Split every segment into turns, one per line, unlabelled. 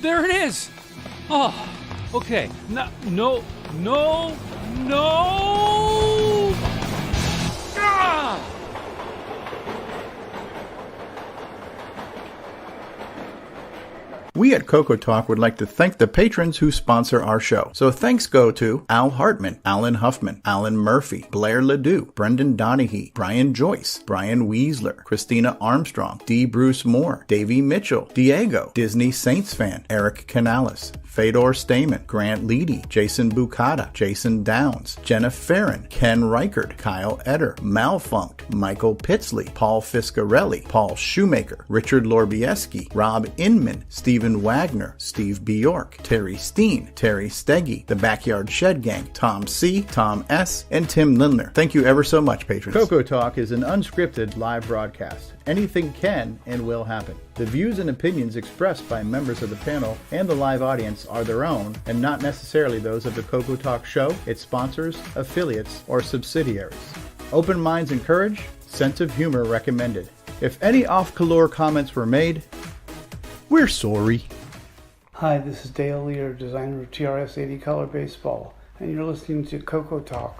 There it is! Oh, okay. No. Ah!
We at CoCoTALK would like to thank the patrons who sponsor our show. So thanks go to Al Hartman, Alan Huffman, Alan Murphy, Blair Ledoux, Brendan Donaghy, Brian Joyce, Brian Weasler, Christina Armstrong, D. Bruce Moore, Davey Mitchell, Diego, Disney Saints fan, Eric Canales, Fedor Stamen, Grant Leedy, Jason Bucata, Jason Downs, Jenna Farron, Ken Reichert, Kyle Eder, Malfunct, Michael Pitsley, Paul Fiscarelli, Paul Shoemaker, Richard Lorbieski, Rob Inman, Stephen Wagner, Steve Bjork, Terry Steen, Terry Steggy, The Backyard Shed Gang, Tom C., Tom S., and Tim Lindner. Thank you ever so much, patrons. CoCoTALK is an unscripted live broadcast. Anything can and will happen. The views and opinions expressed by members of the panel and the live audience are their own and not necessarily those of the CoCoTALK show, its sponsors, affiliates, or subsidiaries. Open minds encouraged, sense of humor recommended. If any off-color comments were made, we're sorry.
Hi, this is Dale Lear, designer of TRS-80 Color Baseball, and you're listening to CoCoTALK.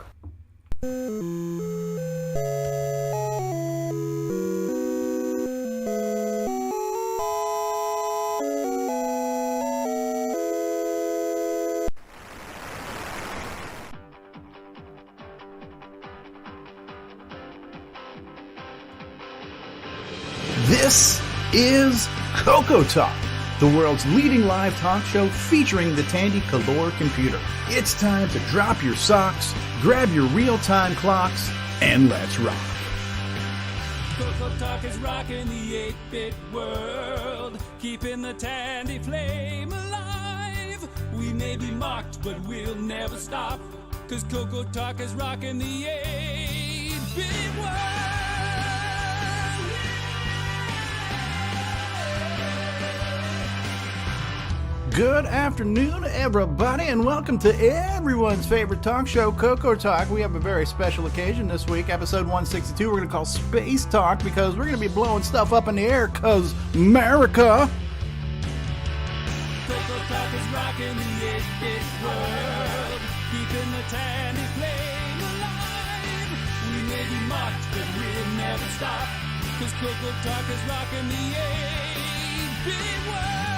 This is CoCoTALK, the world's leading live talk show featuring the Tandy Color computer. It's time to drop your socks, grab your real-time clocks, and let's rock.
CoCoTALK is rocking the 8-bit world, keeping the Tandy flame alive. We may be mocked, but we'll never stop, 'cause CoCoTALK is rocking the 8-bit world.
Good afternoon, everybody, and welcome to everyone's favorite talk show, CoCoTALK. We have a very special occasion this week, episode 162. We're going to call Space Talk because we're going to be blowing stuff up in the air because America.
CoCoTALK is rocking the 8-bit world, keeping the Tandy flame alive. We may be mocked, but we'll never stop, 'cause CoCoTALK is rocking the 8-bit world.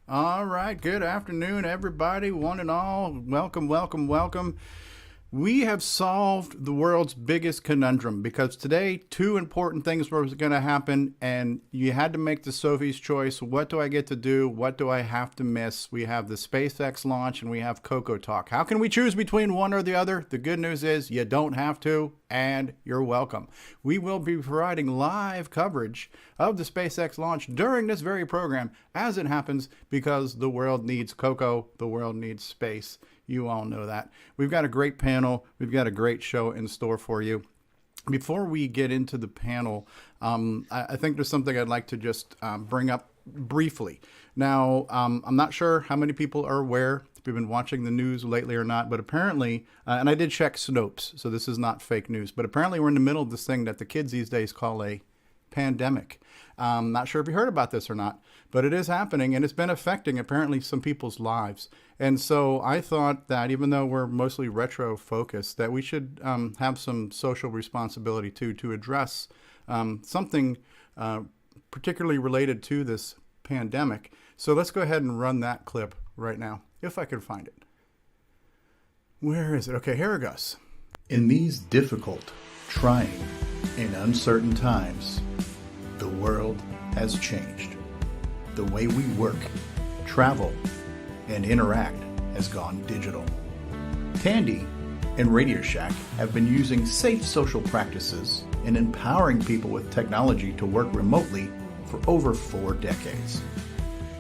All right, good afternoon, everybody, one and all. Welcome, welcome, welcome. We have solved the world's biggest conundrum because today two important things were going to happen and you had to make the Sophie's choice. What do I get to do? What do I have to miss? We have the SpaceX launch and we have CoCoTALK. How can we choose between one or the other? The good news is you don't have to, and you're welcome. We will be providing live coverage of the SpaceX launch during this very program as it happens because the world needs CoCo, the world needs space. You all know that. We've got a great panel. We've got a great show in store for you. Before we get into the panel, I think there's something I'd like to just bring up briefly. Now, I'm not sure how many people are aware, if you've been watching the news lately or not, but apparently, and I did check Snopes, so this is not fake news, but apparently we're in the middle of this thing that the kids these days call a pandemic. Not sure if you heard about this or not, but it is happening and it's been affecting apparently some people's lives. And so I thought that even though we're mostly retro focused, that we should have some social responsibility too, to address something particularly related to this pandemic. So let's go ahead and run that clip right now, if I can find it. Where is it? Okay, here it goes. In these difficult, trying, and uncertain times, the world has changed. The way we work, travel, and interact has gone digital. Tandy and Radio Shack have been using safe social practices and empowering people with technology to work remotely for over 4 decades.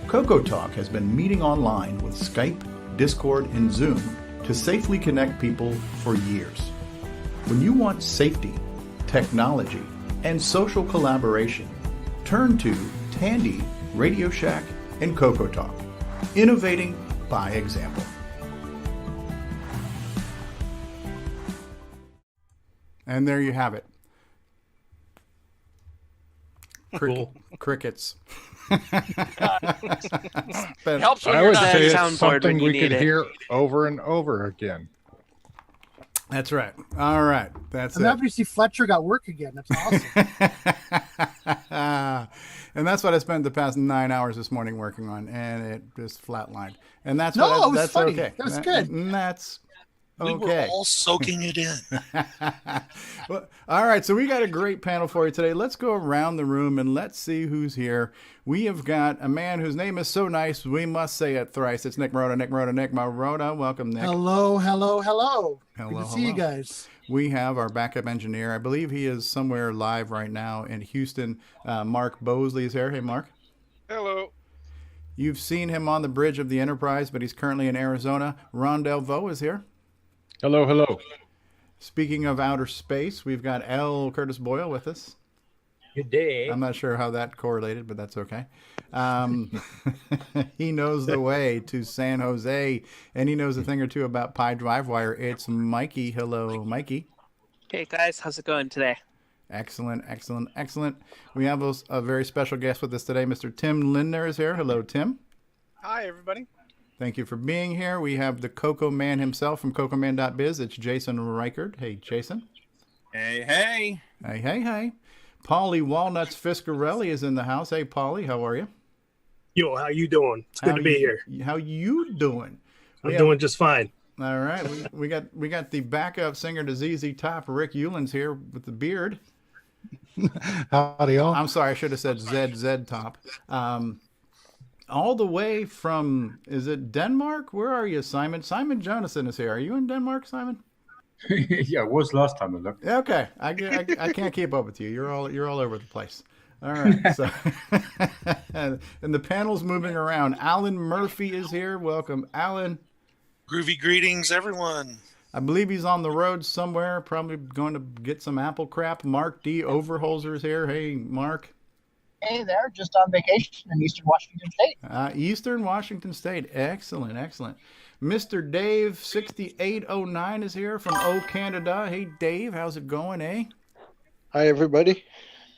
CoCoTALK has been meeting online with Skype, Discord, and Zoom to safely connect people for years. When you want safety, technology, and social collaboration, turn to Tandy, Radio Shack, and CoCoTALK. Innovating by example. And there you have it.
Cool.
Crickets.
Helps when
I
you're
would
not
say
at
it's
soundboard when
something
you
we
need
could
it.
hear over and over again.
That's right. All right. That's
I'm
it.
happy to see Fletcher got work again. That's awesome.
And that's what I spent the past 9 hours this morning working on, and it just flatlined. And that's
No,
what
it was
that's
funny.
okay.
That was good.
And that's
We were
okay.
all soaking it in.
Well, all right, so we got a great panel for you today. Let's go around the room and let's see who's here. We have got a man whose name is so nice, we must say it thrice. It's Nick Marotta. Nick Marotta. Welcome, Nick.
Hello.
Hello,
Good to see you guys.
We have our backup engineer. I believe he is somewhere live right now in Houston. Mark Bosley is here. Hey, Mark.
Hello.
You've seen him on the bridge of the Enterprise, but he's currently in Arizona. Ron Delvaux is here.
Hello, hello.
Speaking of outer space, we've got L. Curtis Boyle with us.
Good day.
I'm not sure how that correlated, but that's okay. He knows the way to San Jose, and he knows a thing or two about Pi DriveWire. It's Mikey. Hello, Mikey.
Hey guys, how's it going today?
Excellent, excellent, excellent. We have a very special guest with us today. Mr. Tim Lindner is here. Hello, Tim.
Hi, everybody.
Thank you for being here. We have the Coco Man himself from CocoMan.biz. It's Jason Reichert. Hey, Jason.
Hey, hey.
Hey, hey, hey. Paulie Walnuts Fiscarelli is in the house. Hey, Paulie, how are you?
Yo, how you doing? It's good to be here.
How you doing?
I'm doing just fine.
All right. We got the backup singer to ZZ Top, Rick Euland's here with the beard.
Howdy, all.
I'm sorry, I should have said ZZ Top. All the way from, is it Denmark? Where are you, Simon? Simon Jonasson is here. Are you in Denmark, Simon?
Yeah, it was last time I looked.
Okay, I can't keep up with you. You're all over the place. All right. So, and the panel's moving around. Alan Murphy is here. Welcome, Alan.
Groovy greetings, everyone.
I believe he's on the road somewhere, probably going to get some apple crap. Mark D. Overholzer is here. Hey, Mark.
Hey there, just on vacation in Eastern Washington State.
Eastern Washington State. Excellent, excellent. Mr. Dave 6809 is here from O Canada. Hey, Dave, how's it going, eh?
Hi, everybody.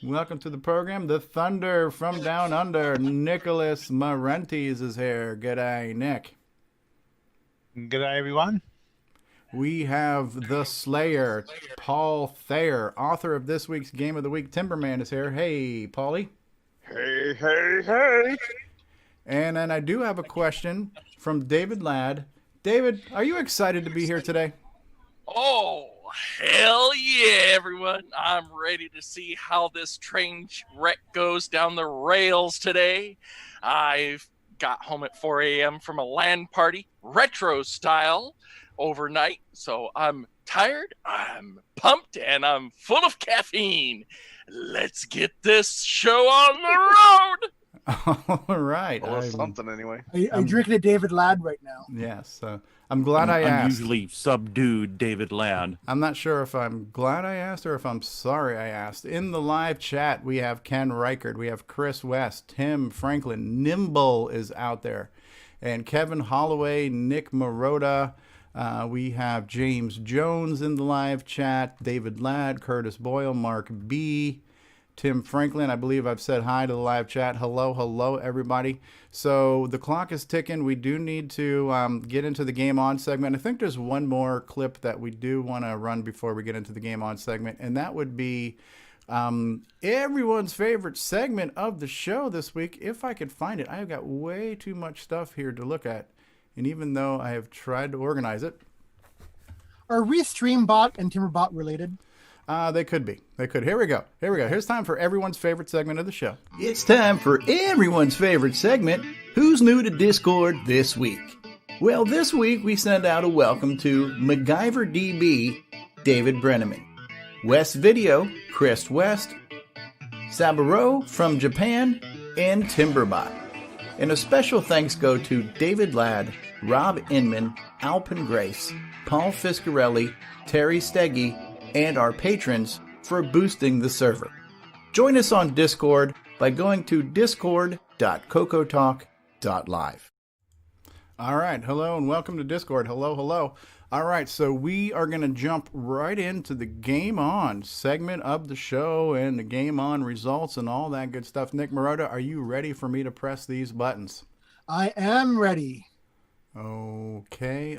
Welcome to the program. The Thunder from Down Under, Nicholas Marentes is here. G'day, Nick.
G'day, everyone.
We have the Slayer, Paul Thayer, author of this week's Game of the Week. Timberman is here. Hey, Paulie.
Hey, hey, hey.
And then I do have a question from David Ladd. David, are you excited to be here today?
Oh, hell yeah, everyone. I'm ready to see how this train wreck goes down the rails today. I've got home at 4 a.m. from a LAN party, retro style, overnight. So I'm tired, I'm pumped, and I'm full of caffeine. Let's get this show on the road.
All right.
Well, something anyway.
I'm drinking a David Ladd right now.
Yes. I'm glad I asked.
Unusually subdued David Ladd.
I'm not sure if I'm glad I asked or if I'm sorry I asked. In the live chat, we have Ken Reichert, we have Chris West, Tim Franklin, Nimble is out there, and Kevin Holloway, Nick Marotta. We have James Jones in the live chat, David Ladd, Curtis Boyle, Mark B., Tim Franklin. I believe I've said hi to the live chat. Hello, everybody. So the clock is ticking. We do need to get into the Game On segment. I think there's one more clip that we do want to run before we get into the Game On segment, and that would be everyone's favorite segment of the show this week. If I could find it. I have got way too much stuff here to look at, and even though I have tried to organize it.
Are Restreambot and Timberbot related?
They could be. They could. Here we go. Here's time for everyone's favorite segment of the show.
It's time for everyone's favorite segment, Who's New to Discord This Week? Well, this week we send out a welcome to MacGyver DB, David Brenneman, West Video, Chris West, Saburo from Japan, and Timberbot. And a special thanks go to David Ladd, Rob Inman, Alpin Grace, Paul Fiscarelli, Terry Steggy, and our patrons for boosting the server. Join us on Discord by going to discord.cocotalk.live.
All right. Hello and welcome to Discord. Hello, hello. All right. So we are going to jump right into the Game On segment of the show and the Game On results and all that good stuff. Nick Marotta, are you ready for me to press these buttons?
I am ready.
Okay.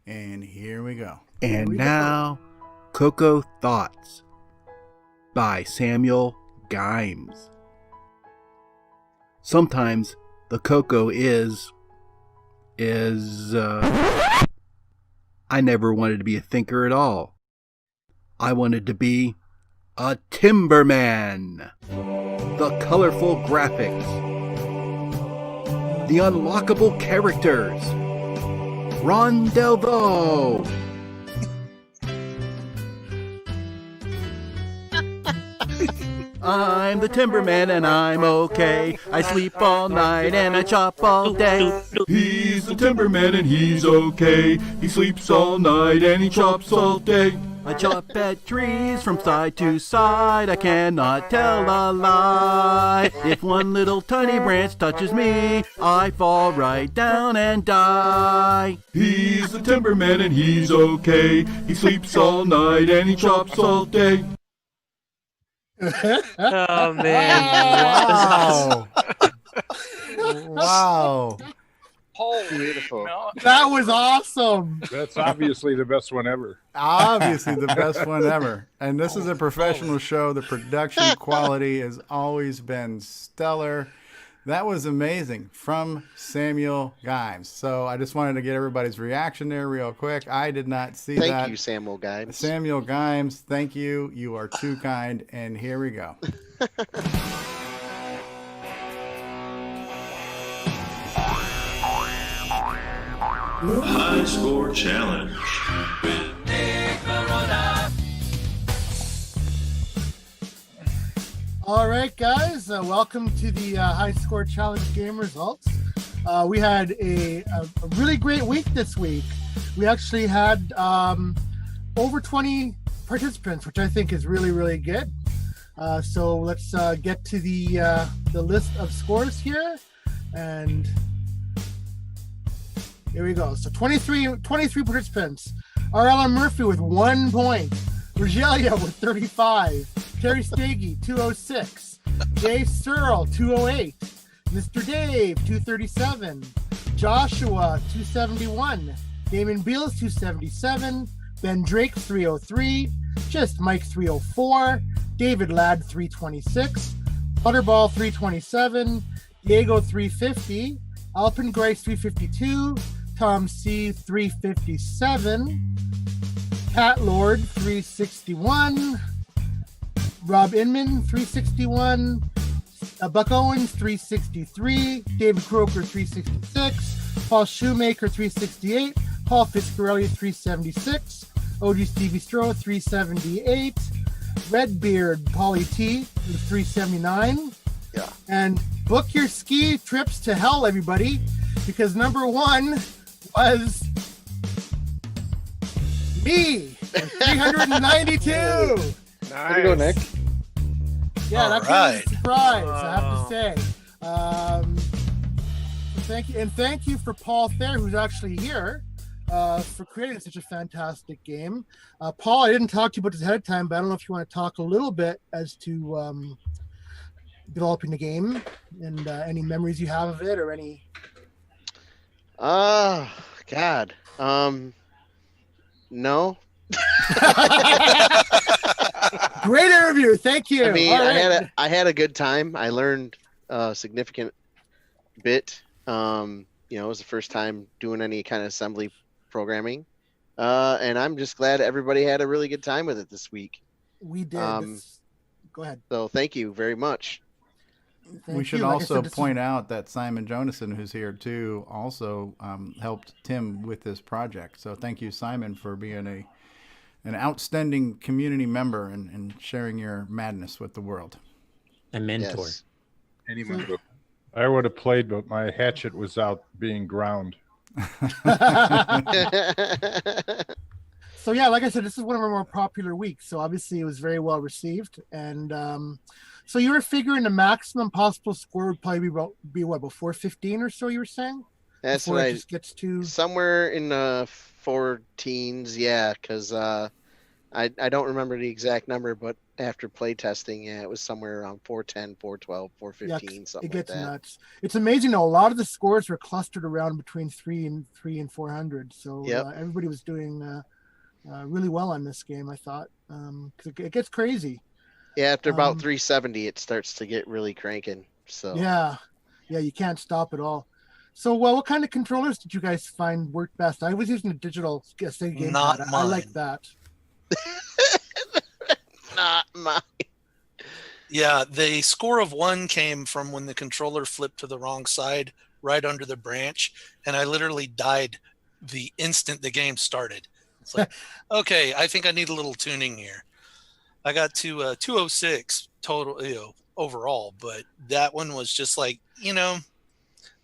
And here we go.
And now, CoCo Thoughts by Samuel GIME-X. Sometimes the CoCo is I never wanted to be a thinker at all. I wanted to be a Timberman. The colorful graphics, the unlockable characters, Ron Delvo. I'm the Timberman and I'm okay. I sleep all night and I chop all day.
He's the Timberman and he's okay. He sleeps all night and he chops all day.
I chop at trees from side to side. I cannot tell a lie. If one little tiny branch touches me, I fall right down and die.
He's the Timberman and he's okay. He sleeps all night and he chops all day.
Oh man!
Wow! Wow!
Oh,
beautiful.
No.
That was awesome.
That's obviously the best one ever.
Obviously the best one ever. And this is a professional show. The production quality has always been stellar. That was amazing from Samuel GIME-X. So I just wanted to get everybody's reaction there real quick. I did not see that.
Thank you, Samuel GIME-X.
Samuel GIME-X, thank you. You are too kind. And here we go.
High Score Challenge with
Nick Marotta.
All right, guys, welcome to the High Score Challenge game results. We had a really great week this week. We actually had over 20 participants, which I think is really, really good. So let's get to the list of scores here. And here we go. So 23 participants. R.L.M. Murphy with 1 point. Rogelia with 35. Terry Stagey, 206. Dave Searle, 208. Mr. Dave, 237. Joshua, 271. Damon Beals, 277. Ben Drake, 303. Just Mike, 304. David Ladd, 326. Butterball, 327. Diego, 350. Alpin Grace, 352. Tom C, 357. Cat Lord, 361. Rob Inman, 361. Buck Owens, 363. David Croker, 366. Paul Shoemaker, 368. Paul Fitzgerald, 376. ogStevieStrow, 378. Redbeard, Paulie T, 379.
Yeah.
And book your ski trips to hell, everybody, because number 1 was me, 392.
Nice. Way to go, Nick.
Yeah,
All
that's
right.
a surprise, I have to say. Thank you for Paul Thayer, who's actually here, for creating such a fantastic game. Paul, I didn't talk to you about this ahead of time, but I don't know if you want to talk a little bit as to developing the game and any memories you have of it or any.
God. No.
Great interview. Thank you.
I mean,
All right.
I had a good time. I learned a significant bit. It was the first time doing any kind of assembly programming. And I'm just glad everybody had a really good time with it this week.
We did. Go ahead.
So thank you very much.
We should also point out that Simon Jonason, who's here too, also helped Tim with this project. So thank you, Simon, for being an outstanding community member and sharing your madness with the world.
A mentor.
Yes.
I would have played, but my hatchet was out being ground.
So yeah, like I said, this is one of our more popular weeks. So obviously it was very well received. And So you were figuring the maximum possible score would probably be what, about 415 or so? You were saying
That's
before
what
it just gets to
somewhere in the 14s, yeah. Because I don't remember the exact number, but after play testing, yeah, it was somewhere around 410, 412, 415, something
it gets
like that.
nuts. It's amazing though. A lot of the scores were clustered around between 3 and 400. So everybody was doing really well on this game, I thought, because it gets crazy.
Yeah, after about 370, it starts to get really cranking. So
yeah, you can't stop at all. So, what kind of controllers did you guys find worked best? I was using a digital Sega gamepad.
Not
I
mine.
like that.
Not mine.
Yeah, the score of 1 came from when the controller flipped to the wrong side right under the branch, and I literally died the instant the game started. It's like, okay, I think I need a little tuning here. I got to 206 total, overall, but that one was just like,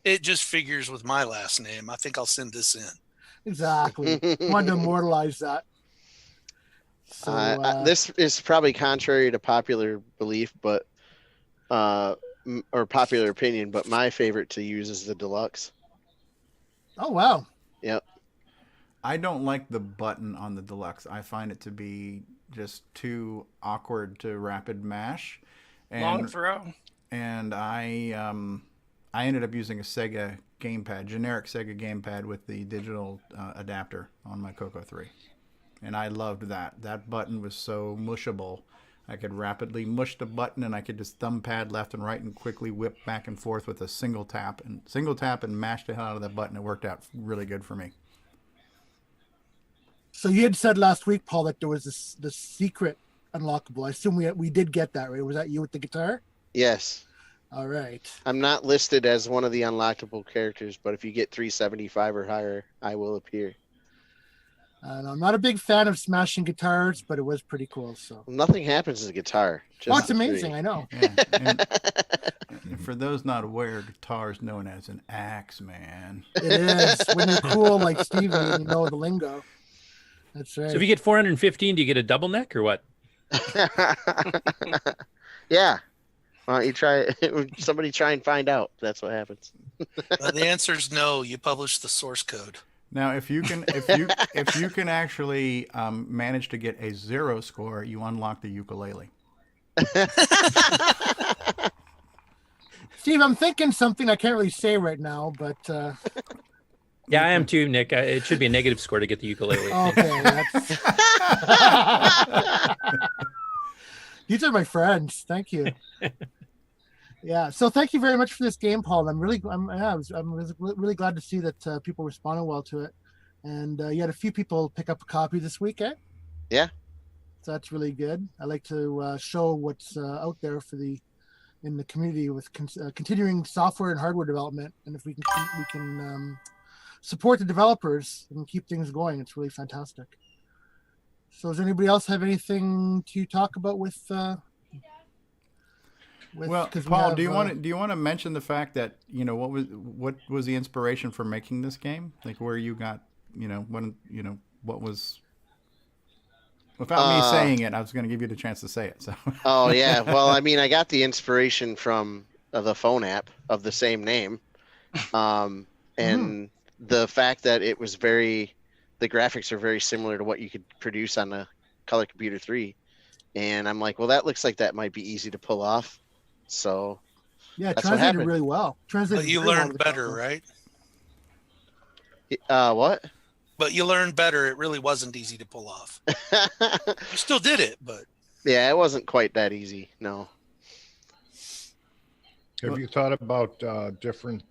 it just figures with my last name. I think I'll send this in.
Exactly. Wanted to immortalize that. So,
this is probably contrary to popular belief, but or popular opinion, but my favorite to use is the deluxe.
Oh wow.
Yep.
I don't like the button on the deluxe. I find it to be just too awkward to rapid mash. And,
Long throw.
And I ended up using a Sega gamepad, generic Sega gamepad with the digital adapter on my CoCo 3. And I loved that. That button was so mushable. I could rapidly mush the button, and I could just thumb pad left and right and quickly whip back and forth with a single tap and mash the hell out of that button. It worked out really good for me.
So you had said last week, Paul, that there was this secret unlockable. I assume we did get that, right? Was that you with the guitar?
Yes.
All right.
I'm not listed as one of the unlockable characters, but if you get 375 or higher, I will appear.
And I'm not a big fan of smashing guitars, but it was pretty cool. So
nothing happens to the guitar.
Oh, it's amazing. I know.
Yeah. And for those not aware, guitar is known as an axe, man.
It is. When you're cool like Stevie and you know the lingo. That's right.
So if you get 415, do you get a double neck or what?
Yeah. Why don't you try? Somebody try and find out. That's what happens.
The answer is no. You publish the source code.
Now, if you can actually manage to get a 0 score, you unlock the ukulele.
Steve, I'm thinking something I can't really say right now, but
yeah, I am too, Nick. It should be a negative score to get the ukulele.
Okay, these are my friends. Thank you. Yeah, so thank you very much for this game, Paul. I'm really glad to see that people responded well to it, and you had a few people pick up a copy this weekend.
Yeah,
so that's really good. I like to show what's out there in the community with continuing software and hardware development, and if we can support the developers and keep things going, it's really fantastic. So, does anybody else have anything to talk about with?
Well, Paul, do you want to mention the fact that what was the inspiration for making this game? Like where you got what was. Without me saying it, I was going to give you the chance to say it. So.
Oh yeah, well, I mean, I got the inspiration from the phone app of the same name, and the fact that it was the graphics are very similar to what you could produce on the Color Computer 3, and I'm like, well, that looks like that might be easy to pull off. So
yeah, it translated really well.
But you learned better, right?
What?
But you learned better. It really wasn't easy to pull off. You still did it, but
yeah, it wasn't quite that easy. No.
Have you thought about different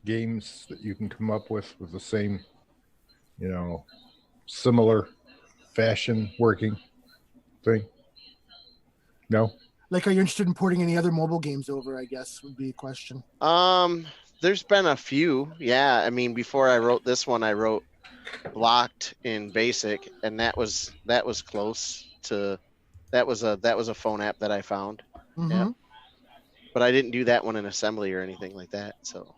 games that you can come up with the same, similar fashion working thing? No.
Like, are you interested in porting any other mobile games over? I guess would be a question.
There's been a few. Yeah, I mean, before I wrote this one, I wrote Blocked in Basic, and that was close to. That was a phone app that I found.
Mm-hmm.
Yeah. But I didn't do that one in assembly or anything like that. So.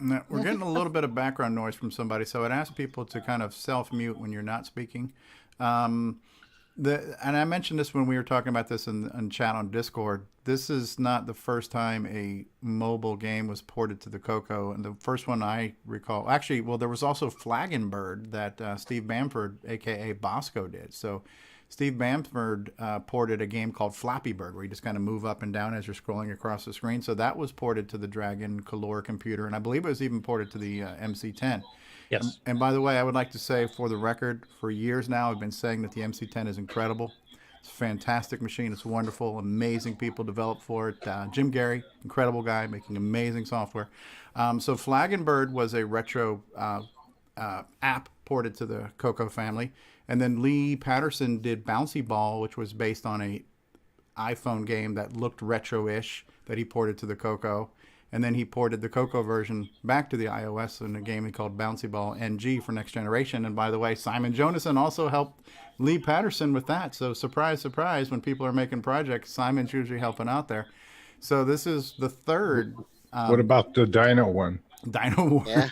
Now, we're getting a little bit of background noise from somebody, so I'd ask people to kind of self-mute when you're not speaking. And I mentioned this when we were talking about this in chat on Discord. This is not the first time a mobile game was ported to the CoCo. And the first one I recall, actually, well, there was also Flaggin' Bird that Steve Bamford, a.k.a. Bosco, did. So Steve Bamford ported a game called Flappy Bird, where you just kind of move up and down as you're scrolling across the screen. So that was ported to the Dragon Color computer, and I believe it was even ported to the MC10.
Yes.
And by the way, I would like to say, for the record, for years now, I've been saying that the MC10 is incredible. It's a fantastic machine. It's wonderful. Amazing people developed for it. Jim Gary, incredible guy, making amazing software. So Flaggin' Bird was a retro app ported to the CoCo family. And then Lee Patterson did Bouncy Ball, which was based on a iPhone game that looked retro-ish that he ported to the CoCo. And then he ported the CoCo version back to the iOS in a game called Bouncy Ball NG for Next Generation. And by the way, Simon Jonason also helped Lee Patterson with that. So surprise, surprise, when people are making projects, Simon's usually helping out there. So this is the third.
What about the Dino one?
Dino War.
Yeah.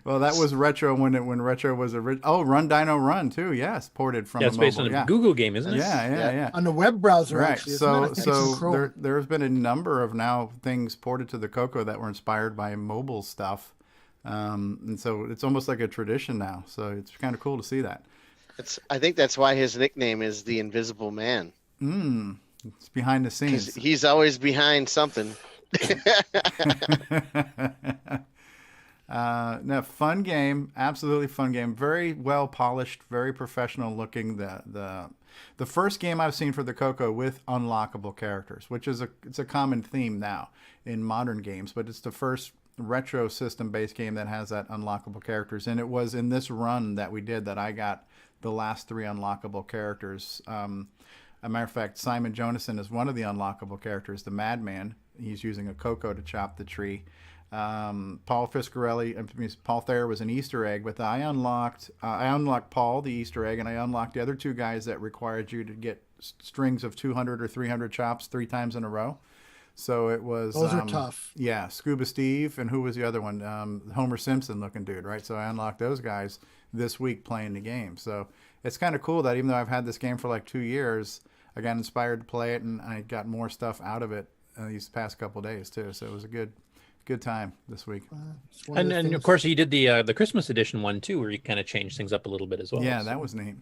Well, that was retro when retro was original. Oh, Run Dino Run too. Yes, ported from.
Yeah, it's based on a Google game, isn't it?
Yeah.
On the web browser,
right.
actually.
So there's been a number of now things ported to the CoCo that were inspired by mobile stuff, and so it's almost like a tradition now. So it's kind of cool to see that.
I think that's why his nickname is the Invisible Man.
It's behind the scenes.
He's always behind something.
No, fun game, absolutely fun game. Very well polished, very professional looking. The first game I've seen for the CoCo with unlockable characters, which is it's a common theme now in modern games, but it's the first retro system based game that has that unlockable characters. And it was in this run that we did that I got the last 3 unlockable characters. A matter of fact, Simon Jonason is one of the unlockable characters, the Madman. He's using a CoCo to chop the tree. Paul Thayer was an Easter egg, but I unlocked Paul, the Easter egg, and I unlocked the other 2 guys that required you to get strings of 200 or 300 chops 3 times in a row. So it was...
Those are tough.
Yeah, Scuba Steve, and who was the other one? Homer Simpson looking dude, right? So I unlocked those guys this week playing the game. So it's kind of cool that even though I've had this game for like 2 years, I got inspired to play it, and I got more stuff out of it these past couple days too. So it was a good time this week.
And of course, you did the Christmas edition one too, where you kind of changed things up a little bit as well.
Yeah, that was neat.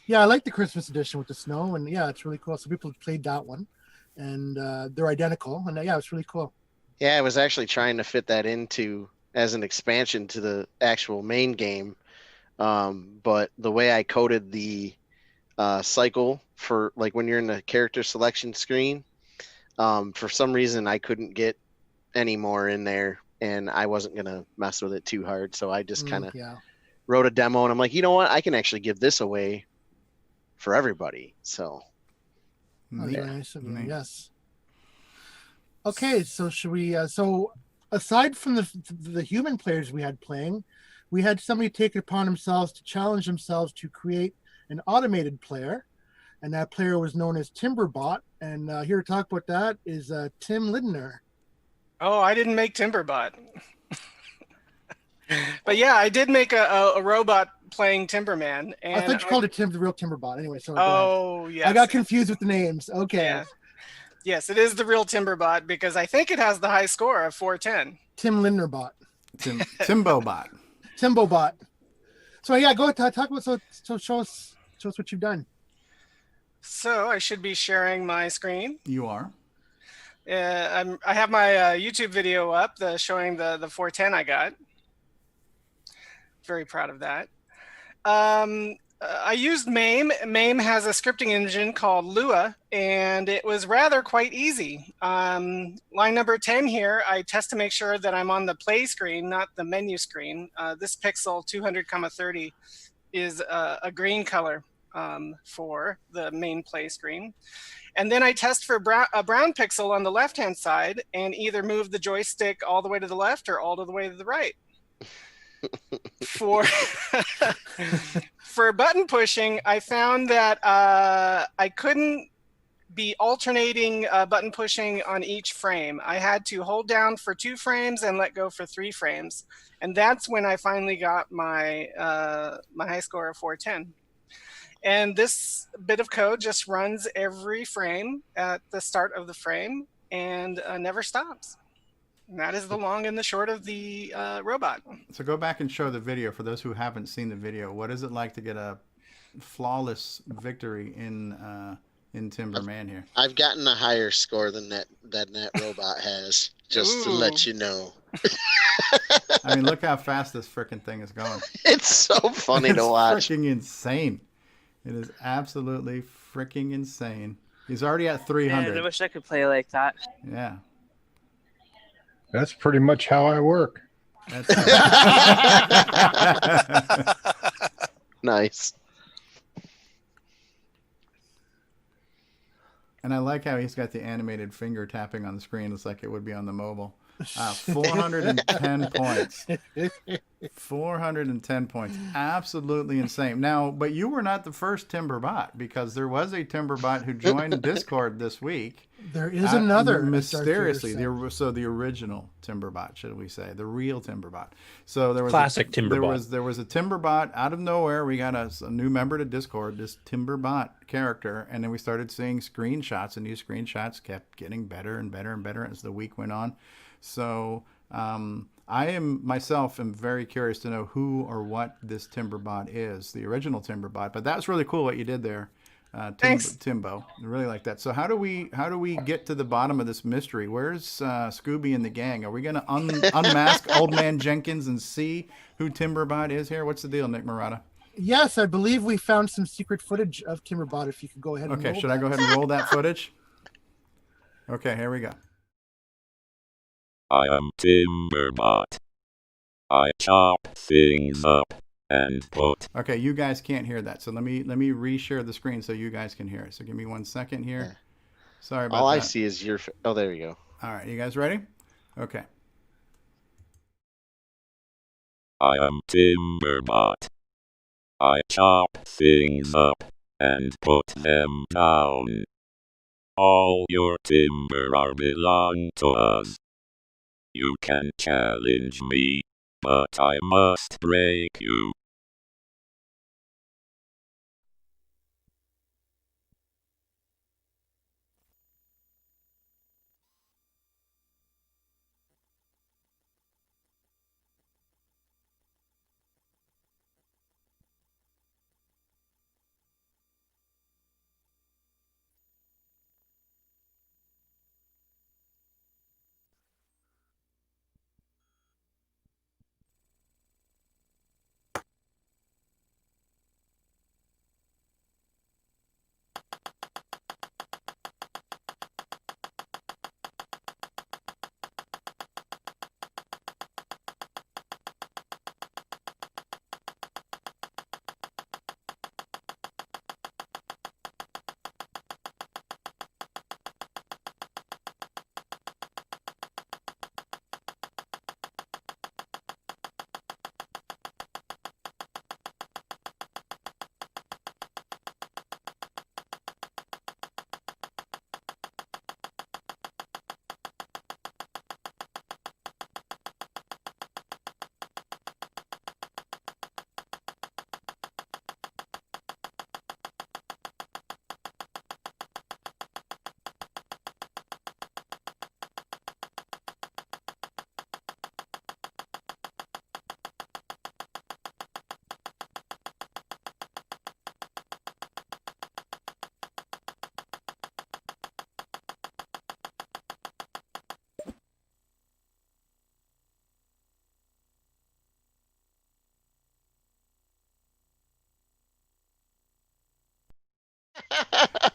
Yeah, I like the Christmas edition with the snow, and yeah, it's really cool. So people played that one, and they're identical, and yeah, it's really cool.
Yeah, I was actually trying to fit that into as an expansion to the actual main game, but the way I coded the cycle for like when you're in the character selection screen, for some reason I couldn't get any more in there, and I wasn't gonna mess with it too hard, so I just kind of wrote a demo, and I'm like, you know what, I can actually give this away for everybody. So
nice of you. Yes. Okay, so should we so aside from the human players we had playing, we had somebody take it upon themselves to challenge themselves to create an automated player, and that player was known as Timberbot. And here to talk about that is Tim Lindner.
Oh, I didn't make Timberbot. But yeah, I did make a robot playing Timberman. And
I thought you called it the real Timberbot. Anyway, so
yes.
I got confused with the names. Okay.
Yeah. Yes, it is the real Timberbot because I think it has the high score of 410.
Tim Lindner bot.
Timbobot.
Timbobot. So yeah, go talk about so show us what you've done.
So I should be sharing my screen.
You are.
I have my YouTube video up, showing the 410 I got. Very proud of that. I used MAME. MAME has a scripting engine called Lua, and it was rather quite easy. Line number 10 here, I test to make sure that I'm on the play screen, not the menu screen. This pixel 200,30 is a green color for the main play screen. And then I test for a brown pixel on the left-hand side and either move the joystick all the way to the left or all the way to the right. For button pushing, I found that I couldn't be alternating button pushing on each frame. I had to hold down for 2 frames and let go for 3 frames. And that's when I finally got my my high score of 410. And this bit of code just runs every frame at the start of the frame and never stops. And that is the long and the short of the robot.
So go back and show the video for those who haven't seen the video. What is it like to get a flawless victory in Timberman here?
I've gotten a higher score than that robot has, just to let you know.
I mean, look how fast this frickin' thing is going.
It's so funny to watch.
It's freaking insane. It is absolutely freaking insane. He's already at 300.
Man, I wish I could play like that.
Yeah.
That's pretty much how I work.
Nice.
And I like how he's got the animated finger tapping on the screen. It's like it would be on the mobile. 410 points. 410 points. Absolutely insane. Now, but you were not the first Timberbot, because there was a Timberbot who joined Discord this week.
There is another.
Mysteriously. The original Timberbot, should we say. The real Timberbot. So there was
classic Timberbot.
There was a Timberbot out of nowhere. We got a new member to Discord, this Timberbot character, and then we started seeing screenshots, and these screenshots kept getting better and better and better as the week went on. So I myself am very curious to know who or what this Timberbot is, the original Timberbot. But that's really cool what you did there, Timbo. I really like that. So how do we get to the bottom of this mystery? Where's Scooby and the gang? Are we going to unmask Old Man Jenkins and see who Timberbot is here? What's the deal, Nick Murata?
Yes, I believe we found some secret footage of Timberbot. If you could go ahead and
roll I go ahead and roll that footage? Okay, here we go.
I am Timberbot. I chop things up and put.
Okay, you guys can't hear that, so let me reshare the screen so you guys can hear it. So give me 1 second here.
Yeah.
Sorry about that.
All I see is your. Oh, there you go.
All right, you guys ready? Okay.
I am Timberbot. I chop things up and put them down. All your timber are belong to us. You can challenge me, but I must break you.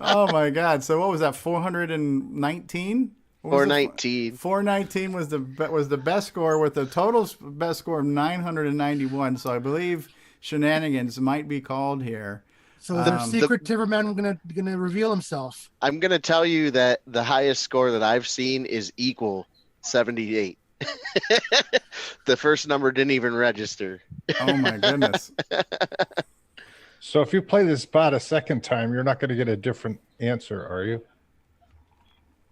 Oh my God! So what was that? 419.
419.
419 was the best score, with the total best score of 991. So I believe shenanigans might be called here.
So the secret Timberman gonna reveal himself.
I'm gonna tell you that the highest score that I've seen is equal 78. The first number didn't even register.
Oh my goodness.
So if you play this bot a second time, you're not going to get a different answer, are you?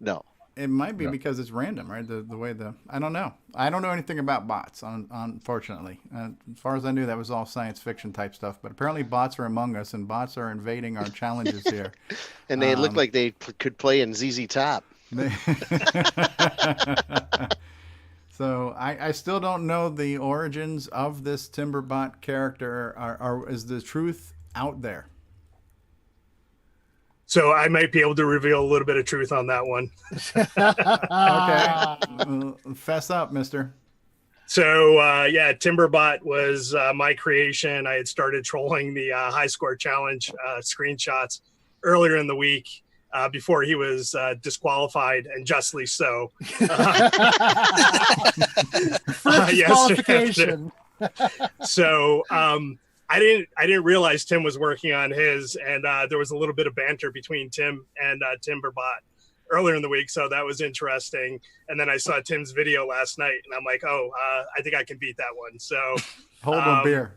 No.
It might be because it's random, right? The way I don't know. I don't know anything about bots, unfortunately. As far as I knew, that was all science fiction type stuff. But apparently, bots are among us, and bots are invading our challenges here.
And they look like they could play in ZZ Top.
So I still don't know the origins of this Timberbot character. Is the truth out there?
So I might be able to reveal a little bit of truth on that one.
Okay. Fess up, mister.
So, Timberbot was my creation. I had started trolling the high score challenge screenshots earlier in the week before he was disqualified, and justly so.
First disqualification.
So, I didn't realize Tim was working on his, and there was a little bit of banter between Tim and Timberbot earlier in the week, so that was interesting. And then I saw Tim's video last night, and I'm like, I think I can beat that one. So
hold my beer.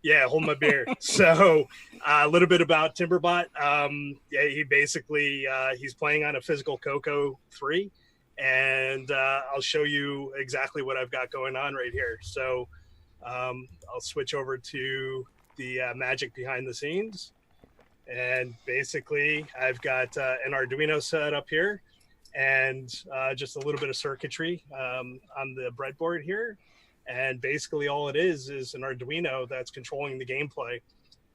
Yeah, hold my beer. So a little bit about Timberbot. He basically he's playing on a physical CoCo 3, and I'll show you exactly what I've got going on right here. So I'll switch over to the magic behind the scenes, and basically I've got an Arduino set up here, and just a little bit of circuitry on the breadboard here, and basically all it is an Arduino that's controlling the gameplay.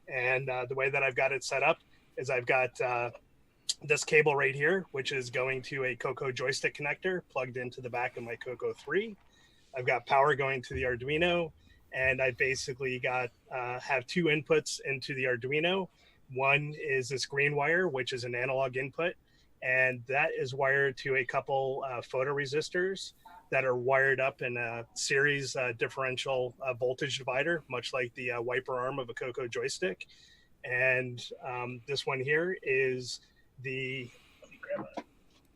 And the way that I've got it set up is I've got this cable right here, which is going to a CoCo joystick connector plugged into the back of my CoCo 3. I've got power going to the Arduino, and I basically got have two inputs into the Arduino. One is this green wire, which is an analog input, and that is wired to a couple photoresistors that are wired up in a series differential voltage divider, much like the wiper arm of a CoCo joystick. And this one here is let me grab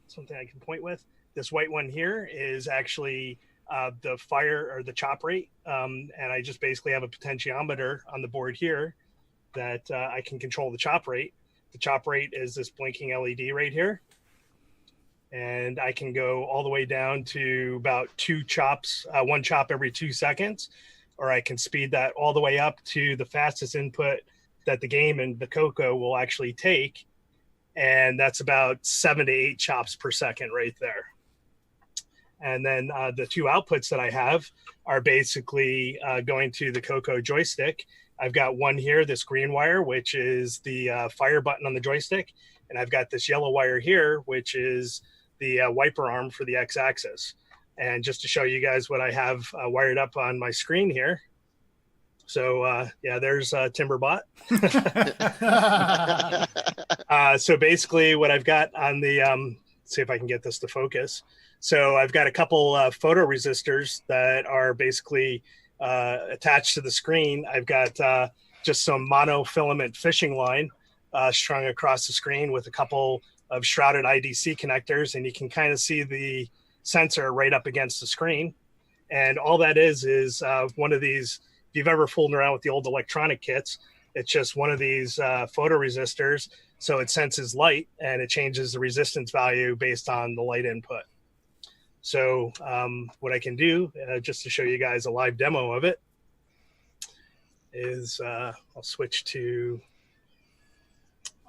something I can point with. This white one here is actually the fire or the chop rate, and I just basically have a potentiometer on the board here that I can control the chop rate. The chop rate is this blinking LED right here, and I can go all the way down to about one chop every 2 seconds, or I can speed that all the way up to the fastest input that the game and the CoCo will actually take, and that's about 7 to 8 chops per second right there. And then the two outputs that I have are basically going to the CoCo joystick. I've got one here, this green wire, which is the fire button on the joystick. And I've got this yellow wire here, which is the wiper arm for the X-axis. And just to show you guys what I have wired up on my screen here. So there's Timberbot. So basically what I've got on the, see if I can get this to focus. So I've got a couple photoresistors that are basically attached to the screen. I've got just some monofilament fishing line strung across the screen with a couple of shrouded IDC connectors, and you can kind of see the sensor right up against the screen. And all that is one of these, if you've ever fooled around with the old electronic kits, it's just one of these photoresistors. So it senses light and it changes the resistance value based on the light input. So what I can do, just to show you guys a live demo of it, is I'll switch to...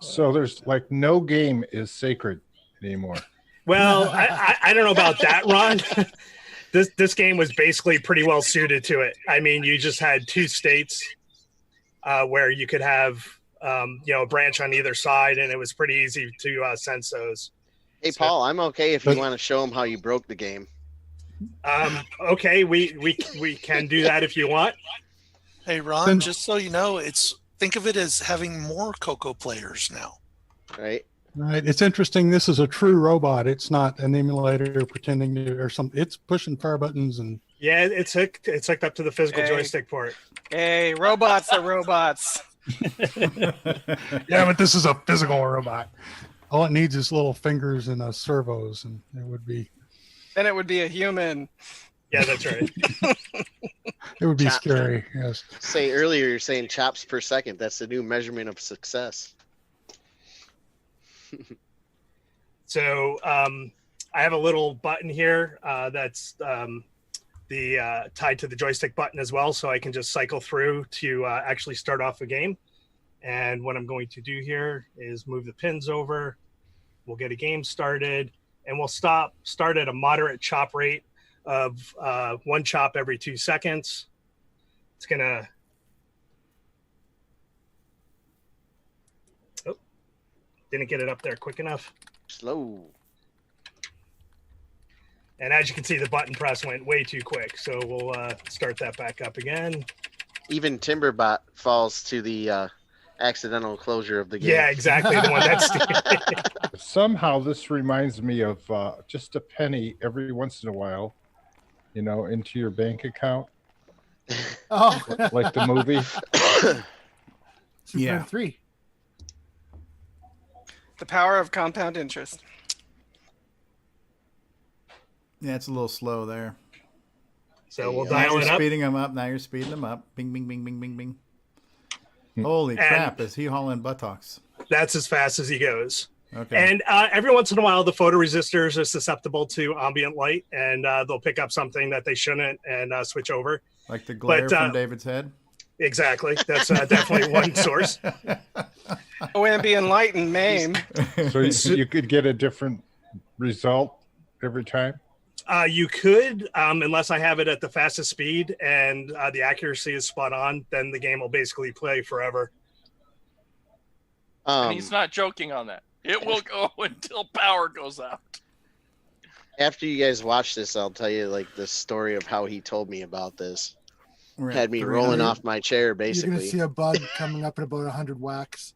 So there's like no game is sacred anymore.
Well, I don't know about that, Ron. This game was basically pretty well suited to it. I mean, you just had two states where you could have a branch on either side, and it was pretty easy to sense those.
Hey, Paul, I'm okay if you want to show them how you broke the game.
Okay, we can do that if you want.
Hey, Ron, just so you know, think of it as having more CoCo players now.
Right.
Right. It's interesting. This is a true robot. It's not an emulator pretending to or something. It's pushing fire buttons and.
Yeah, it's hooked up to the physical joystick port.
Hey, robots are robots.
Yeah, but this is a physical robot. All it needs is little fingers and servos, and it would be.
Then it would be a human.
Yeah, that's right.
It would be scary. Yes.
Say earlier, you're saying chops per second. That's the new measurement of success.
So I have a little button here that's tied to the joystick button as well, so I can just cycle through to actually start off a game. And what I'm going to do here is move the pins over. We'll get a game started, and we'll start at a moderate chop rate of 1 chop every 2 seconds. It's gonna. Oh, didn't get it up there quick enough.
Slow.
And as you can see, the button press went way too quick. So we'll start that back up again.
Even Timberbot falls to the accidental closure of the game.
Yeah, exactly. The one that's
Somehow this reminds me of just a penny every once in a while, into your bank account.
Oh,
Like the movie.
Superman 3.
The power of compound interest.
Yeah, it's a little slow there.
So we'll
Now
dial
you're
it up.
speeding them up. Now you're speeding them up. Bing, bing, bing, bing, bing, bing. Holy crap! Is he hauling buttocks?
That's as fast as he goes.
Okay.
And every once in a while, the photoresistors are susceptible to ambient light, and they'll pick up something that they shouldn't and switch over.
Like the glare from David's head?
Exactly. That's definitely one source.
Ambient light and MAME.
So you could get a different result every time?
You could, unless I have it at the fastest speed and the accuracy is spot on, then the game will basically play forever.
And he's not joking on that. It will go until power goes out.
After you guys watch this, I'll tell you like the story of how he told me about this. Had me rolling off my chair, basically.
You're going to see a bug coming up at about 100 whacks.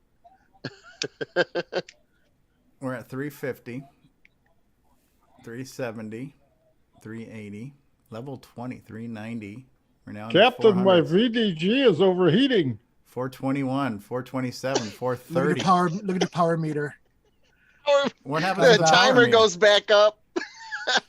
We're at 350, 370, 380, level 20, 390. We're now in
Captain, my
400s.
VDG is overheating.
421, 427,
Look
430.
at the power meter.
What happened to
The
the power
timer
meter?
goes back up.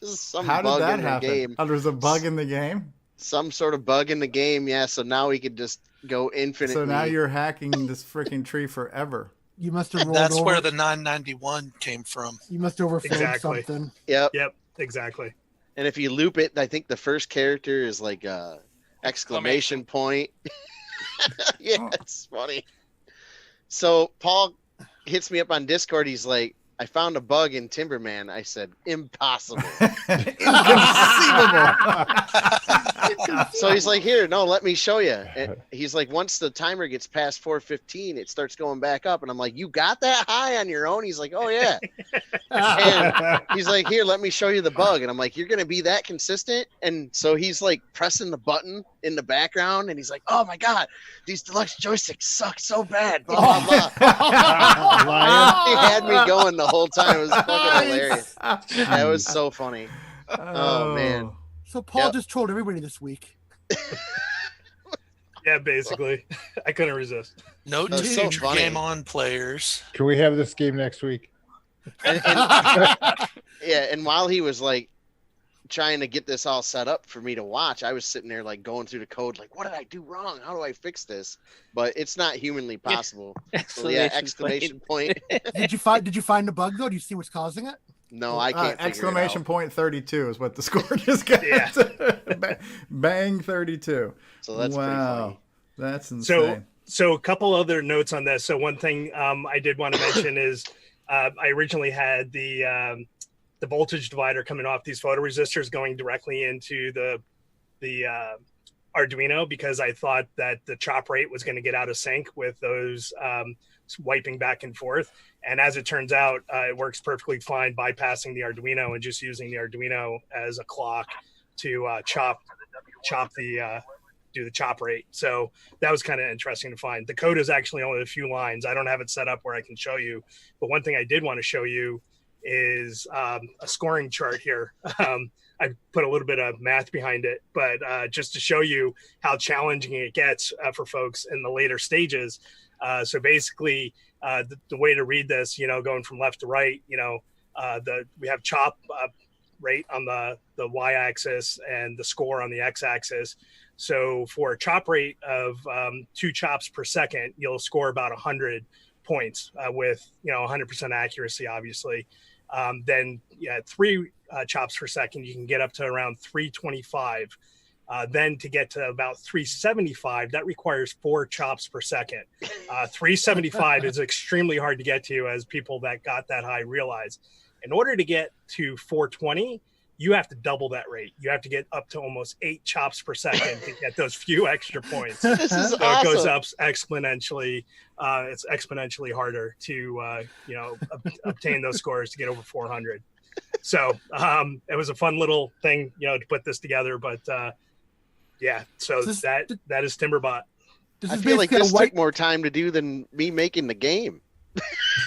Some
How
bug
did that
in the
happen?
game.
Oh, there's a bug in the game?
Some sort of bug in the game, yeah. So now we could just go infinitely.
So now you're hacking this freaking tree forever.
You must have rolled
That's
over.
where the 991 came from.
You must have overflowed
Exactly.
something.
Yep.
Yep, exactly.
And if you loop it, I think the first character is like a exclamation point. Yeah, it's funny. So Paul hits me up on Discord. He's like, I found a bug in Timberman. I said, impossible.
Inconceivable.
So he's like, here, no, let me show you. And he's like, once the timer gets past 415, it starts going back up. And I'm like, you got that high on your own? He's like, oh, yeah. And he's like, here, let me show you the bug. And I'm like, you're going to be that consistent? And so he's like pressing the button in the background. And he's like, oh, my God, these deluxe joysticks suck so bad. Blah, blah, blah. He had me going the whole time. It was fucking hilarious. That was so funny. Oh, man.
So Paul just trolled everybody this week.
Yeah, basically. I couldn't resist.
Note to
That's so
future
funny.
GameON players.
Can we have this game next week?
Yeah, and while he was like trying to get this all set up for me to watch, I was sitting there like going through the code, like, what did I do wrong? How do I fix this? But it's not humanly possible. So, yeah, exclamation point.
Did you find the bug though? Do you see what's causing it?
No, I can't.
Exclamation point 32 is what the score just got.
Yeah.
Bang 32.
So that's pretty funny.
That's insane.
So a couple other notes on this. So one thing I did want to mention is I originally had the voltage divider coming off these photoresistors going directly into the Arduino because I thought that the chop rate was going to get out of sync with those wiping back and forth. And as it turns out, it works perfectly fine bypassing the Arduino and just using the Arduino as a clock to do the chop rate. So that was kind of interesting to find. The code is actually only a few lines. I don't have it set up where I can show you. But one thing I did want to show you is a scoring chart here. I put a little bit of math behind it, but just to show you how challenging it gets for folks in the later stages. So basically, the way to read this, going from left to right, we have chop rate on the y-axis and the score on the x-axis. So for a chop rate of 2 chops per second, you'll score about 100 points with 100% accuracy, obviously. Then 3 chops per second, you can get up to around 325. Then to get to about 375, that requires 4 chops per second. 375 is extremely hard to get to, as people that got that high realize. In order to get to 420, you have to double that rate. You have to get up to almost 8 chops per second to get those few extra points.
This is
so
awesome.
It goes up exponentially. It's exponentially harder to obtain those scores to get over 400. So it was a fun little thing, to put this together. But that is Timberbot.
I feel like this took more time to do than me making the game.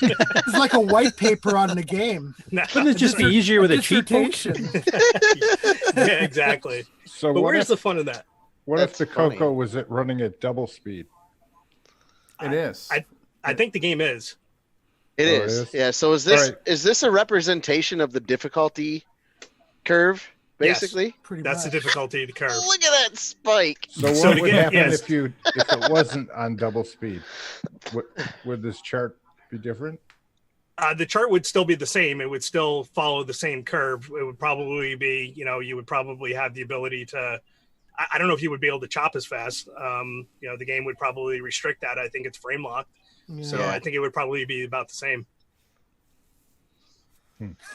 It's like a white paper on the game.
Wouldn't it just be easier with a cheat book?
Yeah, exactly.
So
but
what
where's
if-
the fun in that?
What if the Coco was it running at double speed?
It is.
I think the game is.
It
Oh,
is.
it is?
Yeah. So is this a representation of the difficulty curve, basically?
Yes, that's the difficulty of the curve.
Look at that spike.
So what would happen if it wasn't on double speed? Would this chart be different?
The chart would still be the same. It would still follow the same curve. It would probably be, you would probably have the ability to, I don't know if you would be able to chop as fast. The game would probably restrict that. I think it's frame locked. So
Yeah.
I think it would probably be about the same.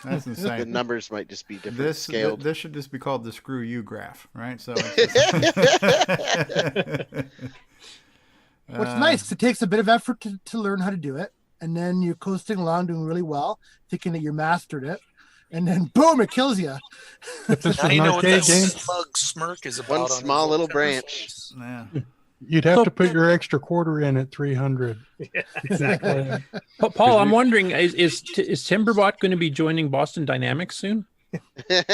That's insane.
The numbers might just be different
This
scaled.
this should just be called the screw you graph, right? So.
What's nice, 'cause it takes a bit of effort to learn how to do it, and then you're coasting along doing really well, thinking that you mastered it, and then boom, it kills you.
If this
Now
was
you
an
know what
arcade
that
game,
slug smirk is about.
One
on his
small little
little
branch.
Yeah.
you'd have to put your extra quarter in at 300.
Yeah, exactly.
Paul, I'm wondering, is Timberbot going to be joining Boston Dynamics soon?
They're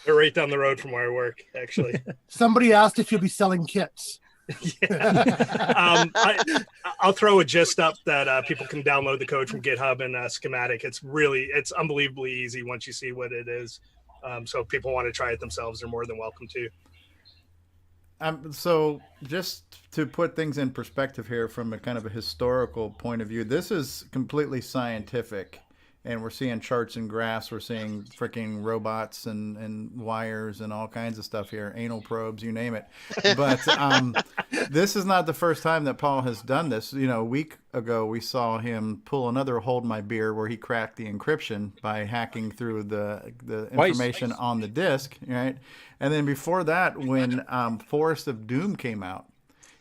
right down the road from where I work, actually.
Somebody asked if you'll be selling kits.
I'll throw a gist up that people can download the code from GitHub and schematic. It's unbelievably easy once you see what it is. So if people want to try it themselves, they're more than welcome to.
So just to put things in perspective here from a kind of a historical point of view, this is completely scientific. And we're seeing charts and graphs. We're seeing freaking robots and wires and all kinds of stuff here, anal probes, you name it. But this is not the first time that Paul has done this. A week ago, we saw him pull another Hold My Beer where he cracked the encryption by hacking through the information on the disk, right? And then before that, when Forest of Doom came out,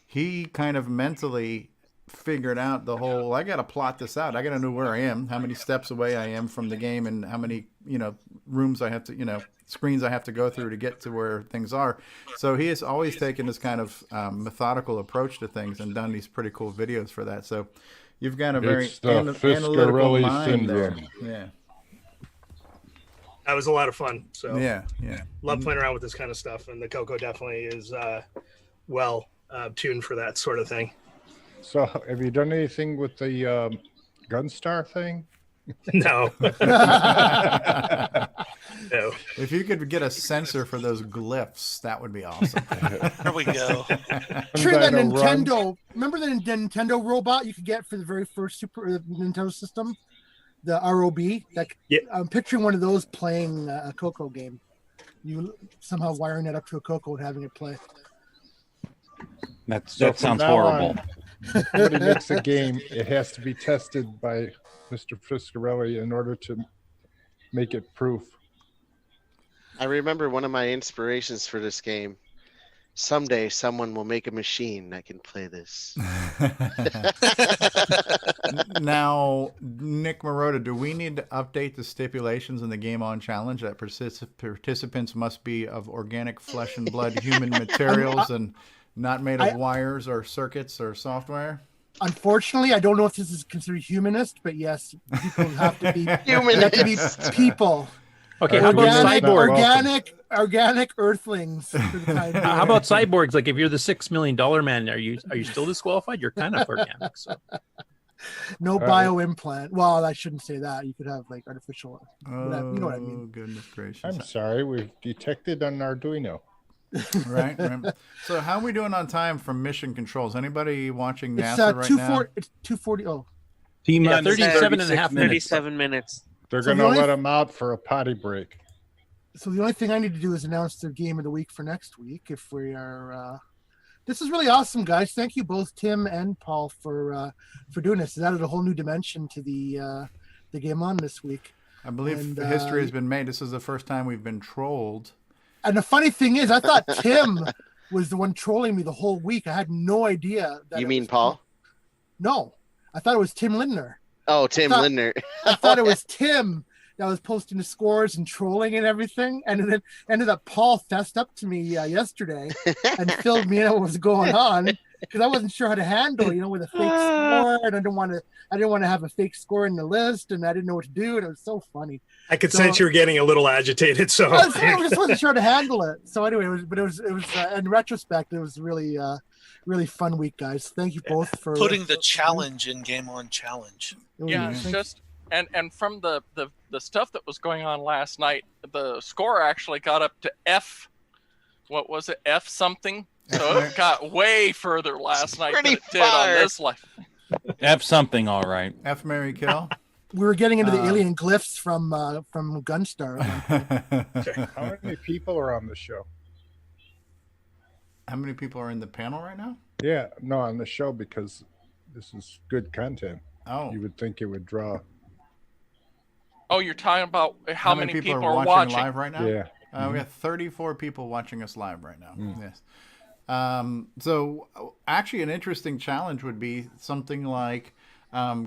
he kind of mentally figured out the whole, I got to plot this out. I got to know where I am, how many steps away I am from the game, and how many, rooms I have to, screens I have to go through to get to where things are. So he has always taken this kind of methodical approach to things and done these pretty cool videos for that. So you've got a very
It's the
analytical
Fiscarelli
mind there.
syndrome.
Yeah.
That was a lot of fun. So
Yeah.
love playing around with this kind of stuff. And the Coco definitely is well tuned for that sort of thing.
So have you done anything with the Gunstar thing?
No. No.
If you could get a sensor for those glyphs, that would be awesome.
There we go.
Sure, that Nintendo. Remember the Nintendo robot you could get for the very first Super Nintendo system, the ROB. I'm picturing one of those playing a Coco game. You somehow wiring it up to a Coco and having it play.
That
So from
sounds
now
horrible.
on, if somebody makes a game, it has to be tested by Mr. Fiscarelli in order to make it proof.
I remember one of my inspirations for this game. Someday someone will make a machine that can play this.
Now, Nick Marotta, do we need to update the stipulations in the GameON challenge that participants must be of organic flesh and blood human materials and not made of wires or circuits or software?
Unfortunately, I don't know if this is considered humanist, but yes, people have to be people.
Okay, how about cyborgs?
Organic earthlings. For the time being.
How about cyborgs? Like if you're the $6 million man, are you still disqualified? You're kind of organic. So.
No bio implant. Well, I shouldn't say that. You could have like artificial. You know what I mean.
Goodness gracious.
I'm sorry, we've detected an Arduino.
Right. So how are we doing on time from mission controls? Anybody watching NASA
It's
right now?
It's 240. Oh,
Yeah, 37 and a half minutes.
37 minutes.
They're
So
going
the
to
only-
let him out for a potty break.
So the only thing I need to do is announce the game of the week for next week. If we are, this is really awesome, guys. Thank you both, Tim and Paul, for doing this. It added a whole new dimension to the GameON this week.
I believe history has been made. This is the first time we've been trolled.
And the funny thing is, I thought Tim was the one trolling me the whole week. I had no idea. That
You mean Paul?
No, I thought it was Tim Lindner.
Oh, Tim Lindner.
I thought it was Tim that was posting the scores and trolling and everything. And then ended up Paul fessed up to me yesterday and filled me in on what was going on because I wasn't sure how to handle, with a fake score, and I didn't want to have a fake score in the list, and I didn't know what to do, and it was so funny.
I could sense you were getting a little agitated, so
I just wasn't sure how to handle it. So anyway, it was in retrospect, it was really really fun week, guys. Thank you both for
Putting the challenge in GameON challenge.
Yeah, just and from the stuff that was going on last night, the score actually got up to F. What was it? F something. So it got way further last night than it did on this life.
F something, all right.
F Mary Kill.
We were getting into the alien glyphs from Gunstar.
How many people are on the show?
How many people are in the panel right now?
Yeah, no, on the show, because this is good content.
Oh.
You would think it would draw.
Oh, you're talking about how many people are
watching live right now?
Yeah.
We have 34 people watching us live right now.
Mm.
Yes. So actually an interesting challenge would be something like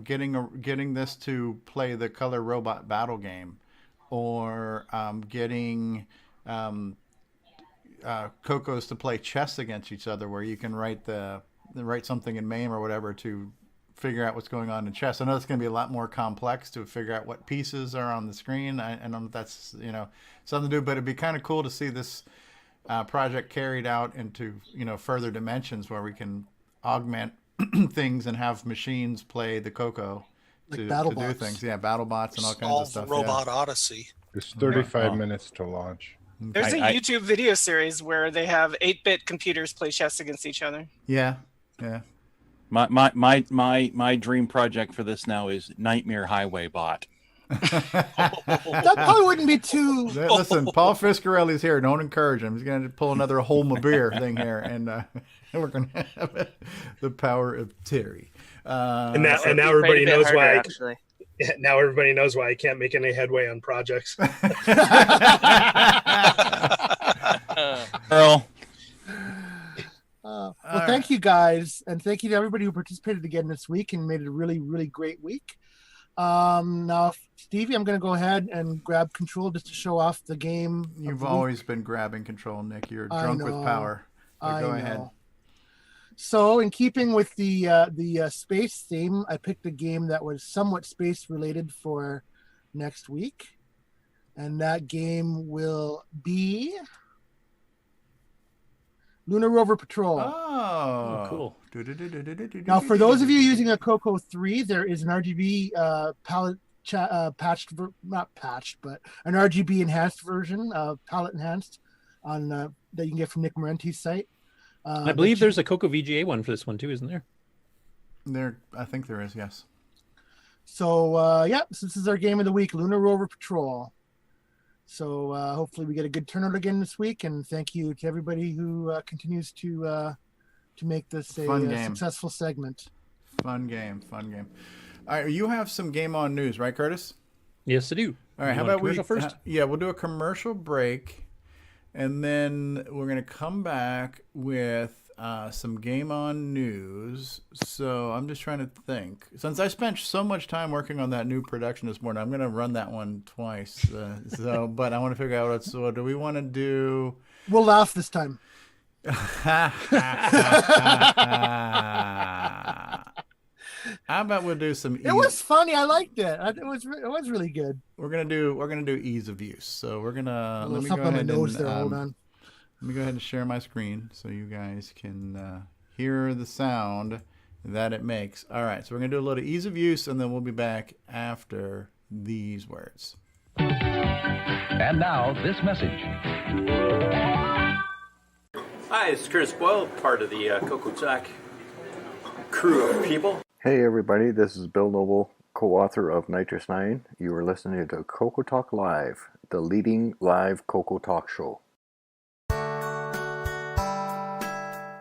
getting this to play the Color Robot battle game, or getting Cocos to play chess against each other, where you can write something in MAME or whatever to figure out what's going on in chess. I know it's going to be a lot more complex to figure out what pieces are on the screen. I know that's something to do, but it'd be kind of cool to see this project carried out into further dimensions where we can augment things and have machines play the Coco to do things. Yeah, BattleBots and all kinds of stuff.
Robot Odyssey.
It's 35 minutes to launch.
There's a YouTube video series where they have 8-bit computers play chess against each other.
Yeah.
My dream project for this now is Nightmare Highway Bot.
That probably wouldn't be too.
Listen, Paul Fiscarelli's here. Don't encourage him. He's going to pull another Holma beer thing here, and we're going to have the power of Terry.
And now everybody knows why. Now everybody knows why I can't make any headway on projects.
Earl.
Well, thank you guys, and thank you to everybody who participated again this week and made it a really, really great week. Now, Stevie, I'm going to go ahead and grab control just to show off the game.
You've always been grabbing control, Nick. You're drunk with power. Go ahead.
So, in keeping with the space theme, I picked a game that was somewhat space related for next week, and that game will be Lunar Rover Patrol.
Oh,
cool.
Now, for those of you using a CoCo 3, there is an RGB palette patched, not patched, but an RGB enhanced version, palette enhanced, on that you can get from Nick Morenti's site.
I believe there's a CoCo VGA one for this one too, isn't there?
I think there is, yes.
So, so this is our game of the week, Lunar Rover Patrol. So hopefully we get a good turnout again this week, and thank you to everybody who continues to make this a successful segment.
Fun game. All right, you have some GameON news, right, Curtis?
Yes, I do.
All right,
how
about
we first?
We'll do a commercial break, and then we're going to come back with some GameON news. So I'm just trying to think. Since I spent so much time working on that new production this morning, I'm going to run that one twice. But I want to figure out what do we want to do?
We'll laugh this time.
How about we'll do some?
It was funny. I liked it. It was really good.
We're gonna do ease of use. So we're gonna
let me go ahead hold on.
Let me go ahead and share my screen so you guys can hear the sound that it makes. All right, so we're going to do a little ease of use, and then we'll be back after these words.
And now, this message.
Hi, it's Curtis Boyle, part of the CoCoTALK crew of people.
Hey everybody, this is Bill Noble,
co-author of Nitrous 9. You are listening to CoCoTALK Live, the leading live CoCoTALK show.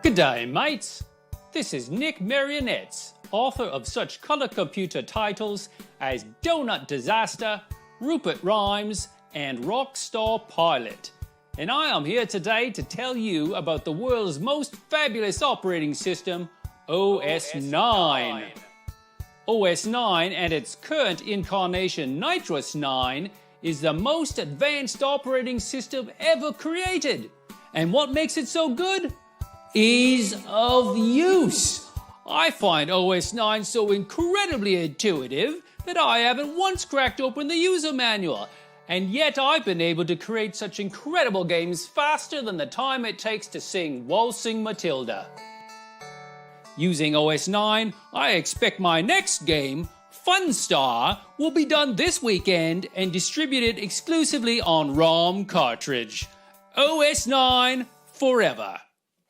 G'day, mates. This is Nick Marionettes, author of such colour computer titles as Donut Disaster, Rupert Rhymes, and Rockstar Pilot. And I am here today to tell you about the world's most fabulous operating system, OS 9. OS 9 and its current incarnation Nitrous 9 is the most advanced operating system ever created. And what makes it so good? Ease of use. I find OS 9 so incredibly intuitive that I haven't once cracked open the user manual, and yet I've been able to create such incredible games faster than the time it takes to sing Waltzing Matilda. Using OS 9, I expect my next game, Funstar, will be done this weekend and distributed exclusively on ROM cartridge. OS 9 forever.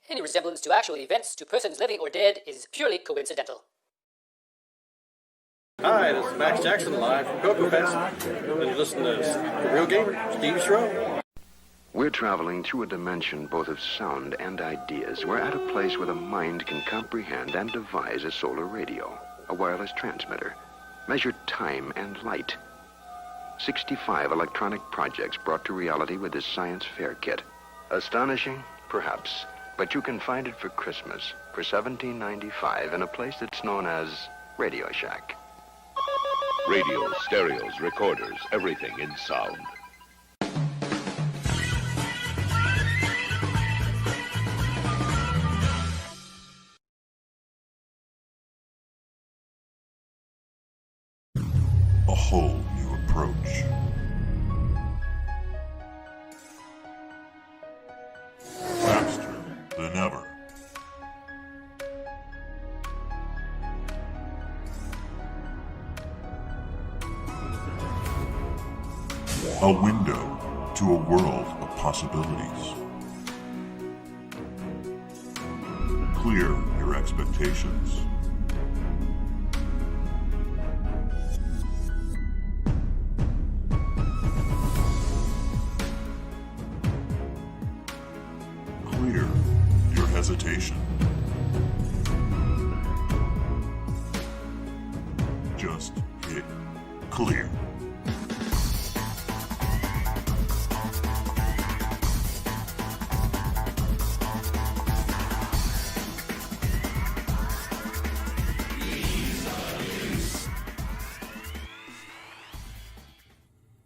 Any resemblance to actual events to persons living or dead is purely coincidental.
Hi, this is Max Jackson live from Coco Fest. And you listen to the real gamer, StevieStrow.
We're traveling through a dimension both of sound and ideas. We're at a place where the mind can comprehend and devise a solar radio, a wireless transmitter, measure time and light. 65 electronic projects brought to reality with this science fair kit. Astonishing? Perhaps. But you can find it for Christmas for $17.95 in a place that's known as Radio Shack.
Radios, stereos, recorders, everything in sound.
A whole new approach. Faster than ever. A window to a world of possibilities. Clear your expectations. Clear your hesitation. Just hit clear.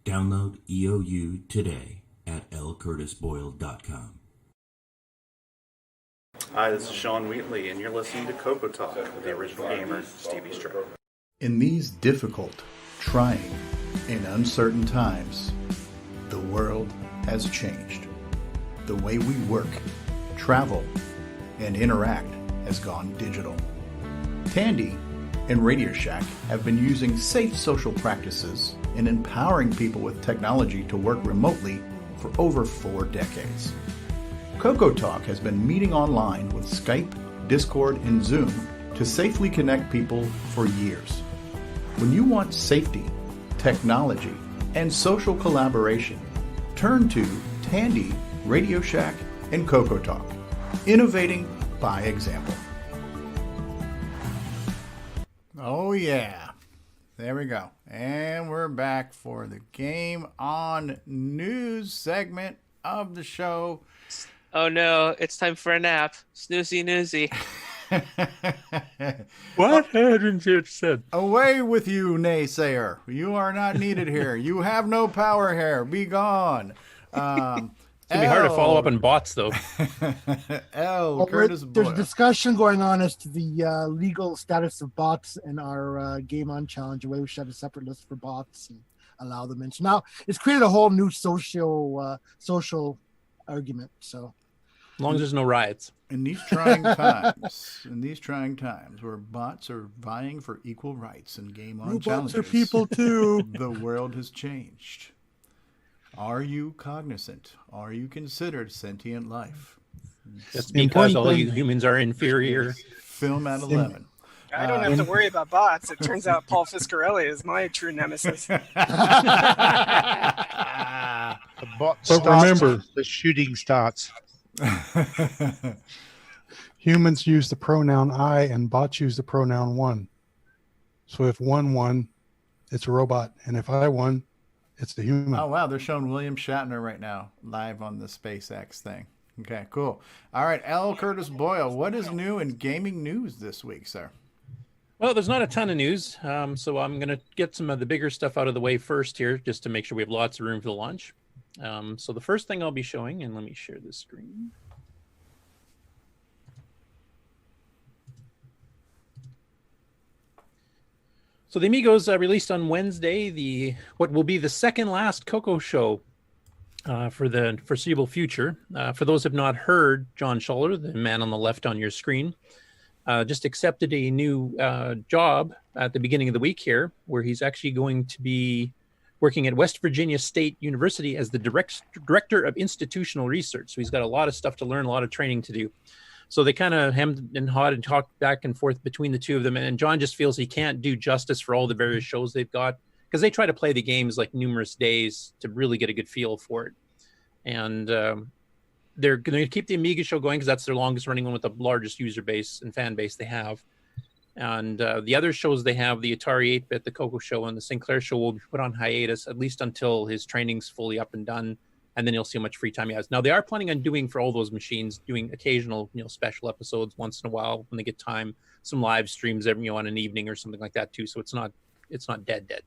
Download EOU today at lcurtisboyle.com.
Hi, this is Sean Wheatley, and you're listening to CoCoTALK with the original gamer, StevieStrow.
In these difficult, trying, and uncertain times, the world has changed. The way we work, travel, and interact has gone digital. Tandy and Radio Shack have been using safe social practices and empowering people with technology to work remotely for over 4 decades. CoCoTALK has been meeting online with Skype, Discord, and Zoom to safely connect people for years. When you want safety, technology, and social collaboration, turn to Tandy, Radio Shack, and CoCoTALK, innovating by example. Oh yeah, there we go. And we're back for the GameON news segment of the show.
Oh no, it's time for a nap. Snoozy newsy.
What hadn't you said? Away with you, naysayer. You are not needed here. You have no power here. Be gone.
It's going to be hard to follow up on bots, though.
Curtis
There's
Boyle.
discussion going on as to the legal status of bots in our GameON challenge, where we should have a separate list for bots and allow them in. So now it's created a whole new social argument. So
As long as there's no riots.
In these trying times, where bots are vying for equal rights in GameON challenges,
bots are people too.
The world has changed. Are you cognizant? Are you considered sentient life?
That's because all you humans are inferior.
Film at 11.
I don't have to worry about bots. It turns out Paul Fiscarelli is my true nemesis.
The bot
But
starts,
remember-
the shooting starts.
Humans use the pronoun I and bots use the pronoun one. So if one won, it's a robot. And if I won, it's the human.
Oh, wow. They're showing William Shatner right now live on the SpaceX thing. Okay, cool. All right, L. Curtis Boyle, what is new in gaming news this week, sir?
Well, there's not a ton of news, so I'm going to get some of the bigger stuff out of the way first here, just to make sure we have lots of room for the launch. So the first thing I'll be showing, and let me share this screen. So the Amigos released on Wednesday what will be the second last CoCo show for the foreseeable future. For those who have not heard, John Schuller, the man on the left on your screen, just accepted a new job at the beginning of the week here, where he's actually going to be working at West Virginia State University as the director of institutional research. So he's got a lot of stuff to learn, a lot of training to do. So they kind of hemmed and hawed and talked back and forth between the two of them. And John just feels he can't do justice for all the various shows they've got, because they try to play the games like numerous days to really get a good feel for it. And they're going to keep the Amiga show going because that's their longest running one with the largest user base and fan base they have. And the other shows they have, the Atari 8-bit, the CoCo show, and the Sinclair show will be put on hiatus, at least until his training's fully up and done. And then you'll see how much free time he has. Now, they are planning on doing for all those machines, doing occasional, special episodes once in a while when they get time, some live streams every, on an evening or something like that too. So it's not dead.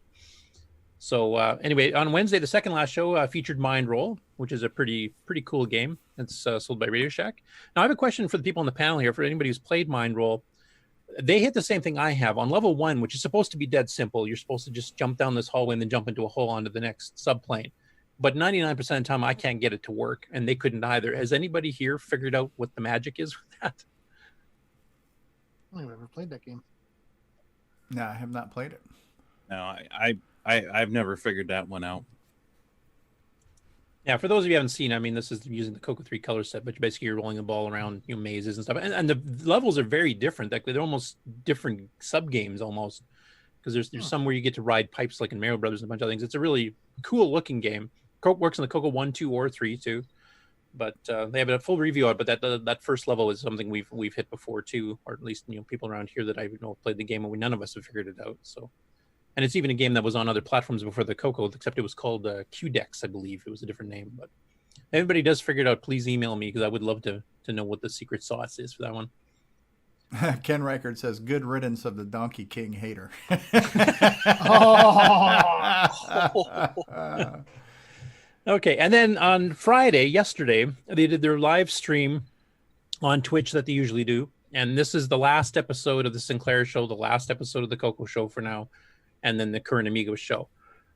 So anyway, on Wednesday, the second last show featured Mind Roll, which is a pretty cool game. It's sold by Radio Shack. Now, I have a question for the people on the panel here. For anybody who's played Mind Roll, they hit the same thing I have on level 1, which is supposed to be dead simple. You're supposed to just jump down this hallway and then jump into a hole onto the next subplane. But 99% of the time, I can't get it to work, and they couldn't either. Has anybody here figured out what the magic is with that?
I've never played that game.
No, I have not played it.
No, I've never figured that one out.
Yeah, for those of you who haven't seen, I mean, this is using the CoCo 3 color set, but basically you're rolling the ball around mazes and stuff. And the levels are very different. Like, they're almost different sub-games almost, because there's some where you get to ride pipes like in Mario Brothers and a bunch of other things. It's a really cool-looking game. Works on the CoCo 1, 2, or 3 too. But they have a full review on it. But that first level is something we've hit before too, or at least people around here that I know played the game, and none of us have figured it out. So, and it's even a game that was on other platforms before the CoCo, except it was called QDex, I believe. It was a different name. But if anybody does figure it out, please email me, because I would love to know what the secret sauce is for that one.
Ken Reichert says, "Good riddance of the Donkey King hater."
Okay, and then on Friday, yesterday, they did their live stream on Twitch that they usually do. And this is the last episode of the Sinclair show, the last episode of the CoCo show for now, and then the current Amiga show.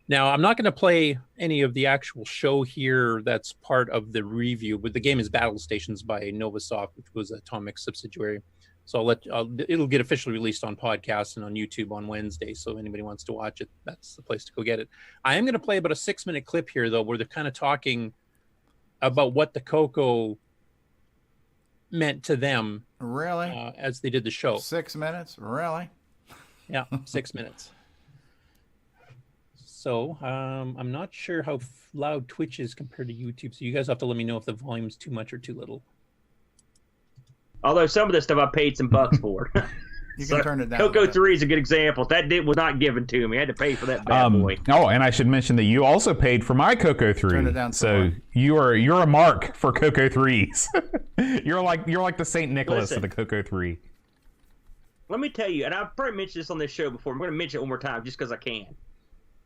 Now, I'm not going to play any of the actual show here that's part of the review, but the game is Battle Stations by Novasoft, which was Atomic's subsidiary. So it'll get officially released on podcast and on YouTube on Wednesday. So if anybody wants to watch it, that's the place to go get it. I am going to play about a 6-minute clip here, though, where they're kind of talking about what the CoCo meant to them.
Really?
As they did the show.
6 minutes? Really?
Yeah, 6 minutes. So I'm not sure how loud Twitch is compared to YouTube. So you guys have to let me know if the volume's too much or too little.
Although some of this stuff I paid some bucks for.
You can turn it down.
CoCo 3 is a good example. That was not given to me. I had to pay for that bad boy.
Oh, and I should mention that you also paid for my CoCo 3.
Turn it down
so you're a mark for CoCo 3s. you're like the Saint Nicholas of the CoCo 3.
Let me tell you, and I've probably mentioned this on this show before. I'm going to mention it one more time just because I can.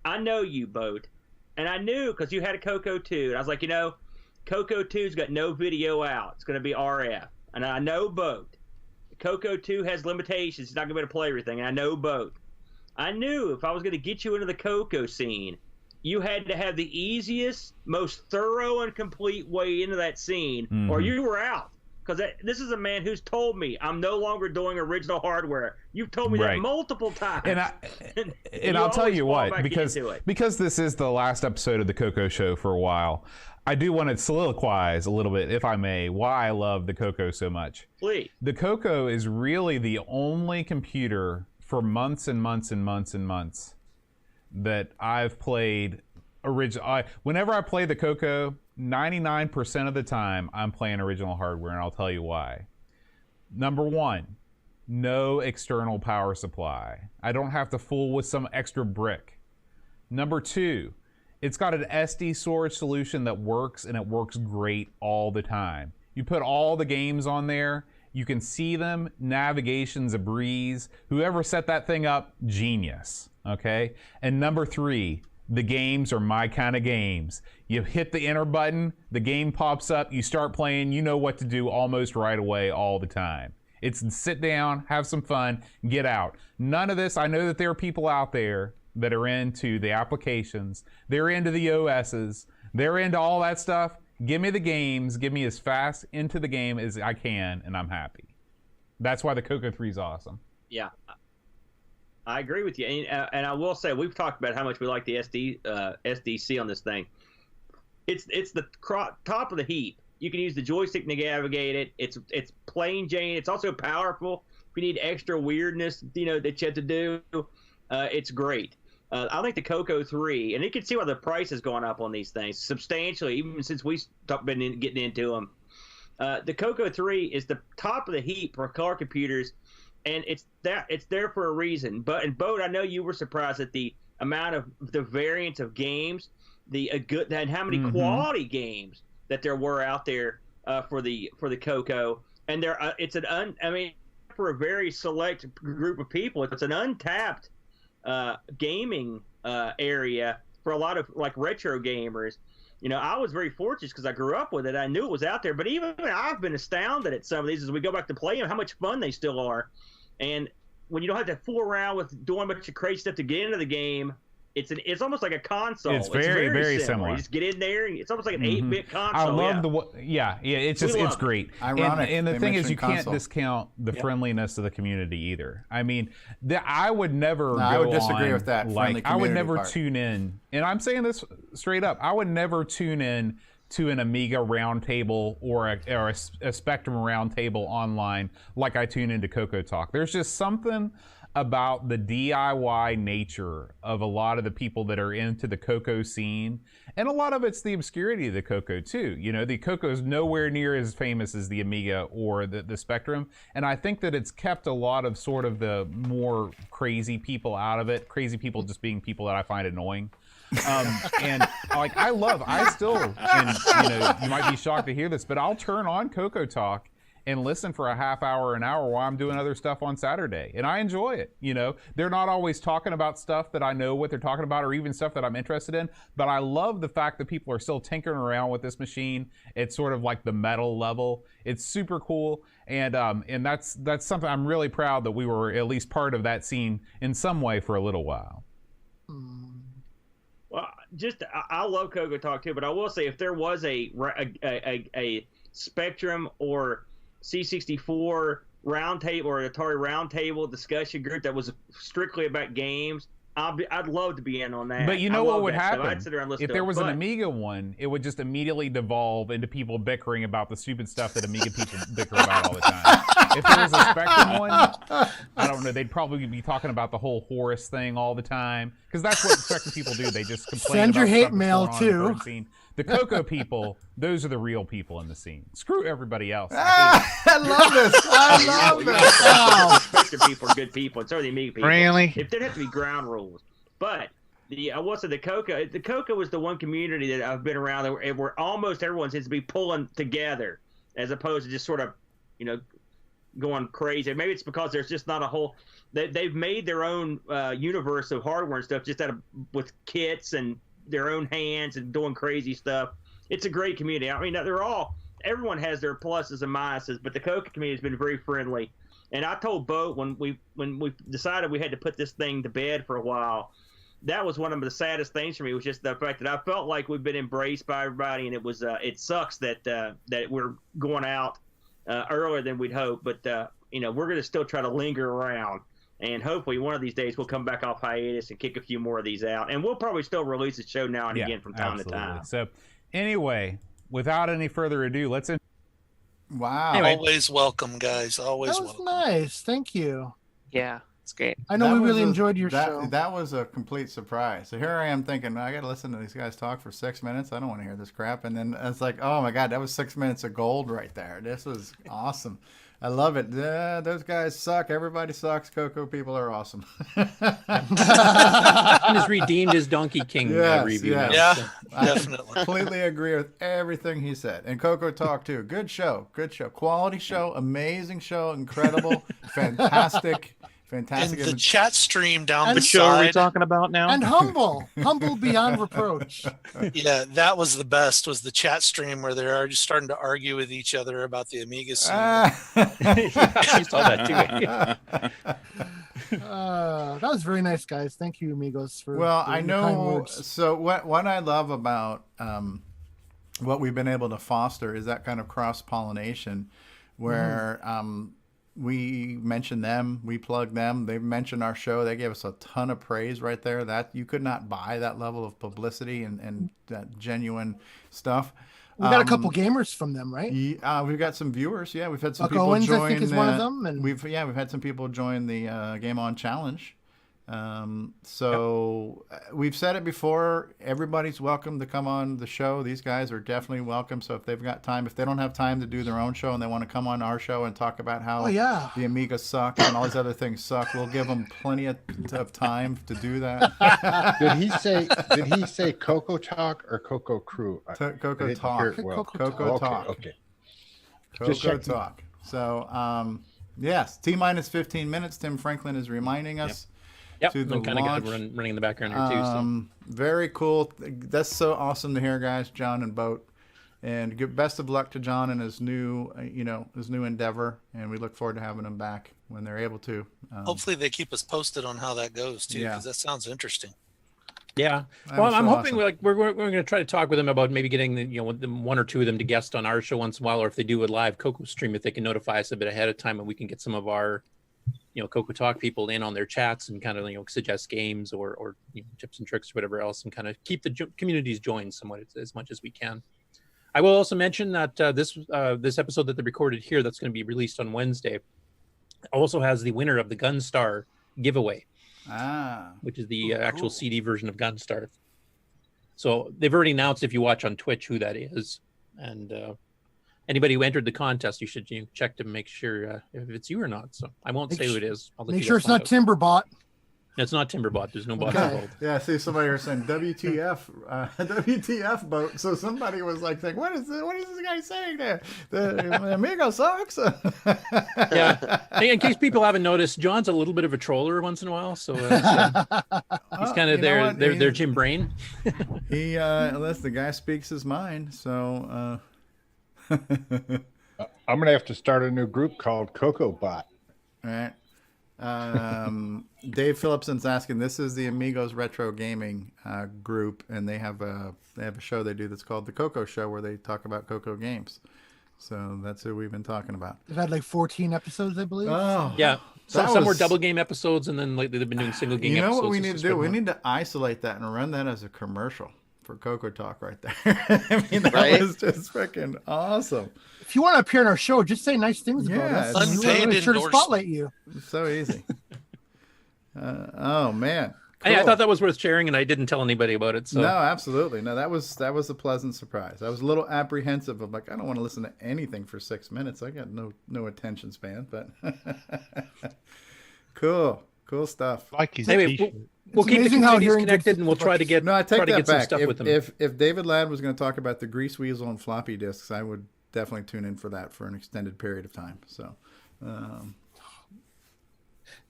I know you, Boat, and I knew because you had a CoCo 2. And I was like, CoCo 2's got no video out. It's going to be RF. And I know Boat. CoCo 2 has limitations. He's not going to be able to play everything. And I know Boat. I knew if I was going to get you into the CoCo scene, you had to have the easiest, most thorough and complete way into that scene, or you were out. because this is a man who's told me I'm no longer doing original hardware. You've told me that multiple times.
And I'll tell you what, because this is the last episode of the CoCo Show for a while, I do want to soliloquize a little bit, if I may, why I love the CoCo so much.
Please.
The CoCo is really the only computer for months and months and months and months that I've played original. Whenever I play the CoCo, 99% of the time I'm playing original hardware, and I'll tell you why. Number one, no external power supply. I don't have to fool with some extra brick. Number two, it's got an SD storage solution that works, and it works great all the time. You put all the games on there, you can see them, navigation's a breeze. Whoever set that thing up, genius, okay? And number three, the games are my kind of games. You hit the enter button, the game pops up, you start playing, you know what to do almost right away all the time. It's sit down, have some fun, get out. None of this, I know that there are people out there that are into the applications, they're into the OSs, they're into all that stuff. Give me the games, give me as fast into the game as I can, and I'm happy. That's why the CoCo 3 is awesome.
Yeah. I agree with you, and I will say we've talked about how much we like the SDC on this thing. It's the top of the heap. You can use the joystick to navigate it. It's plain Jane. It's also powerful. If you need extra weirdness, that you have to do, it's great. I think the CoCo 3, and you can see why the price has gone up on these things substantially, even since we've been getting into them. The CoCo 3 is the top of the heap for car computers. And it's there for a reason. But I know you were surprised at the amount of the variance of games, and how many quality games that there were out there for the CoCo. And for a very select group of people, it's an untapped gaming area for a lot of like retro gamers. I was very fortunate because I grew up with it. I knew it was out there, but even I've been astounded at some of these as we go back to play them, how much fun they still are. And when you don't have to fool around with doing a bunch of crazy stuff to get into the game, it's almost like a console.
It's very, very similar.
You just get in there, and it's almost like an 8-bit console.
I love it's great.
Ironic.
And the thing is, you
console.
can't discount the friendliness of the community either. I mean, I would never.
I would disagree with that.
I would never tune in, and I'm saying this straight up. I would never tune in to an Amiga roundtable or a Spectrum roundtable online like I tune into CoCoTALK. There's just something about the DIY nature of a lot of the people that are into the CoCo scene, and a lot of it's the obscurity of the CoCo too. The CoCo is nowhere near as famous as the Amiga or the Spectrum, and I think that it's kept a lot of sort of the more crazy people out of it. Crazy people just being people that I find annoying. And I still, and you might be shocked to hear this, but I'll turn on CoCoTALK and listen for a half hour, an hour while I'm doing other stuff on Saturday. And I enjoy it. They're not always talking about stuff that I know what they're talking about or even stuff that I'm interested in, but I love the fact that people are still tinkering around with this machine. It's sort of like the metal level. It's super cool. And that's something I'm really proud that we were at least part of that scene in some way for a little while.
Well, I love CoCoTALK too, but I will say if there was a Spectrum or C64 roundtable or Atari roundtable discussion group that was strictly about games, I'd love to be in on that.
But you know what would happen?
I'd sit there and listen
if
to
there
it.
was an Amiga one, it would just immediately devolve into people bickering about the stupid stuff that Amiga people bicker about all the time. If there was a Spectrum one, I don't know, they'd probably be talking about the whole Horus thing all the time, because that's what Spectrum people do. They just complain
Send
about
your hate
stuff that's
mail
going on in the
too.
current scene. The CoCo people, those are the real people in the scene. Screw everybody else.
I love this. I love this.
The Spectrum people are good people, and so are the Amiga people.
Really?
If there'd have to be ground rules. But I will say the CoCo was the one community that I've been around where almost everyone seems to be pulling together, as opposed to just sort of, going crazy. Maybe it's because there's just not a whole. They've made their own universe of hardware and stuff, just with kits and their own hands and doing crazy stuff. It's a great community. I mean, everyone has their pluses and minuses, but the CoCo community has been very friendly. And I told Bo when we decided we had to put this thing to bed for a while, that was one of the saddest things for me, was just the fact that I felt like we've been embraced by everybody, and it sucks that we're going out earlier than we'd hoped. But we're going to still try to linger around, and hopefully one of these days we'll come back off hiatus and kick a few more of these out. And we'll probably still release a show now and again from time to time.
So anyway, without any further ado, let's.
Wow!
Anyway.
Always welcome, guys. Always
That was
welcome.
nice. Thank you.
Yeah, it's great.
I know we really enjoyed your show.
That was a complete surprise. So here I am thinking, I got to listen to these guys talk for 6 minutes. I don't want to hear this crap. And then it's like, oh my God, that was 6 minutes of gold right there. This was awesome. I love it. Those guys suck. Everybody sucks. Coco people are awesome.
And has redeemed his Donkey King review.
Yes.
Yeah,
I
definitely.
completely agree with everything he said. And Coco Talk too. Good show. Good show. Quality show. Amazing show. Incredible. Fantastic. Fantastic.
And the chat stream down
And
the
the
show are we
side.
talking about now?
And humble beyond reproach.
Yeah, that was the best. Was the chat stream where they're just starting to argue with each other about the Amiga scene.
You saw that too.
That was very nice, guys. Thank you, amigos, for
Well,
the
I
kind
know.
words.
So what I love about what we've been able to foster is that kind of cross pollination, where we mention them, we plug them, they mention our show, they gave us a ton of praise right there. That you could not buy that level of publicity and that genuine stuff.
We got a couple gamers from them, right?
We've got some viewers. Yeah, we've had some
Buck
people
Owens,
join.
I think, is one of them, and
we've had some people join the GameON challenge. So we've said it before. Everybody's welcome to come on the show. These guys are definitely welcome. So if they've got time, if they don't have time to do their own show and they want to come on our show and talk about how the Amiga sucks and all these other things suck, we'll give them plenty of time to do that.
Did he say Coco Talk or Coco Crew?
Coco Talk. Coco Talk.
Okay.
Coco Talk. So yes, T-minus 15 minutes. Tim Franklin is reminding us.
Yep,
To the
I'm kind of
launch.
running in the background here too. So.
Very cool. That's so awesome to hear, guys. John and Boat, and best of luck to John and his new, his new endeavor. And we look forward to having him back when they're able to.
Hopefully, they keep us posted on how that goes too, because that sounds interesting.
Yeah.
That
Well,
was
I'm
so
hoping
awesome.
we're going to try to talk with them about maybe getting one or two of them to guest on our show once in a while, or if they do a live Coco stream, if they can notify us a bit ahead of time, and we can get some of our Coco Talk people in on their chats and kind of suggest games or tips and tricks or whatever else, and kind of keep the communities joined somewhat as much as we can. I will also mention that this episode that they recorded here, that's going to be released on Wednesday, also has the winner of the Gunstar giveaway, which is the actual CD version of Gunstar. So they've already announced, if you watch on Twitch, who that is, and anybody who entered the contest, you should check to make sure if it's you or not. So I won't say who it is. I'll let
Make
you
sure
guys
it's not
find out.
Timberbot.
It's not Timberbot. There's no bot involved.
Yeah, see somebody here saying WTF, WTF Boat. So somebody was like saying, what is this guy saying there? The Amigo sucks.
Yeah. Hey, in case people haven't noticed, John's a little bit of a troller once in a while, so he's kind of their Jim Brain.
Unless the guy speaks his mind. So
I'm gonna have to start a new group called Coco Bot.
all right. Dave Phillipson's asking, this is the Amigos Retro Gaming group, and they have a show they do that's called the Coco Show, where they talk about Coco games. So that's who we've been talking about.
They've had like 14 episodes, I believe.
Oh,
Yeah. Some were
was-
double game episodes, and then lately they've been doing single game
You know
episodes.
what we
just
need to
spread
do? We
them out.
need to isolate that and run that as a commercial for Coco Talk right there. I mean, that
Right?
was just freaking awesome.
If you want to appear on our show, just say nice things about
Yeah,
us.
it's-
We're
Unpaid
sure to
endorsement.
spotlight you.
It's so easy. Oh man.
Hey, I
Cool.
thought that was worth sharing, and I didn't tell anybody about it. So
No, absolutely. No, that was a pleasant surprise. I was a little apprehensive of like, I don't want to listen to anything for 6 minutes. I got no attention span, but cool stuff.
Like his
anyway,
t-shirt.
we'll keep the
amazing how
communities
hearing good
connected, and we'll try to get
No, I take
try to
that
get some
back.
stuff with them.
If David Ladd was going to talk about the grease weasel and floppy disks, I would definitely tune in for that for an extended period of time. So,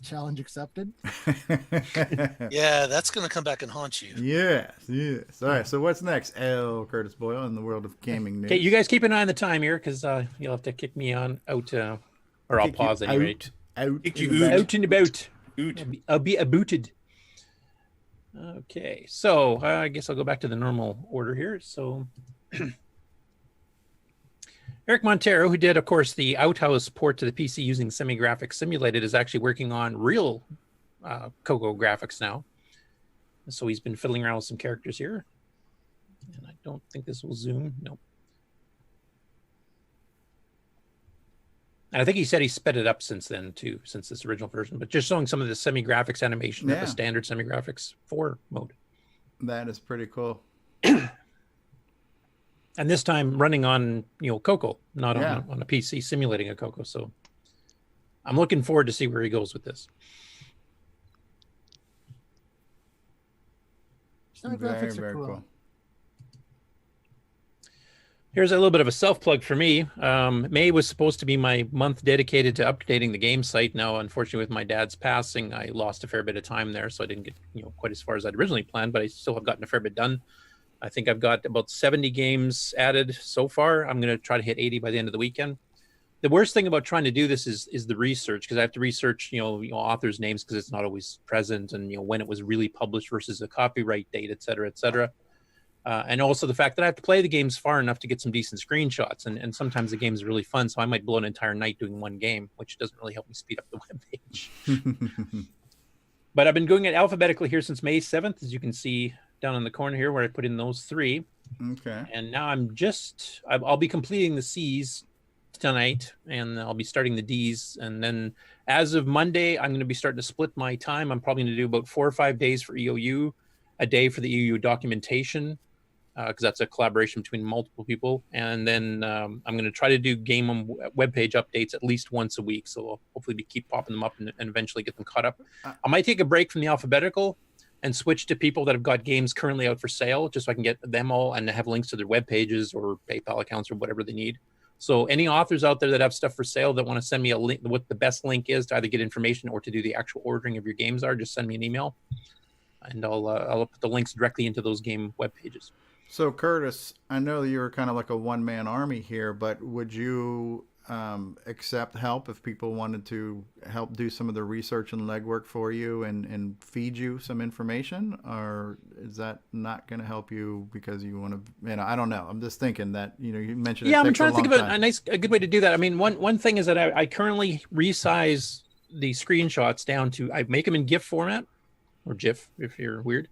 Challenge accepted.
Yeah, that's going to come back and haunt you.
yes. All right. So what's next? L. Curtis Boyle in the world of gaming news.
Okay, you guys keep an eye on the time here, because you'll have to kick me out, or I'll
Kick you
pause anyway.
Out
Kick
and
you
about.
Out and about.
Oot.
I'll be abooted. Okay, so I guess I'll go back to the normal order here. So Eric Montero, who did, of course, the Outhouse port to the PC using semi-graphics simulated, is actually working on real CoCo graphics now. So he's been fiddling around with some characters here. And I don't think this will zoom. No. And I think he said he sped it up since then, too, since this original version. But just showing some of the semi-graphics animation of the standard semi-graphics 4 mode.
That is pretty cool.
And this time running on, CoCo, not on a PC simulating a CoCo. So I'm looking forward to see where he goes with this.
Very, very cool.
Here's a little bit of a self-plug for me. May was supposed to be my month dedicated to updating the game site. Now, unfortunately, with my dad's passing, I lost a fair bit of time there, so I didn't get quite as far as I'd originally planned, but I still have gotten a fair bit done. I think I've got about 70 games added so far. I'm going to try to hit 80 by the end of the weekend. The worst thing about trying to do this is the research, because I have to research, authors' names because it's not always present, and when it was really published versus a copyright date, et cetera, et cetera. And also the fact that I have to play the games far enough to get some decent screenshots, and sometimes the game's really fun, so I might blow an entire night doing one game, which doesn't really help me speed up the webpage. But I've been doing it alphabetically here since May 7th, as you can see down in the corner here where I put in those 3.
Okay.
And now I'll be completing the C's tonight, and I'll be starting the D's. And then as of Monday, I'm going to be starting to split my time. I'm probably going to do about 4 or 5 days for EOU, a day for the EOU documentation, because that's a collaboration between multiple people. And then I'm going to try to do GameON webpage updates at least once a week. So I'll hopefully keep popping them up and eventually get them caught up. I might take a break from the alphabetical and switch to people that have got games currently out for sale, just so I can get them all and have links to their web pages or PayPal accounts or whatever they need. So any authors out there that have stuff for sale that want to send me a link, what the best link is to either get information or to do the actual ordering of your games are, just send me an email, and I'll put the links directly into those game web pages.
So Curtis, I know you were kind of like a one-man army here, but would you accept help if people wanted to help do some of the research and legwork for you and feed you some information, or is that not going to help you because you want to, I don't know. I'm just thinking that, you mentioned.
Yeah, I'm trying to think of a good way to do that. I mean, one thing is that I currently resize the screenshots down to, I make them in GIF format, or GIF if you're weird.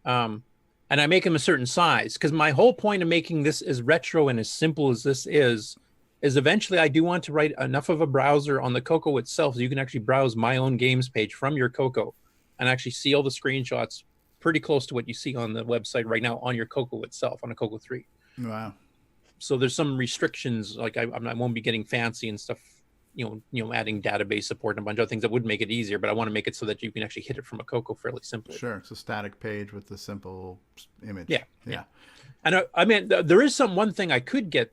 And I make them a certain size, because my whole point of making this as retro and as simple as this is eventually I do want to write enough of a browser on the CoCo itself so you can actually browse my own games page from your CoCo and actually see all the screenshots pretty close to what you see on the website right now on your CoCo itself, on a CoCo 3.
Wow.
So there's some restrictions, like I won't be getting fancy and stuff, adding database support and a bunch of things that would make it easier, but I want to make it so that you can actually hit it from a CoCo fairly simply.
Sure. It's a static page with a simple image.
Yeah. And I mean, there is one thing I could get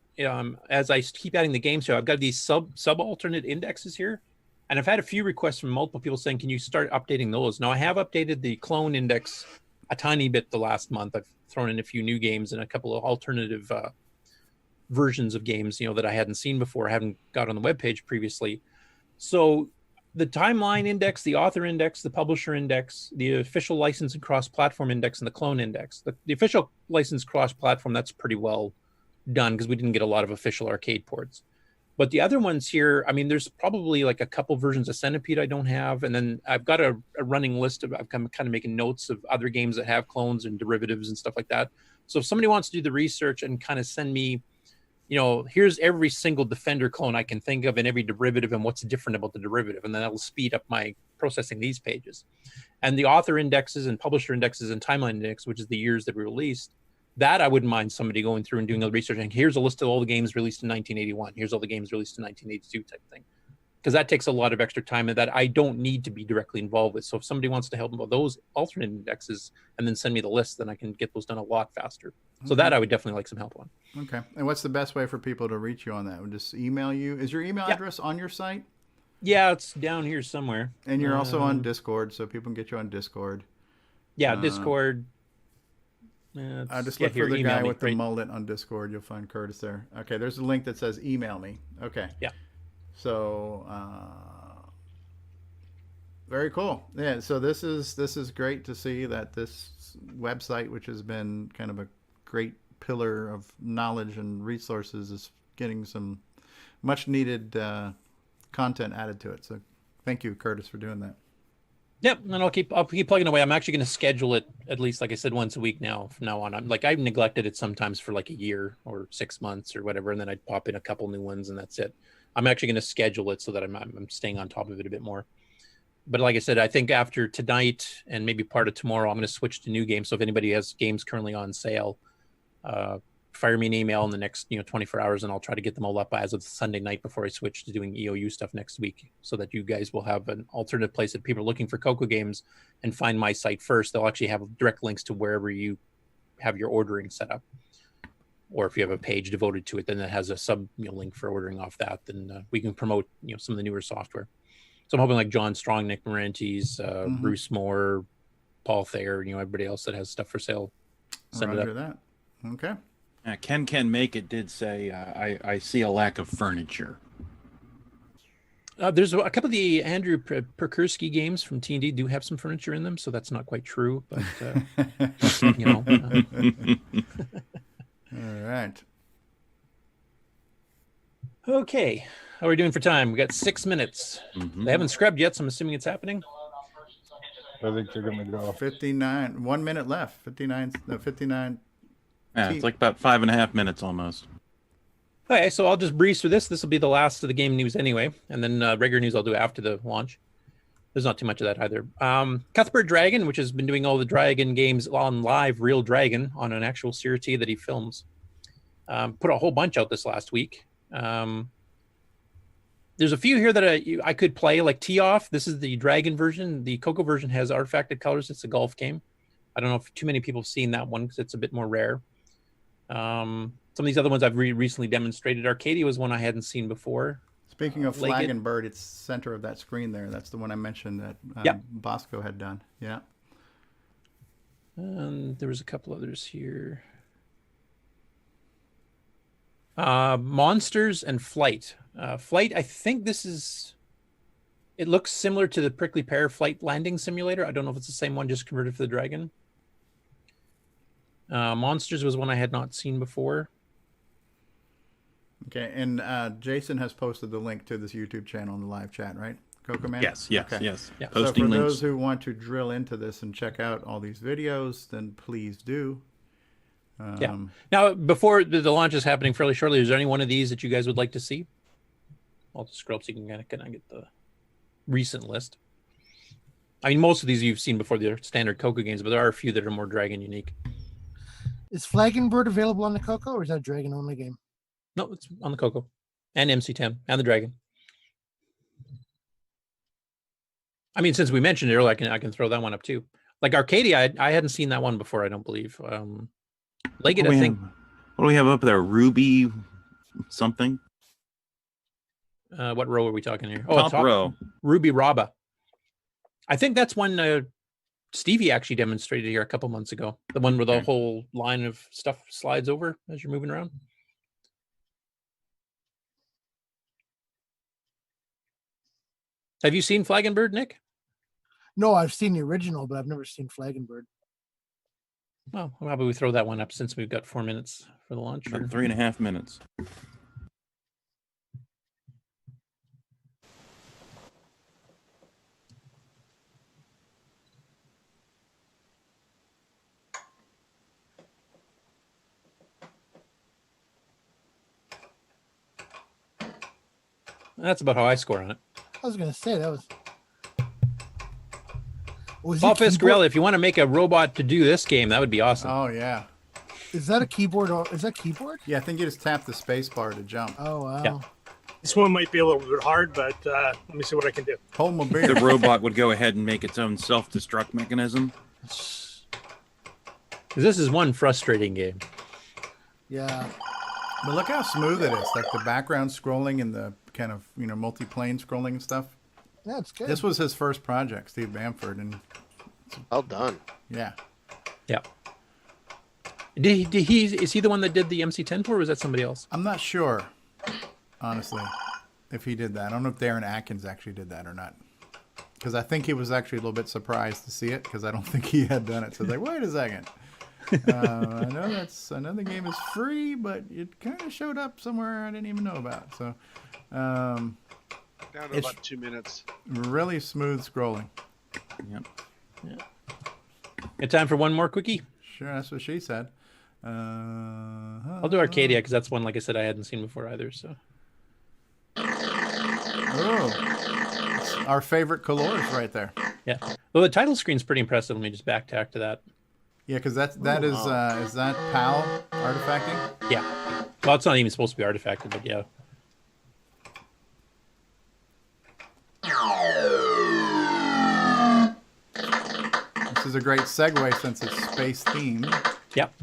as I keep adding the games here. I've got these sub-alternate indexes here, and I've had a few requests from multiple people saying, can you start updating those? Now, I have updated the clone index a tiny bit the last month. I've thrown in a few new games and a couple of alternative versions of games, that I hadn't seen before, I haven't got on the webpage previously. So the timeline index, the author index, the publisher index, the official license and cross-platform index, and the clone index. The official license cross-platform, that's pretty well done because we didn't get a lot of official arcade ports. But the other ones here, I mean, there's probably like a couple versions of Centipede I don't have. And then I've got a running list of, I'm kind of making notes of other games that have clones and derivatives and stuff like that. So if somebody wants to do the research and kind of send me, here's every single Defender clone I can think of and every derivative and what's different about the derivative. And then that will speed up my processing these pages. And the author indexes and publisher indexes and timeline index, which is the years that we released, that I wouldn't mind somebody going through and doing a research. And here's a list of all the games released in 1981. Here's all the games released in 1982 type thing. Because that takes a lot of extra time and that I don't need to be directly involved with. So if somebody wants to help with those alternate indexes and then send me the list, then I can get those done a lot faster. So that I would definitely like some help on.
Okay. And what's the best way for people to reach you on that? Would just email you? Is your email address on your site?
Yeah, it's down here somewhere.
And you're also on Discord, so people can get you on Discord.
Yeah, Discord.
I just look for the guy with the mullet on Discord. You'll find Curtis there. Okay, there's a link that says email me. Okay.
Yeah.
So very cool. Yeah, so this is great to see that this website, which has been kind of a great pillar of knowledge and resources, is getting some much needed content added to it. So thank you, Curtis, for doing that.
Yep, and I'll keep plugging away. I'm actually going to schedule it at least, like I said, once a week now. From now on, I've neglected it sometimes for like a year or 6 months or whatever, and then I'd pop in a couple new ones, and that's it. I'm actually going to schedule it so that I'm staying on top of it a bit more. But like I said, I think after tonight and maybe part of tomorrow, I'm going to switch to new games. So if anybody has games currently on sale, fire me an email in the next 24 hours, and I'll try to get them all up as of Sunday night before I switch to doing EOU stuff next week, so that you guys will have an alternative place that people are looking for CoCo games and find my site first. They'll actually have direct links to wherever you have your ordering set up. Or if you have a page devoted to it, then it has a sub link for ordering off that. Then we can promote some of the newer software. So I'm hoping like John Strong, Nick Morantes, Bruce Moore, Paul Thayer, everybody else that has stuff for sale. Send
Roger
it up.
that. Okay.
Ken Can Make It did say, I see a lack of furniture.
There's a couple of the Andrew Perkursky games from T&D do have some furniture in them, so that's not quite true. But,
All right.
Okay. How are we doing for time? We got 6 minutes. They haven't scrubbed yet, so I'm assuming it's happening.
I think they're going to go
59. 1 minute left. 59. No, 59.
Yeah, it's like about 5.5 minutes almost.
Okay, so I'll just breeze through this. This will be the last of the game news anyway, and then regular news I'll do after the launch. There's not too much of that either. Cuthbert Dragon, which has been doing all the Dragon games on live, Real Dragon, on an actual CRT that he films, put a whole bunch out this last week. There's a few here that I could play, like Tee Off. This is the Dragon version. The CoCo version has artifacted colors. It's a golf game. I don't know if too many people have seen that one because it's a bit more rare. Some of these other ones I've recently demonstrated. Arcadia was one I hadn't seen before.
Speaking of Flag and Bird, it's center of that screen there. That's the one I mentioned that Bosco had done. Yeah.
And there was a couple others here. Monsters and Flight. Flight, I think this is... It looks similar to the Prickly Pear Flight Landing Simulator. I don't know if it's the same one, just converted for the Dragon. Monsters was one I had not seen before.
Okay, and Jason has posted the link to this YouTube channel in the live chat, right? CoCo Man?
Yes. Yeah.
So for those who want to drill into this and check out all these videos, then please do.
Now, before the launch is happening fairly shortly, is there any one of these that you guys would like to see? I'll just scroll up so you can kind of get the recent list. I mean, most of these you've seen before, they're standard CoCo games, but there are a few that are more Dragon unique.
Is Flag and Bird available on the CoCo, or is that a Dragon only game?
No, it's on the CoCo and MC10 and the Dragon. I mean, since we mentioned it earlier, I can throw that one up too. Like Arcadia, I hadn't seen that one before, I don't believe. Leggett, I think.
What do we have up there? Ruby something?
What row are we talking here?
Top row.
Ruby Raba. I think that's one Stevie actually demonstrated here a couple months ago. The one where the whole line of stuff slides over as you're moving around. Have you seen Flag and Bird, Nick?
No, I've seen the original, but I've never seen Flag and Bird.
Well, how about we throw that one up since we've got 4 minutes for the launch?
3.5 minutes.
That's about how I score on it.
I was going to say that was...
Paul Fiscarelli, if you want to make a robot to do this game, that would be awesome.
Oh, yeah.
Is that a keyboard? Is that keyboard?
Yeah, I think you just tap the space bar to jump.
Oh, wow.
Yeah.
This one might be a little bit hard, but let me see what I can do.
Hold my beer.
The robot would go ahead and make its own self-destruct mechanism.
This is one frustrating game.
Yeah.
But look how smooth it is. Like the background scrolling and the kind of, multi-plane scrolling and stuff.
Yeah, it's good.
This was his first project, Steve Bamford, and
well done.
Yeah.
Yeah. Is he the one that did the MC10 for, or was that somebody else?
I'm not sure, honestly, if he did that. I don't know if Darren Atkins actually did that or not. Because I think he was actually a little bit surprised to see it, because I don't think he had done it. So I was like, wait a second. I know the game is free, but it kind of showed up somewhere I didn't even know about. So,
Down to about 2 minutes.
Really smooth scrolling.
Yep.
Yeah. Got time for one more quickie?
Sure, that's what she said.
I'll do Arcadia because that's one, like I said, I hadn't seen before either. So.
Oh, our favorite colors right there.
Yeah. Well, the title screen's pretty impressive. Let me just backtack to that.
Yeah, because is that PAL artifacting?
Yeah. Well, it's not even supposed to be artifacted, but yeah.
This is a great segue since it's space themed.
Yep.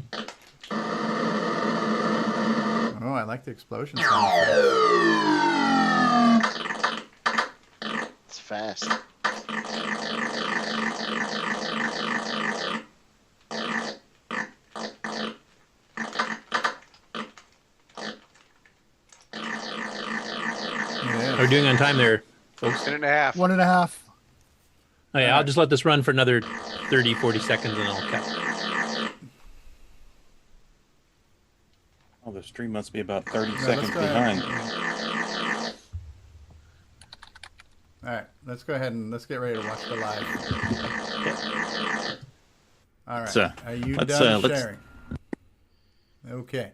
Oh, I like the explosion sound.
It's fast.
Yeah.
How are we doing on time there, folks?
1.5.
1.5.
Oh, yeah, I'll just let this run for another 30, 40 seconds and I'll cut.
Oh, the stream must be about 30 seconds behind.
All right, let's go ahead and let's get ready to watch the live. All right, are you done sharing? Okay.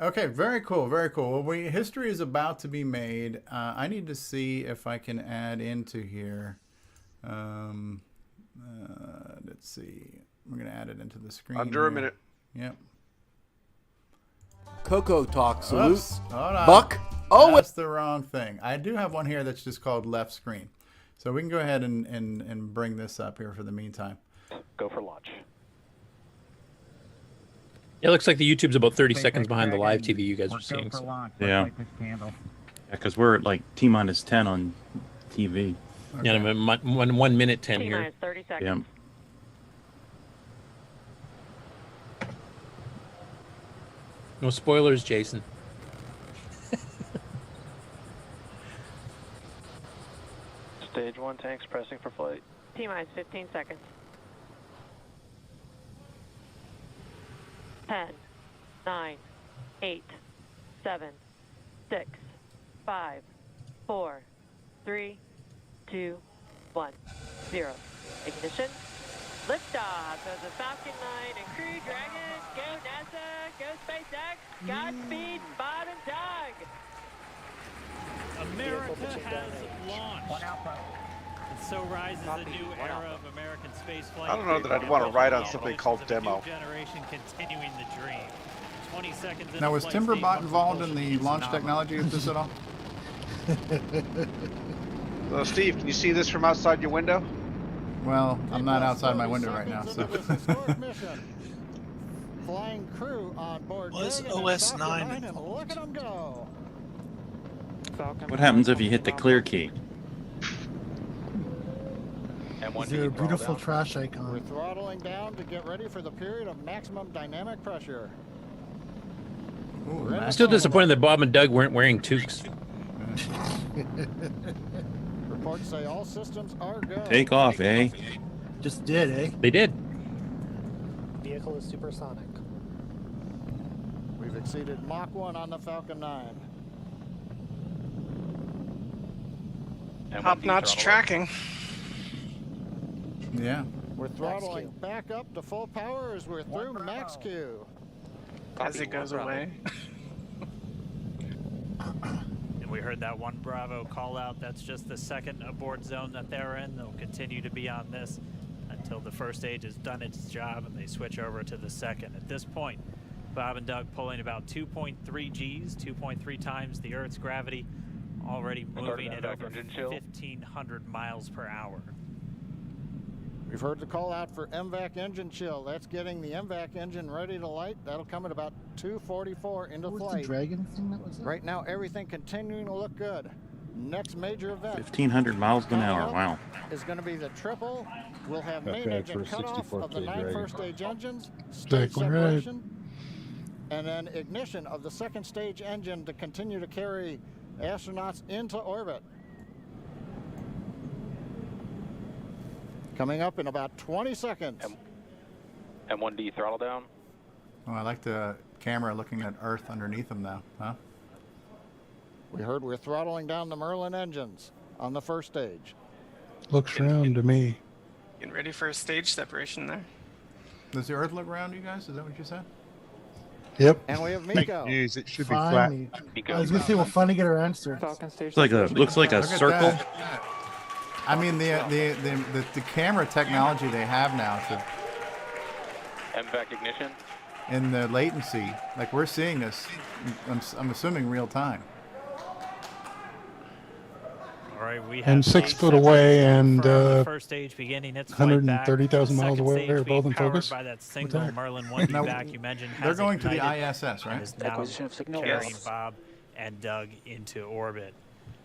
Okay, very cool, very cool. Well, history is about to be made. I need to see if I can add into here. Let's see. We're going to add it into the screen.
Under a minute.
Yep.
CoCoTALK salute.
Hold on.
Buck. Oh,
that's the wrong thing. I do have one here that's just called left screen. So we can go ahead and bring this up here for the meantime.
Go for launch.
It looks like the YouTube's about 30 seconds behind the live TV you guys are seeing. So.
Yeah. Yeah, because we're at like T-minus 10 on TV.
Okay. Yeah, 1 minute 10 here.
T-minus 30 seconds.
Yeah.
No spoilers, Jason.
Stage 1 tanks pressing for flight.
T-minus 15 seconds. 10, 9, 8, 7, 6, 5, 4, 3, 2, 1, 0. Ignition. Liftoff of the Falcon 9 and Crew Dragon. Go NASA. Go SpaceX. Godspeed, Bob and Doug.
America has launched. And so rises a new era of American spaceflight.
I don't know that I'd want to ride on something called demo.
Generation continuing the dream. 20 seconds.
Now, was Timberbot involved in the launch technology of this at all?
So, Steve, can you see this from outside your window?
Well, I'm not outside my window right now, so.
Flying crew on board.
Was OS 9
look at them go.
What happens if you hit the clear key?
Is there a beautiful trash icon?
We're throttling down to get ready for the period of maximum dynamic pressure.
Ooh,
I'm still disappointed that Bob and Doug weren't wearing toques.
Reports say all systems are go.
Take off, eh?
Just did, eh?
They did.
Vehicle is supersonic. We've exceeded Mach 1 on the Falcon 9.
Top-notch tracking.
Yeah.
We're throttling back up to full power as we're through max Q.
As it goes away.
And we heard that one Bravo call out. That's just the second abort zone that they're in. They'll continue to be on this until the first stage has done its job and they switch over to the second. At this point, Bob and Doug pulling about 2.3 Gs, 2.3 times the Earth's gravity, already moving at over 1,500 miles per hour.
We've heard the call out for MVAC engine chill. That's getting the MVAC engine ready to light. That'll come at about 2:44 into
What was
flight.
the dragon thing that was there?
Right now, everything continuing to look good. Next major event
1,500 miles an hour. Wow.
is going to be the triple. We'll have main
Okay,
engine
for
cutoff of the
64K
9
Dragon.
first stage engines,
Stick
stage
with it.
separation, and then ignition of the second stage engine to continue to carry astronauts into orbit. Coming up in about 20 seconds.
M1D throttle down.
Oh, I like the camera looking at Earth underneath them now, huh?
We heard we're throttling down the Merlin engines on the first stage.
Looks round to me.
Getting ready for a stage separation there.
Does the Earth look round, you guys? Is that what you said?
Yep.
And we have
Fake
Miko.
news. It should be
Finally.
flat.
I was gonna say, we'll finally get our answer.
It's like a looks like a
Look at
circle.
that. I mean, the camera technology they have now to
MVAC ignition.
in the latency, like we're seeing this, I'm assuming real time.
All right, we have
And 6
stage
foot away
separation
and
from the first stage beginning its flight back.
130,000
The
miles
second
away
stage
are
being
both in
powered
focus.
by that
What's
single
that?
Merlin 1D
Now,
vacuum engine.
They're
has
going to the
ignited
ISS, right?
and is now
Acquisition of signal.
carrying
Yes.
Bob and Doug into orbit.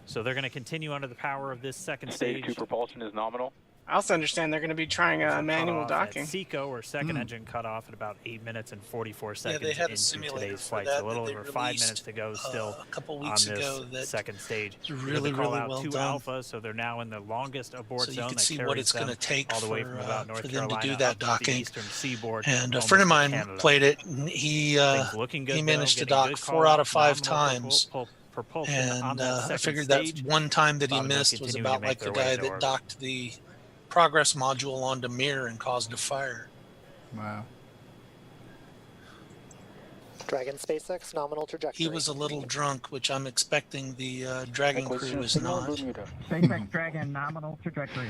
So they're going to continue under the power of this second
Stage
stage.
2 propulsion is nominal.
I also understand they're going to be trying a manual
Cutoff
docking.
At CoCo, or second engine cut off at about 8 minutes and 44 seconds
they had a
into
simulator
today's
for
flight.
that
So a little
that they
over 5 minutes
released,
to go still
a couple
on
weeks
this
ago that
second stage.
is really,
call
really
out
well
2
done.
Alpha, so they're now in the longest abort
So you
zone
can
that
see
carries
what it's
them
going to take
all the way from about North
for them to
Carolina
do that
up the
docking.
eastern seaboard.
And a
almost
friend of
to
mine
Canada.
played it, and he
Looking good,
managed to
though, getting
dock
good
4 out of 5
nominal
times.
propulsion on
And
that
I
second
figured
stage.
that one time that he
Bob and Doug
missed was
continuing to
about
make
like the
their way
guy
into
that
orbit.
docked the progress module onto Mir and caused a fire.
Wow.
Dragon SpaceX nominal trajectory.
He was a little drunk, which I'm expecting the Dragon crew is not.
SpaceX Dragon nominal trajectory.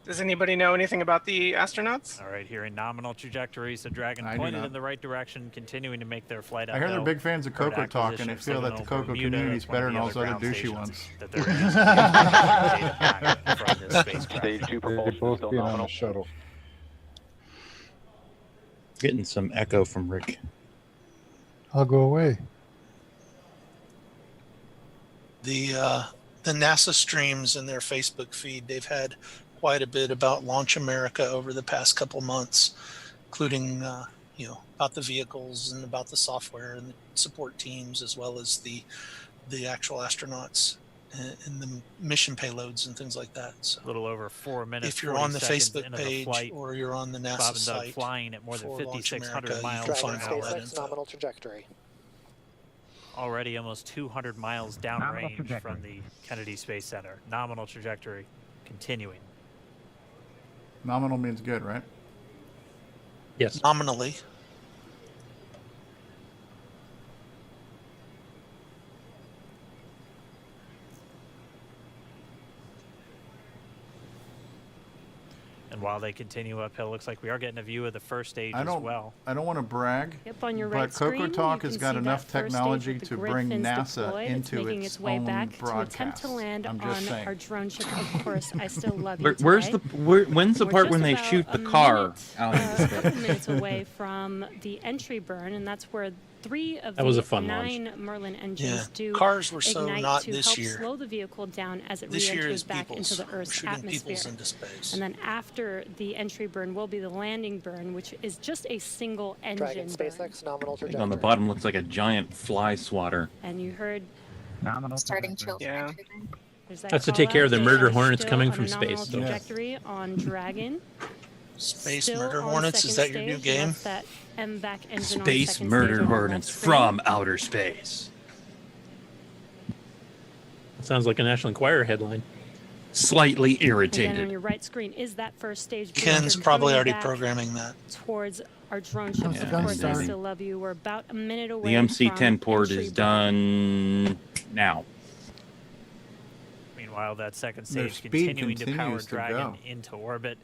Does anybody know anything about the astronauts?
All right, hearing nominal trajectory, so Dragon
I do
pointed
not.
in the right direction, continuing to make their flight.
I hear they're big fans of
Heard
CoCoTALk, and
acquisition
they
of
feel that the
signal
CoCo
Bermuda.
community is
That's one
better
of
than
the
all those
other
other
ground
douchey
stations
ones.
that they're using data back from this spacecraft.
Stage 2
They're
propulsion is
both
still
being on
nominal.
the shuttle.
Getting some echo from Rick.
I'll go away.
The NASA streams in their Facebook feed, they've had quite a bit about Launch America over the past couple months, including about the vehicles and about the software and the support teams, as well as the actual astronauts and the mission payloads and things like that. So
A little over 4 minutes.
if you're
40
on the
seconds
Facebook
into
page
flight,
or you're on the NASA
Bob and Doug
site
flying at more than
for Launch
5,600
America,
miles
you
per
can
Dragon
find all that
SpaceX
info.
nominal trajectory.
already almost 200 miles downrange from the Kennedy Space Center. Nominal trajectory continuing.
Nominal means good, right?
Yes.
Nominally.
And while they continue uphill, looks like we are getting a view of the first stage
I
as
don't.
well.
I don't want to brag,
Yep, on your
but
right screen,
CoCoTALk
you
has
can
got
see
enough
that first
technology
stage with the
to bring
Griffins
NASA
deployed. It's
into
making
its
its way
own
back to
broadcast.
attempt to land
I'm
on
just saying.
our drone ship. Of course, I still love you.
Where's
today.
when's the
We're
part
just
when they
about
shoot the
a
car
minute,
out into
a
space?
couple minutes away from the entry burn, and that's where 3 of
That was a
the
fun
9 Merlin engines
Yeah.
do
Cars were so
ignite
not
to
this
help
year.
slow the vehicle down as it
This year
re-enters
is
back
peoples.
into the
We're
Earth's
shooting
atmosphere.
peoples into space.
And then after the entry burn will be the landing burn, which is just a single engine
Dragon
burn.
SpaceX nominal
I think
trajectory.
on the bottom looks like a giant fly swatter.
And you heard
Starting chill.
Yeah.
there's that
That's to
call
take care
out.
of the
They
murder
are
hornets
still
coming
on
from
a nominal
space.
trajectory on Dragon.
Space
Still
Murder
on
Hornets, is that
second
your new
stage, and
game?
that's that MVAC engine on
Space
second
murder
stage on the left
hornets
screen.
from outer space.
Sounds like a National Enquirer headline.
Slightly
And then on
irritated.
your right screen is that first stage.
Ken's
booster
probably
coming
already
back
programming that.
towards our drone ship.
Yeah,
Of course, I
maybe.
still love you. We're about a minute away.
The MC-10
from
port
entry
is
burn.
done now.
Meanwhile, that second
Their
stage
speed
continuing to power
continues to
Dragon
go.
into orbit.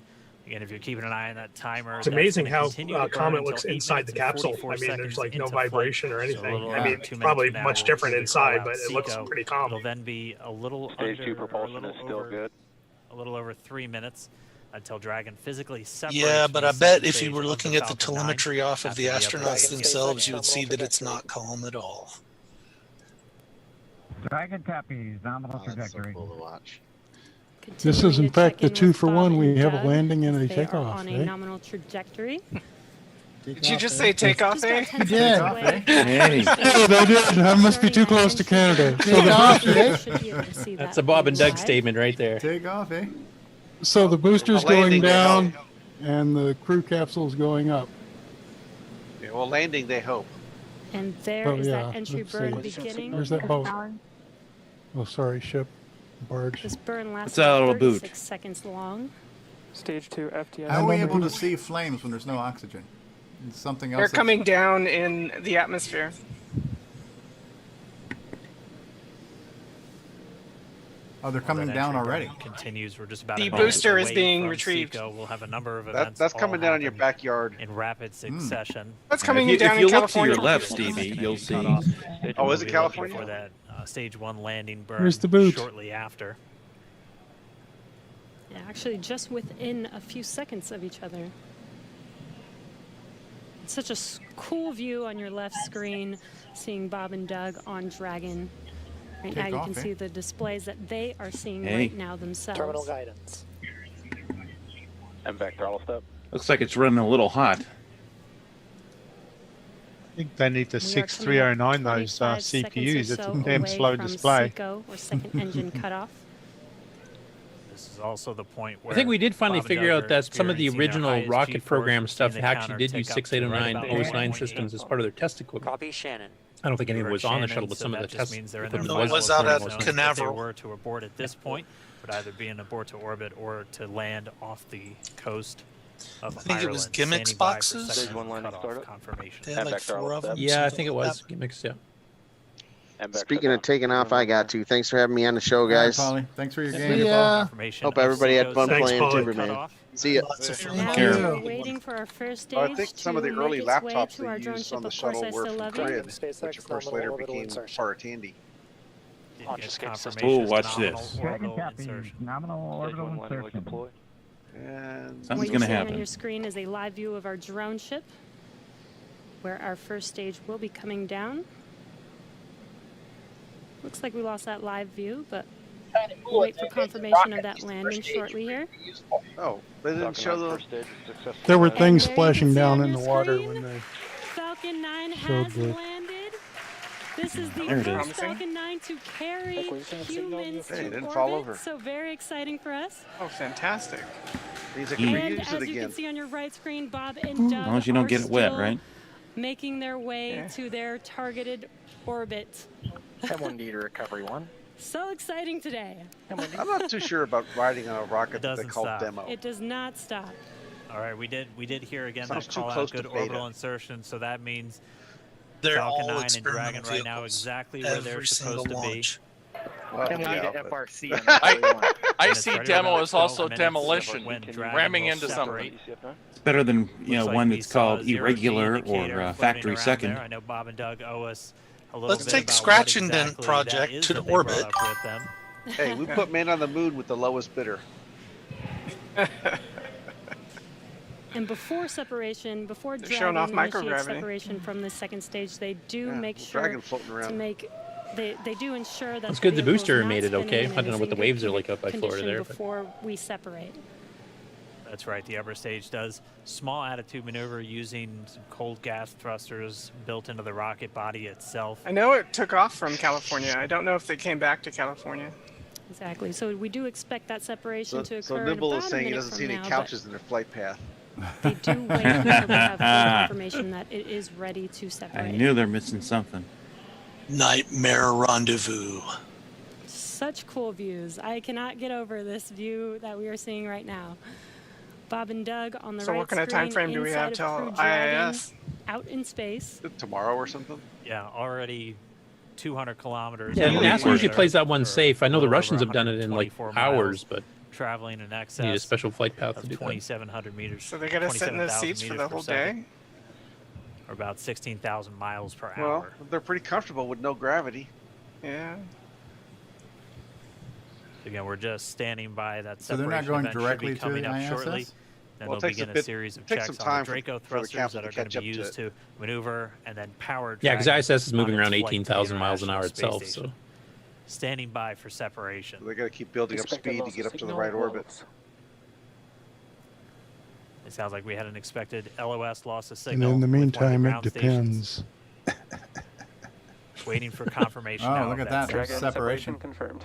Again, if you're keeping an eye on that timer,
It's
that's
amazing
gonna
how
continue to burn
Comet
until
looks
8
inside the
minutes and
capsule.
44
I mean, there's
seconds
like no
into flight.
vibration or
So a
anything.
little
I
over
mean,
2
probably
minutes from
much
now,
different
we'll
inside,
call
but
out
it looks
CoCo.
pretty calm.
It'll then be a little
Stage 2
under, or a
propulsion
little
is still
over,
good.
a little over 3 minutes until Dragon physically separates.
Yeah,
from
but
the
I bet
second
if you
stage
were
of
looking
the
at the
Falcon 9
telemetry off of
after
the
upgrade.
astronauts
Dragon
themselves,
SpaceX
you would see
nominal
that it's
trajectory.
not calm at all.
Dragon Tappies nominal
Oh, that's so
trajectory.
cool to watch.
This is
Continuing
in
to
fact
check
the
in
2
with
for
Bob
1.
and
We have a
Doug
landing and a
as they are
takeoff.
on a
Eh?
nominal trajectory.
Did you just say take off,
Just about
eh?
10
You
seconds
did.
away.
Hey.
Oh, they did. I must be too close to Canada. So
Take off,
the,
eh?
Should be able to see
That's
that
a Bob and Doug
live.
statement right there.
Take off, eh?
so the booster's
A landing
going down. and the crew capsule's going up.
Yeah, well, landing, they hope.
And there is that entry
let's
burn
see.
beginning.
Where's that boat? Oh, sorry, ship, barge.
This burn lasts
It's out of a
about
boot.
36 seconds long.
Stage 2 FTS.
How are we able to see flames when there's no oxygen? It's something else.
They're coming down in the atmosphere.
Oh, they're coming down already.
Continues. We're just about
The
a minute
booster is
away
being
from
retrieved.
CoCo. We'll have a number of events.
That's
all
coming down in your
happen
backyard.
in rapid succession.
That's coming
If
down
you
in
look to
California.
your left, Stevie, you'll see.
Oh, is it
For
California?
that stage 1 landing burn
Where's the boot?
shortly after.
Yeah, actually, just within a few seconds of each other. It's such a cool view on your left screen, seeing Bob and Doug on Dragon. Right now, you can see the displays that they are seeing right now themselves.
Terminal guidance.
MVAC throttle step.
Looks like it's running a little hot.
I think they need the
We are
6309,
coming up
those
25 seconds
CPUs.
or
It's
so
a damn
away
slow
from
display.
CoCo, or second engine cutoff.
This is also the point where
I think we did finally
Bob and
figure
Doug
out
are
that some of the
experiencing their
original
highest
rocket
G-force.
program
We've
stuff
seen the
actually
counter
did
tick
use
up to
6809
right about
OS9
1.8.
systems as part of their test equipment.
Copy, Shannon.
I don't think any of it
We're
was on the
Shannon,
shuttle, but
so
some of the
that just
test
means they're in their
equipment
No, it
was.
was out at
zone. If they
Canaveral.
were to abort at this point, would either be an abort to orbit or to land off the coast of
I think it was
Ireland,
GIME-X
standing by for
boxes.
second
Stage 1 landing
cutoff
startup.
confirmation.
They had like 4 of them.
Yeah, I
something
think it
like
was
that.
GIME-X, yeah.
Speaking of taking off, I got to. Thanks for having me on the show, guys.
Polly, thanks for your
Yeah.
game.
Confirmation
Hope
of
everybody had fun
CoCo's
playing
second
Timberman.
cutoff.
See ya.
Lots of fun.
Now
Care.
we're waiting for our first stage
I think some of the
to
early
make its way
laptops
to our
they
drone
used
ship.
on the
Of course,
shuttle
I
were
still
from
love
Grid,
you.
which of course later became part of Tandy.
Didn't get confirmation
Oh,
as
watch
nominal
this.
Dragon
orbital
copies.
insertion.
Nominal orbital insertion.
And
What
Something's
you're
gonna
seeing on
happen.
your screen is a live view of our drone ship, where our first stage will be coming down. Looks like we lost that live view, but we'll wait for confirmation of that landing shortly here.
oh, they didn't show the.
There were
And
things
there you
splashing
can see
down
on
in the
your
water
screen,
when they
Falcon 9
showed
has
the.
landed. This is the
There it
first
is.
Falcon 9 to carry humans
Hey, it
to
didn't
orbit,
fall over.
so very exciting for us.
Oh, fantastic.
Means I can
And
reuse
as
it
you can
again.
see on your right screen, Bob and Doug
As long as you don't
are
get it wet,
still
right?
making their way to their targeted orbit.
M1D to recovery 1.
So exciting today.
I'm not too sure about riding on a rocket that they
doesn't
call
stop.
demo.
It does not stop.
All right, we did hear again
Sounds
that
too
call out
close to
good
beta.
orbital insertion, so that means
They're
Falcon
all
9 and
experimental
Dragon right now
vehicles.
exactly where they're
Every
supposed
single
to be.
launch.
Well,
And we
yeah,
need
but-
FRC on the
And
IC
it's right
demo
about
is
12
also
minutes
demolition,
when Dragon
ramming
will
into
separate.
something.
It's better than
Looks like
one
we
that's
saw a
called
zero-G
irregular
indicator
or
floating
factory
around
second.
there. I know Bob and Doug owe us a little
Let's
bit
take
about
Scratch
what
and Dent
exactly that
project
is
to
that
the
they brought
orbit.
up with them.
Hey, we put man on the moon with the lowest bidder.
And before separation, before
They're showing
Dragon
off
initiates
microgravity.
separation from the second stage, they do
Yeah,
make
well,
sure
Dragon floating
to
around.
make they do ensure that
It's good the
vehicle's
booster
not
made it
spinning
okay.
and
I don't know
is
what the
in
waves
good
are like up by Florida
condition
there, but-
before we separate.
That's right. The upper stage does small attitude maneuver using some cold gas thrusters built into the rocket body itself.
I know it took off from California. I don't know if they came back to California.
Exactly. So we do expect that separation to occur
So
in
Nibble
about
is
a
saying he
minute
doesn't
from
see any
now, but
couches in their flight path.
They do wait until we have full confirmation that it is ready to
I
separate.
knew they're missing something.
Nightmare rendezvous.
Such cool views. I cannot get over this view that we are seeing right now. Bob and Doug on the
So
right
what kind of time
screen
frame do we have
inside of
till
Crew Dragon,
IIS?
out in space.
Tomorrow or something?
Yeah, already 200 kilometers.
Yeah,
out
NASA
of
usually
Earth,
plays that one
or
safe. I know
a
the
little
Russians
over
have done it in like
124
hours,
miles,
but
traveling in excess
need a special flight path to
of
do that.
2,700 meters.
So they gotta sit in those
27,000
seats for
meters
the
per
whole
second,
day?
or about 16,000 miles per
Well,
hour.
they're pretty comfortable with no gravity.
Yeah.
Again, we're just standing by that
So they're
separation
not going
event should
directly
be
to
coming
the
up
ISS?
shortly. Then
Well, it
they'll
takes a
begin a
bit-
series of
takes
checks
some
on
time
the
for
Draco
the
thrusters
capsule
that
to
are going
catch
to
up
be
to
used
it.
to maneuver and then power.
Yeah, because
Dragon
ISS is moving
on its
around
flight to the
18,000 miles an hour
International Space
itself.
Station.
So
Standing by for separation.
So they got to keep building up
Expected
speed to
loss
get
of
up to the
signal
right orbit.
loads.
It sounds like we had an expected LOS loss of
And
signal.
in the
with one of
meantime, it
ground stations.
depends.
Waiting for confirmation.
Oh,
now
look
of
at that.
separation.
There's separation.
Confirmed.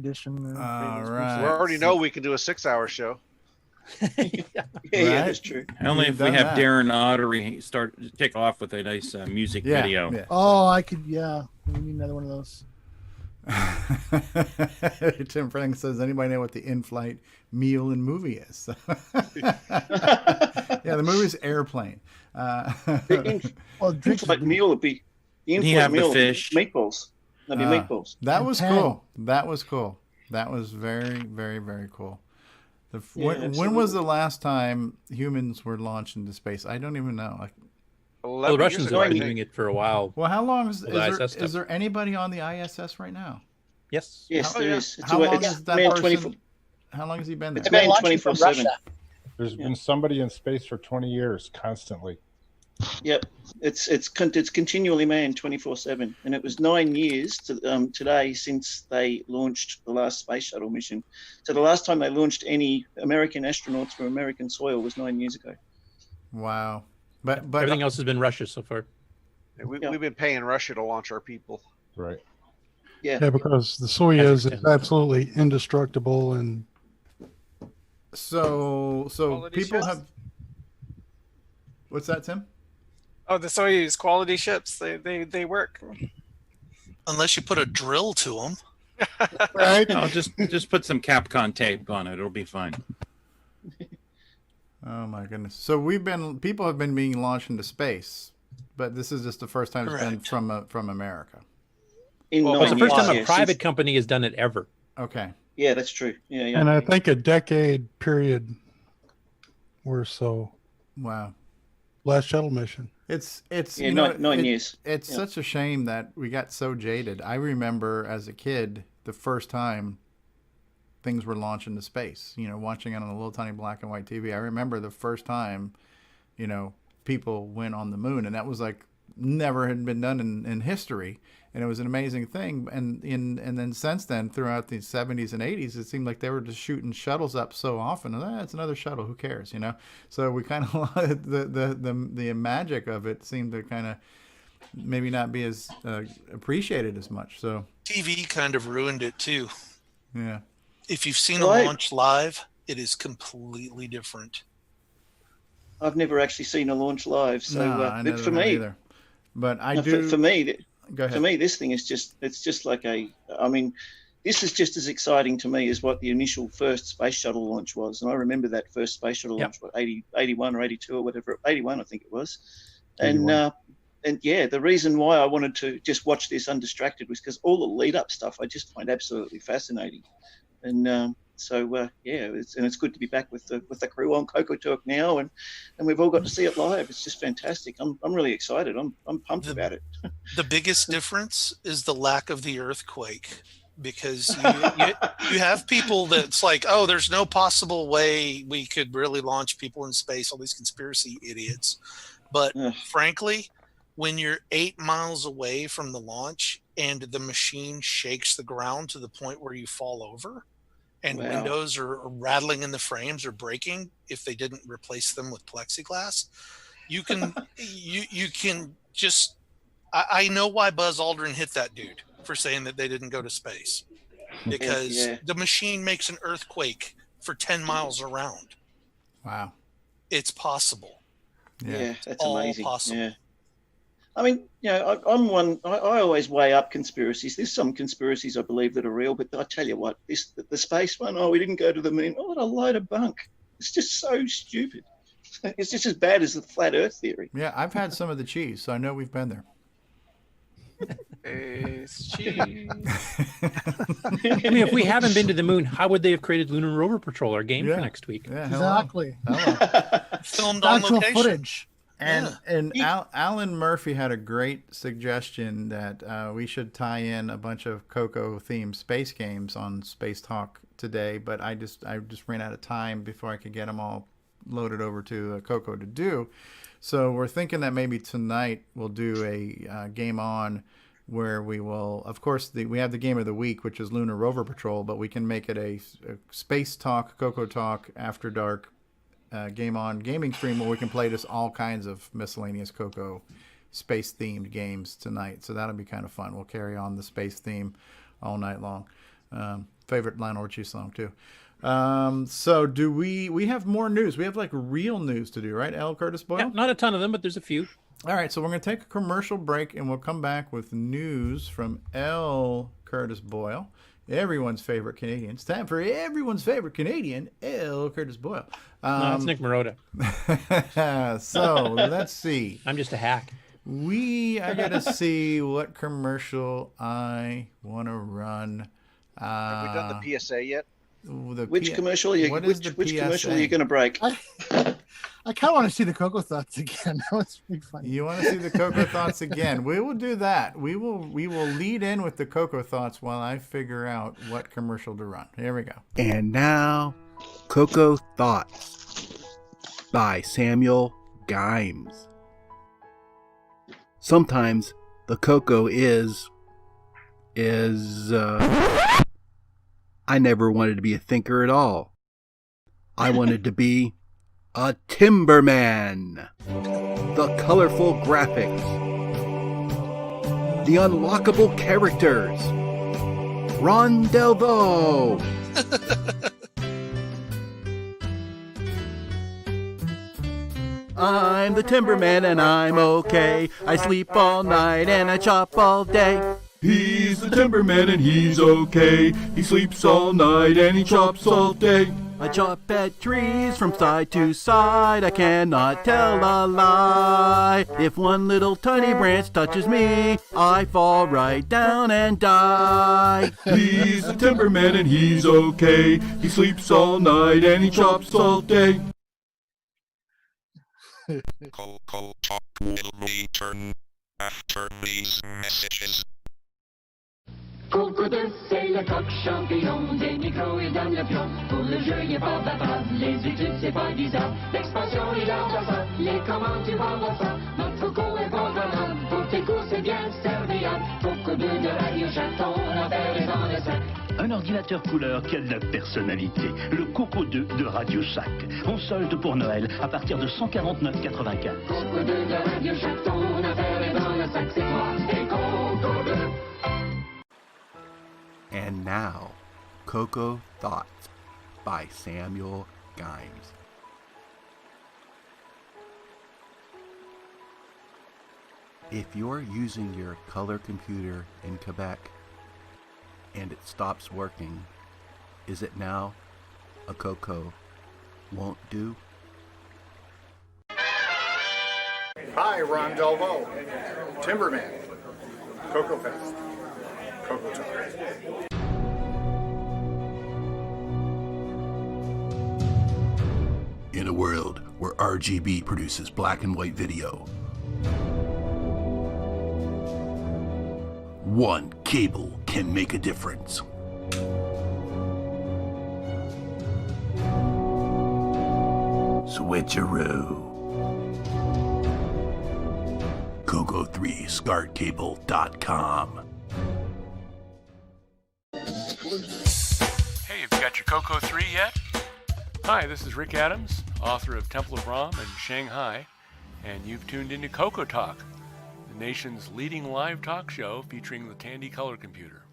edition.
All
We
right.
already know we can do a 6-hour show.
Yeah, that's true.
Only
We've
if we
done
have
that.
Darren Ottery take off with a nice music
Yeah,
video.
yeah.
Oh, I could, yeah. We need another one of those.
Tim Frank says, anybody know what the in-flight meal and movie is? Yeah, the movie's Airplane.
In-flight meal would be the
He have
in-flight meal
the
would be
fish.
meatballs. That'd be meatballs.
That was cool. That was cool. That was very, very, very cool. When was the last time humans were launched into space? I don't even know.
Well, the Russians have been doing it for a while.
Well, how long is
ISS
there anybody on the ISS right now?
Yes.
Yes, there is.
How long is that person? How long has he been there?
It's manned 24/7.
There's been somebody in space for 20 years, constantly.
Yep, it's continually manned 24/7, and it was 9 years today since they launched the last space shuttle mission. So the last time they launched any American astronauts from American soil was 9 years ago.
Wow, but
everything else has been Russia so far.
We've been paying Russia to launch our people.
Right.
Yeah,
because the Soyuz is absolutely indestructible, and
so
Quality
people
ships?
have. What's that, Tim?
Oh, the Soyuz quality ships. They work.
Unless you put a drill to them.
Right. No, just put some Capcom tape on it. It'll be fine.
Oh my goodness! So people have been being launched into space, but this is just the first time it's been from America.
Well, it's the first time a private company has done it ever.
Okay.
Yeah, that's true. Yeah.
And I think a decade period or so.
Wow.
Last shuttle mission.
It's
yeah, 9 years.
It's such a shame that we got so jaded. I remember as a kid the first time things were launched into space. Watching it on a little tiny black and white TV. I remember the first time, people went on the moon, and that was like never had been done in history. And it was an amazing thing. And then since then, throughout the 70s and 80s, it seemed like they were just shooting shuttles up so often. It's another shuttle. Who cares, So we kind of the magic of it seemed to kind of maybe not be as appreciated as much. So
TV kind of ruined it too.
Yeah.
If you've seen a launch live, it is completely different.
I've never actually seen a launch live, so
I
for me,
either. But I do.
For me,
Go ahead.
For me, this thing is just like this is just as exciting to me as what the initial first space shuttle launch was. And I remember that first space shuttle launch, 81 or 82 or whatever, 81 I think it was. 81. And yeah, the reason why I wanted to just watch this undistracted was because all the lead up stuff I just find absolutely fascinating. And it's good to be back with the crew on CoCoTALK now, and we've all got to see it live. It's just fantastic. I'm really excited. I'm pumped about it.
The biggest difference is the lack of the earthquake, because you have people that's like, oh, there's no possible way we could really launch people in space. All these conspiracy idiots, but frankly, when you're 8 miles away from the launch and the machine shakes the ground to the point where you fall over, and windows are rattling in the frames or breaking if they didn't replace them with plexiglass, you can just. I know why Buzz Aldrin hit that dude for saying that they didn't go to space, because the machine makes an earthquake for 10 miles around.
Wow.
It's possible.
Yeah, that's
all
amazing.
Possible.
Yeah. I mean, I'm one. I always weigh up conspiracies. There's some conspiracies I believe that are real, but I tell you what, the space one. Oh, we didn't go to the moon. Oh, what a load of bunk! It's just so stupid. It's just as bad as the flat Earth theory.
Yeah, I've had some of the cheese, so I know we've been there.
It's cheese.
I mean, if we haven't been to the moon, how would they have created Lunar Rover Patrol, our game for next week?
Yeah,
exactly.
Filmed on
Actual
location.
footage.
And Alan Murphy had a great suggestion that we should tie in a bunch of CoCo themed space games on Space Talk today, but I just ran out of time before I could get them all loaded over to CoCo to do. So we're thinking that maybe tonight we'll do a GameON where we will, of course, we have the game of the week, which is Lunar Rover Patrol, but we can make it a Space Talk, CoCoTALK After Dark GameON gaming stream where we can play just all kinds of miscellaneous CoCo space themed games tonight. So that'll be kind of fun. We'll carry on the space theme all night long. Favorite Lionel Richie song too. So do we have more news? We have like real news to do, right? L. Curtis Boyle?
Yeah, not a ton of them, but there's a few.
All right, so we're going to take a commercial break, and we'll come back with news from L. Curtis Boyle, everyone's favorite Canadian. It's time for everyone's favorite Canadian, L. Curtis Boyle.
No, it's Nick Marotta.
So let's see.
I'm just a hack.
I got to see what commercial I want to run.
Have we done the PSA yet?
Which commercial are you going to break?
I kind of want to see the CoCo Thoughts again. That was pretty funny.
You want to see the CoCo Thoughts again? We will do that. We will lead in with the CoCo Thoughts while I figure out what commercial to run. Here we go.
And now, CoCo Thoughts by Samuel GIME-X. Sometimes the CoCo is I never wanted to be a thinker at all. I wanted to be a Timberman. The colorful graphics. The unlockable characters. Ron Delvo. I'm the Timberman and I'm okay. I sleep all night and I chop all day.
He's the Timberman and he's okay. He sleeps all night and he chops all day.
I chop at trees from side to side. I cannot tell a lie. If one little tiny branch touches me, I fall right down and die.
He's the Timberman and he's okay. He sleeps all night and he chops all day.
CoCoTALK will return after these messages.
Coco 2, c'est le coq champignon, des micros et donne le pion. Pour le jeu, il est pas bavard, les études, c'est pas bizarre. L'expansion, il adore ça, les commandes, tu vas voir ça. Notre Coco est pas grave, pour tes coups, c'est bien serviable. Coco 2 de Radio Shack, ton affaire est dans le sac.
Un ordinateur couleur qui a de la personnalité. Le Coco 2 de Radio Shack. En solde pour Noël à partir de 149,84.
Coco 2 de Radio Shack, ton affaire est dans le sac. C'est toi, c'est Coco 2.
And now, CoCo Thoughts by Samuel GIME-X. If you're using your color computer in Quebec and it stops working, is it now a CoCo won't do?
Hi, Ron Delvo, Timberman, Coco Fest, CoCoTALK.
In a world where RGB produces black and white video, one cable can make a difference. Switcheroo. CoCo3SCARTcable.com.
Hey, have you got your CoCo 3 yet? Hi, this is Rick Adams, author of Temple of Rom and Shanghai, and you've tuned into CoCoTALK, the nation's leading live talk show featuring the Tandy color computer.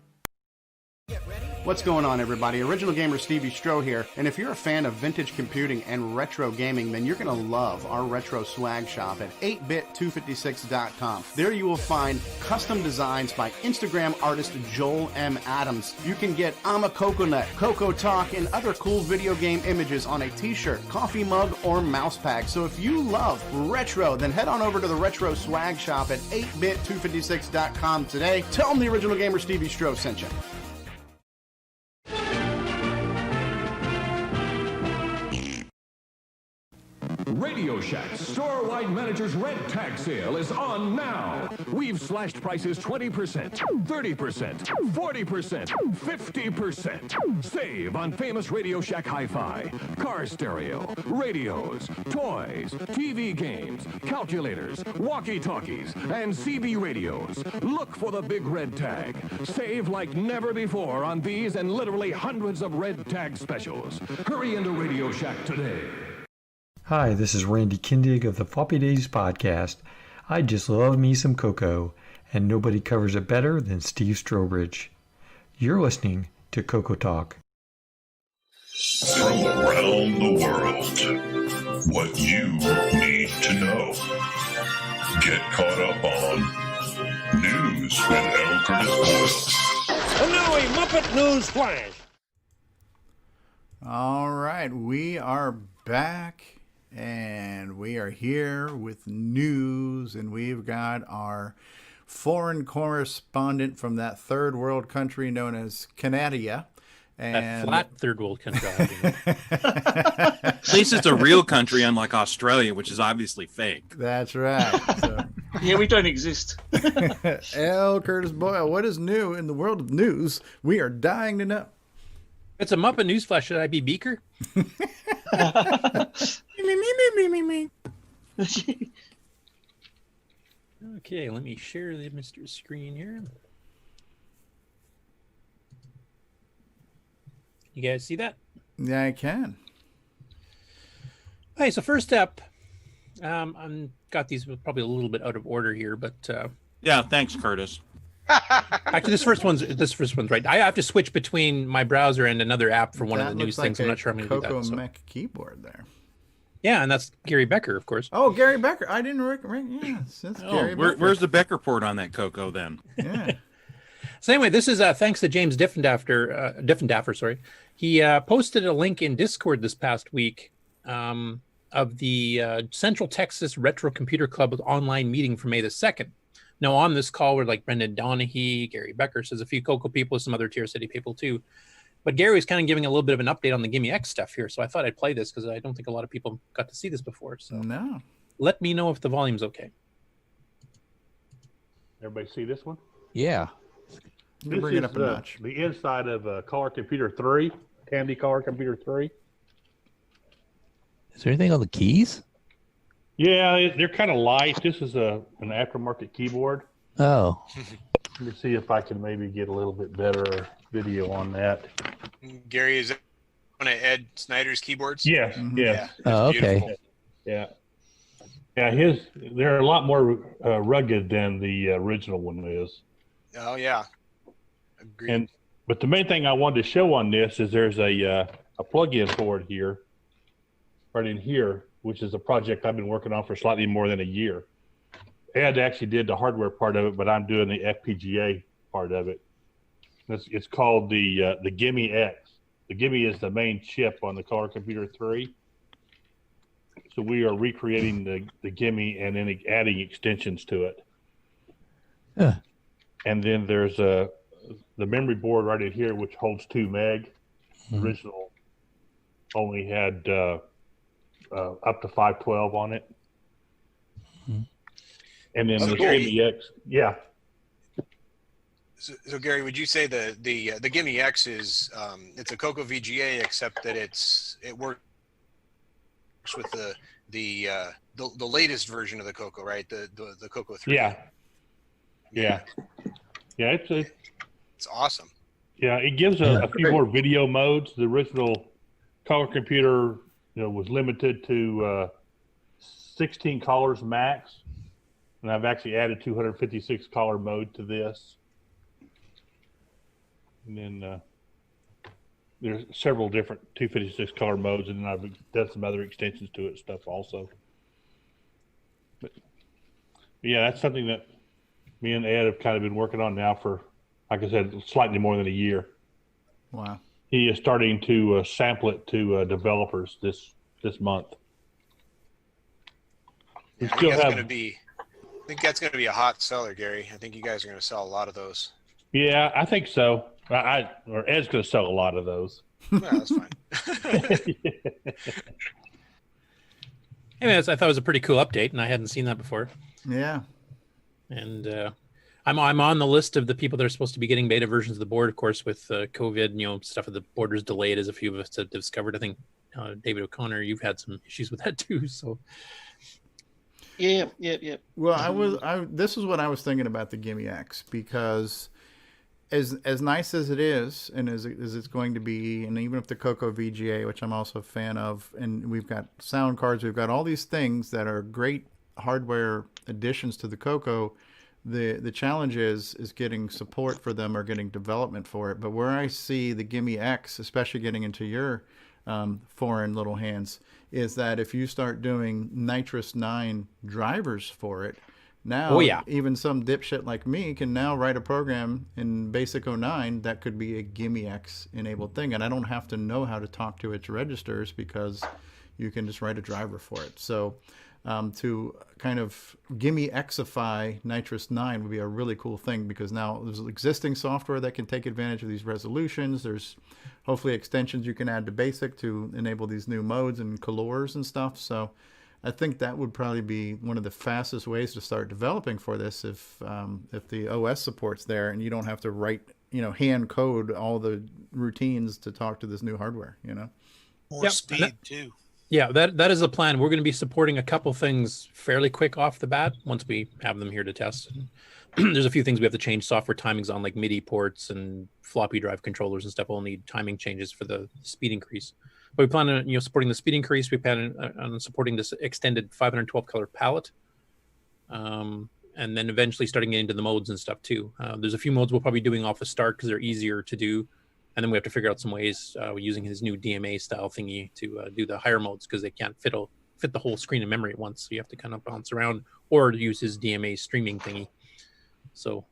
What's going on, everybody? Original Gamer CoCoTALK here, and if you're a fan of vintage computing and retro gaming, then you're going to love our retro swag shop at 8bit256.com. There you will find custom designs by Instagram artist Joel M. Adams. You can get I'm a Coconut, CoCoTALK, and other cool video game images on a t-shirt, coffee mug, or mouse pad. So if you love retro, then head on over to the retro swag shop at 8bit256.com today. Tell them the Original Gamer CoCoTALK sent you.
Radio Shack's store-wide manager's red tag sale is on now. We've slashed prices 20%, 30%, 40%, 50%. Save on famous Radio Shack hi-fi, car stereo, radios, toys, TV games, calculators, walkie-talkies, and CB radios. Look for the big red tag. Save like never before on these and literally hundreds of red tag specials. Hurry into Radio Shack today.
Hi, this is Randy Kindig of the Floppy Days podcast. I just love me some CoCo, and nobody covers it better than Steve Strobridge. You're listening to CoCoTALK.
From around the world, what you need to know.
Get caught up on news with L. Curtis Boyle.
And now a Muppet News Flash.
All right, we are back, and we are here with news, and we've got our foreign correspondent from that third world country known as Canada. And
that flat third world country.
At least it's a real country, unlike Australia, which is obviously fake.
That's right. So.
Yeah, we don't exist.
L. Curtis Boyle, what is new in the world of news? We are dying to know.
It's a Muppet Newsflash. Should I be Beaker? Okay, let me share the Mr. Screen here. You guys see that?
Yeah, I can.
Okay, so first up, I'm got these probably a little bit out of order here, but
yeah, thanks, Curtis.
Actually, this first one's right. I have to switch between my browser and another app for one of the news things. I'm not sure I'm going to do that.
CoCo Mech keyboard there.
Yeah, and that's Gary Becker, of course.
Oh, Gary Becker. I didn't recognize. Yes, that's Gary Becker.
Where's the Becker port on that CoCo then?
Yeah.
So anyway, this is thanks to James Diffendaffer. Sorry, he posted a link in Discord this past week of the Central Texas Retro Computer Club online meeting for May the 2nd. Now on this call were like Brendan Donahue, Gary Becker, says a few CoCo people, some other Tier City people too. But Gary was kind of giving a little bit of an update on the GIME-X stuff here, so I thought I'd play this because I don't think a lot of people got to see this before. So
no,
let me know if the volume's okay.
Everybody see this one?
Yeah.
This
bring it
is
up a notch.
The inside of Color Computer 3, Tandy Color Computer 3.
Is there anything on the keys?
Yeah, they're kind of light. This is an aftermarket keyboard.
Oh.
Let me see if I can maybe get a little bit better video on that.
Gary, is that one of Ed Snider's keyboards?
Yes, yes.
Yeah. Oh, okay.
Beautiful.
Yeah. Yeah, they're a lot more rugged than the original one is.
Oh, yeah. Agreed.
But the main thing I wanted to show on this is there's a plug-in for it here, right in here, which is a project I've been working on for slightly more than a year. Ed actually did the hardware part of it, but I'm doing the FPGA part of it. It's called the GIME-X. The GIME is the main chip on the Color Computer 3. So we are recreating the GIME and then adding extensions to it.
Yeah.
And then there's the memory board right in here, which holds 2 meg. The original only had up to 512 on it. And then the GIME-X, yeah.
So Gary, would you say the GIME-X is it's a CoCo VGA, except that it works with the latest version of the CoCo, right? The CoCo 3.
Yeah.
It's awesome.
Yeah, it gives a few more video modes. The original Color Computer, was limited to 16 colors max, and I've actually added 256 color mode to this. And then there's several different 256 color modes, and then I've done some other extensions to it stuff also. But yeah, that's something that me and Ed have kind of been working on now for, like I said, slightly more than a year.
Wow.
He is starting to sample it to developers this month.
I think that's going to be a hot seller, Gary. I think you guys are going to sell a lot of those.
Yeah, I think so. Or Ed's going to sell a lot of those.
No, that's fine.
Anyway, I thought it was a pretty cool update, and I hadn't seen that before.
Yeah.
And I'm on the list of the people that are supposed to be getting beta versions of the board, of course, with COVID, stuff of the borders delayed, as a few of us have discovered. I think David O'Connor, you've had some issues with that too. So.
Yeah.
Well, this is what I was thinking about the GIME-X, because as nice as it is, and as it's going to be, and even if the CoCo VGA, which I'm also a fan of, and we've got sound cards, we've got all these things that are great hardware additions to the CoCo. The challenge is getting support for them or getting development for it. But where I see the GIME-X, especially getting into your foreign little hands, is that if you start doing Nitrous 9 drivers for it, Now, even some dipshit like me can now write a program in Basic 09 that could be a GIME-X enabled thing, and I don't have to know how to talk to its registers because you can just write a driver for it. So to kind of GIME-Xify Nitrous 9 would be a really cool thing, because now there's existing software that can take advantage of these resolutions. There's hopefully extensions you can add to Basic to enable these new modes and colors and stuff. So I think that would probably be one of the fastest ways to start developing for this if the OS support's there and you don't have to write, hand code all the routines to talk to this new hardware,
More speed too.
Yeah, that is the plan. We're going to be supporting a couple things fairly quick off the bat once we have them here to test. There's a few things we have to change software timings on, like MIDI ports and floppy drive controllers and stuff. We'll need timing changes for the speed increase. But we plan on supporting the speed increase. We plan on supporting this extended 512 color palette, and then eventually starting into the modes and stuff too. There's a few modes we'll probably be doing off the start because they're easier to do, and then we have to figure out some ways using his new DMA style thingy to do the higher modes, because they can't fit the whole screen in memory at once. So you have to kind of bounce around or use his DMA streaming thingy. So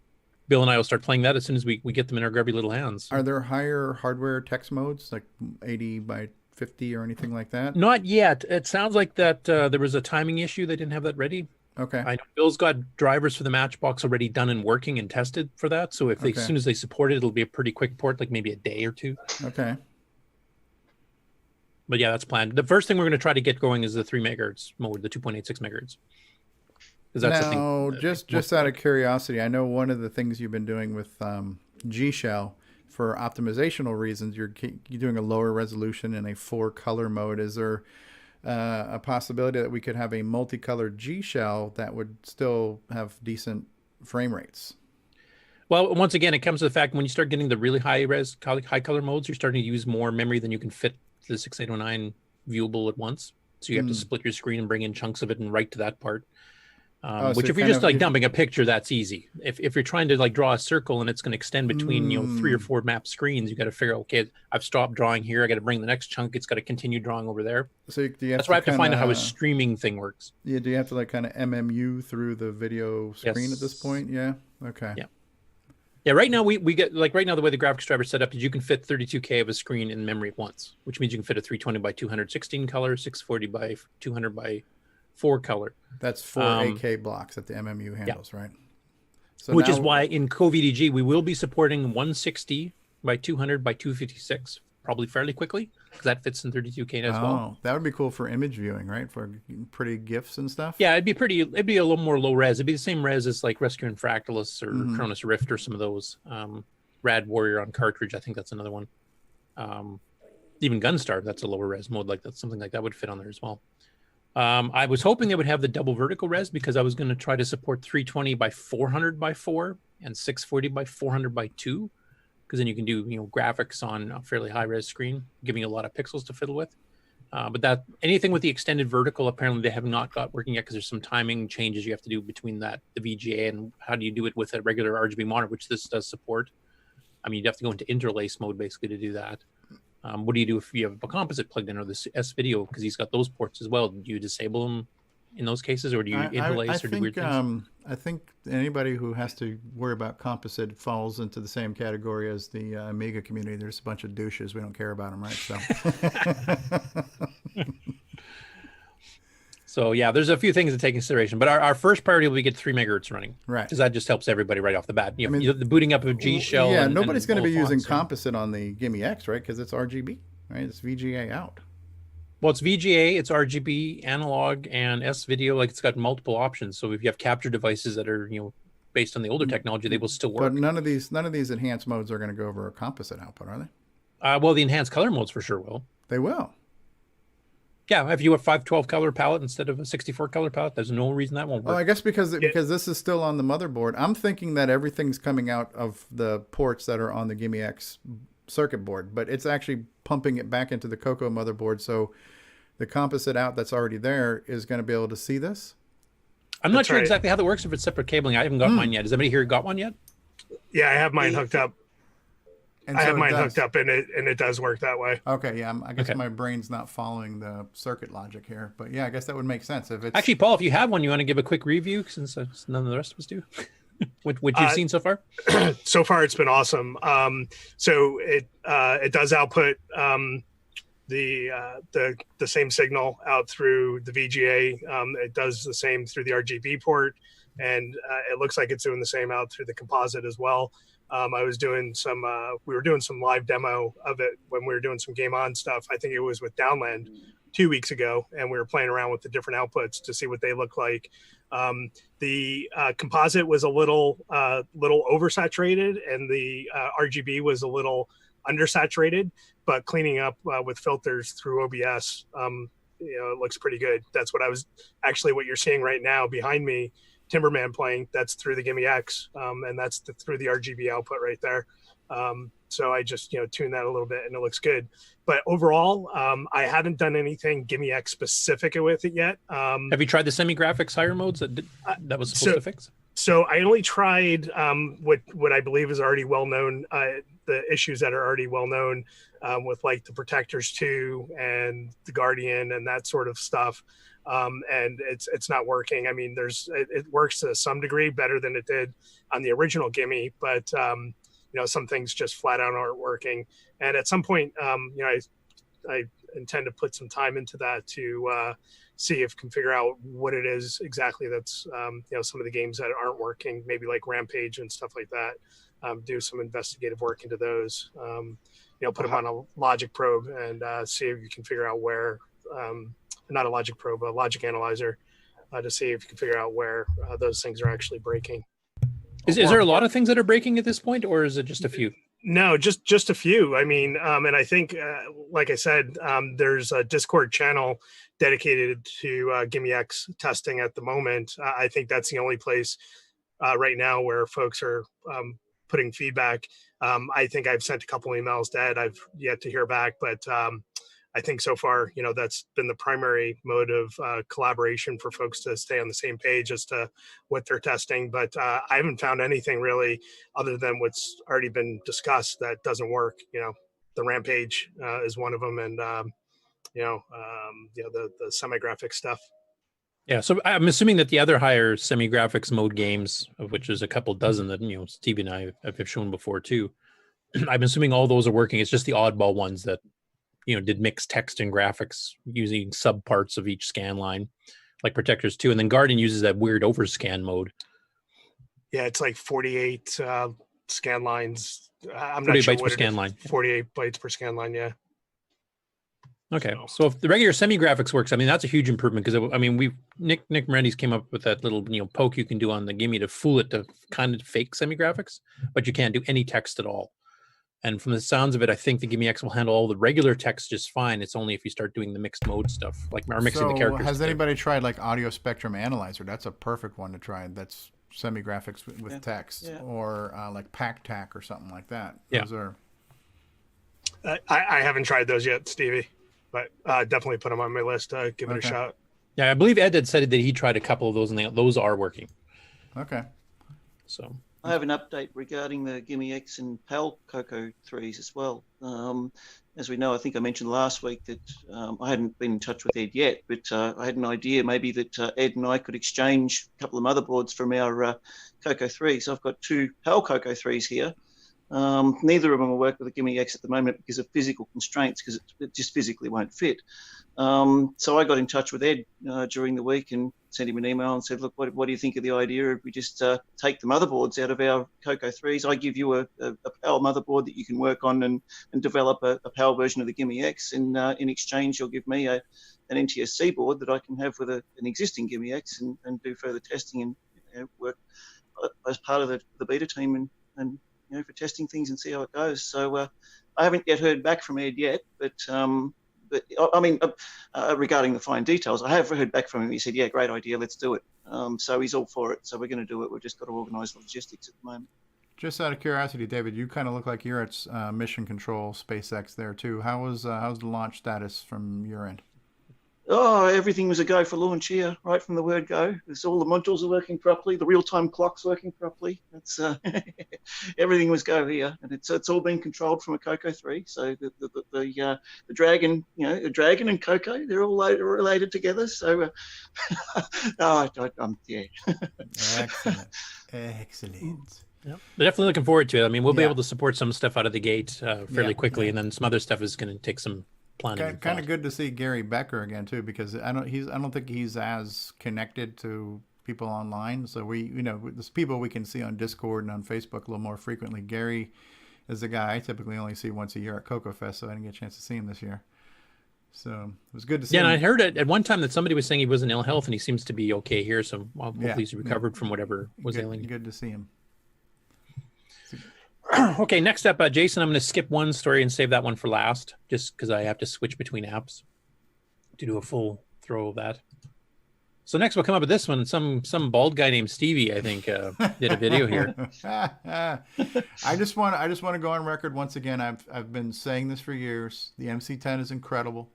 Bill and I will start playing that as soon as we get them in our grubby little hands.
Are there higher hardware text modes like 80 by 50 or anything like that?
Not yet. It sounds like that there was a timing issue. They didn't have that ready.
Okay.
I know Bill's got drivers for the Matchbox already done and working and tested for that. So if as soon as they support it, it'll be a pretty quick port, like maybe a day or two.
Okay.
But yeah, that's planned. The first thing we're going to try to get going is the 3 megahertz mode, the 2.86 megahertz.
That's now, just out of curiosity, I know one of the things you've been doing with G Shell for optimizational reasons, you're doing a lower resolution in a 4-color mode. Is there a possibility that we could have a multicolored G Shell that would still have decent frame rates?
Well, once again, it comes to the fact when you start getting the really high color modes, you're starting to use more memory than you can fit to the 6809 viewable at once. So you have to split your screen and bring in chunks of it and write to that part. Which if you're just dumping a picture, that's easy. If you're trying to draw a circle and it's going to extend between 3 or 4 map screens, you got to figure out, okay, I've stopped drawing here, I got to bring the next chunk, it's got to continue drawing over there.
So
that's why I have to find out how a streaming thing works.
Yeah, do you have to kind of MMU through the video screen at this point? Yeah. Okay.
Yeah, right now we get right now the way the graphics driver is set up is you can fit 32K of a screen in memory at once, which means you can fit a 320 by 200 16 color, 640 by 200 by 4 color.
That's 4 AK blocks that the MMU handles, right?
So which is why in CoVDG we will be supporting 160 by 200 by 256 probably fairly quickly, because that fits in 32K as well.
That would be cool for image viewing, right? For pretty GIFs and stuff.
Yeah, it'd be a little more low res. It'd be the same res as like Rescue and Fractalus or Cronus Rift or some of those. Rad Warrior on cartridge, I think that's another one. Even Gunstar, that's a lower res mode, that's something like that would fit on there as well. I was hoping they would have the double vertical res, because I was going to try to support 320 by 400 by 4 and 640 by 400 by 2, because then you can do graphics on a fairly high res screen, giving you a lot of pixels to fiddle with. But that anything with the extended vertical, apparently they have not got working yet, because there's some timing changes you have to do between the VGA, and how do you do it with a regular RGB monitor, which this does support. I mean, you'd have to go into interlace mode basically to do that. What do you do if you have a composite plugged in, or this S-Video, because he's got those ports as well? Do you disable them in those cases, or do you interlace or do weird things?
I think anybody who has to worry about composite falls into the same category as the Amiga community. There's a bunch of douches. We don't care about them, right? So.
So yeah, there's a few things to take into consideration, but our first priority will be get 3 megahertz running,
right?
Because that just helps everybody right off the bat. The booting up of G Shell.
Yeah, nobody's going to be using composite on the GIME-X, right? Because it's RGB, right? It's VGA out.
Well, it's VGA, it's RGB, analog, and S-Video. It's got multiple options. So if you have capture devices that are based on the older technology, they will still work.
But none of these enhanced modes are going to go over a composite output, are they?
Well, the enhanced color modes for sure will.
They will.
Yeah, if you have a 512 color palette instead of a 64 color palette, there's no reason that won't work.
Oh, I guess because this is still on the motherboard. I'm thinking that everything's coming out of the ports that are on the GIME-X circuit board, but it's actually pumping it back into the CoCo motherboard. So the composite out that's already there is going to be able to see this.
I'm not sure exactly how that works if it's separate cabling. I haven't got mine yet. Has anybody here got one yet?
Yeah, I have mine hooked up.
And
I
so
have
it
mine
does.
hooked up, and it does work that way.
Okay, yeah, I guess
Okay.
my brain's not following the circuit logic here, but yeah, I guess that would make sense if it's
Actually, Paul, if you have one, you want to give a quick review since none of the rest of us do. what you've seen so far?
So far, it's been awesome. So it does output the same signal out through the VGA. It does the same through the RGB port, and it looks like it's doing the same out through the composite as well. I was doing some we were doing some live demo of it when we were doing some GameON stuff. I think it was with Downland 2 weeks ago, and we were playing around with the different outputs to see what they look like. The composite was a little oversaturated, and the RGB was a little undersaturated, but cleaning up with filters through OBS, it looks pretty good. That's what what you're seeing right now behind me, Timberman playing, that's through the GIME-X, and that's through the RGB output right there. So I just tuned that a little bit, and it looks good. But overall, I haven't done anything GIME-X specific with it yet.
Have you tried the semi-graphics higher modes that was supposed to fix?
So I only tried what I believe is already well known, the issues that are already well known with like the Protectors 2 and the Guardian and that sort of stuff. And it's not working. I mean, it works to some degree better than it did on the original Gimme, but some things just flat out aren't working. And at some point, I intend to put some time into that to see if can figure out what it is exactly that's some of the games that aren't working, maybe like Rampage and stuff like that. Do some investigative work into those. Put them on a logic probe and see if you can figure out where. Not a logic probe, a logic analyzer, to see if you can figure out where those things are actually breaking.
Is there a lot of things that are breaking at this point, or is it just a few?
No, just a few. I mean, and I think, like I said, there's a Discord channel dedicated to GIME-X testing at the moment. I think that's the only place right now where folks are putting feedback. I think I've sent a couple emails to Ed. I've yet to hear back, but I think so far, that's been the primary mode of collaboration for folks to stay on the same page as to what they're testing. But I haven't found anything really other than what's already been discussed that doesn't work. The Rampage is one of them, and the semi-graphic stuff.
Yeah, so I'm assuming that the other higher semi-graphics mode games, of which there's a couple dozen that Stevie and I have shown before too, I'm assuming all those are working. It's just the oddball ones that did mixed text and graphics using subparts of each scan line, like Protectors 2, and then Guardian uses that weird overscan mode.
Yeah, it's like 48 scan lines. I'm not sure
bytes per scan line.
48 bytes per scan line. Yeah.
Okay, so if the regular semi-graphics works, I mean that's a huge improvement because Nick Moretti's came up with that little poke you can do on the Gimme to fool it to kind of fake semi-graphics, but you can't do any text at all. And from the sounds of it, I think the GIME-X will handle all the regular text just fine. It's only if you start doing the mixed mode stuff, or mixing the characters.
Has anybody tried like Audio Spectrum Analyzer? That's a perfect one to try. That's semi-graphics with text, or like PackTac or something like that. Those are.
I haven't tried those yet, Stevie, but definitely put them on my list. Give it a shot.
Yeah, I believe Ed had said that he tried a couple of those, and those are working.
Okay.
So.
I have an update regarding the GIME-X and PAL CoCo 3s as well. As we know, I think I mentioned last week that I hadn't been in touch with Ed yet, but I had an idea maybe that Ed and I could exchange a couple of motherboards from our CoCo 3s. I've got two PAL CoCo 3s here. Neither of them will work with the GIME-X at the moment because of physical constraints, because it just physically won't fit. So I got in touch with Ed during the week and sent him an email and said, look, what do you think of the idea if we just take the motherboards out of our CoCo 3s? I give you a PAL motherboard that you can work on and develop a PAL version of the GIME-X. And in exchange, you'll give me an NTSC board that I can have with an existing GIME-X and do further testing and work as part of the beta team and for testing things and see how it goes. So I haven't yet heard back from Ed yet, but I mean, regarding the fine details, I have heard back from him. He said, yeah, great idea, let's do it. So he's all for it. So we're going to do it. We've just got to organize the logistics at the moment.
Just out of curiosity, David, you kind of look like you're at Mission Control SpaceX there too. How's the launch status from your end?
everything was a go for launch here, right from the word go. All the modules are working properly, the real-time clock's working properly. It's everything was go here, and it's all been controlled from a CoCo 3. So the Dragon, the Dragon and CoCo, they're all related together. So yeah.
Excellent, excellent.
Yep. Definitely looking forward to it. I mean, we'll be able to support some stuff out of the gate fairly quickly, and then some other stuff is going to take some planning.
Kind of good to see Gary Becker again too, because I don't think he's as connected to people online. So there's people we can see on Discord and on Facebook a little more frequently. Gary is the guy I typically only see once a year at CoCo Fest, so I didn't get a chance to see him this year. So it was good to see him.
And I heard at one time that somebody was saying he was in ill health, and he seems to be okay here. So hopefully he's recovered from whatever was ailing.
Good to see him.
Okay, next up, Jason, I'm going to skip one story and save that one for last, just because I have to switch between apps to do a full throw of that. So next we'll come up with this one. Some bald guy named Stevie, I think, did a video here.
I just want to go on record once again. I've been saying this for years. The MC10 is incredible.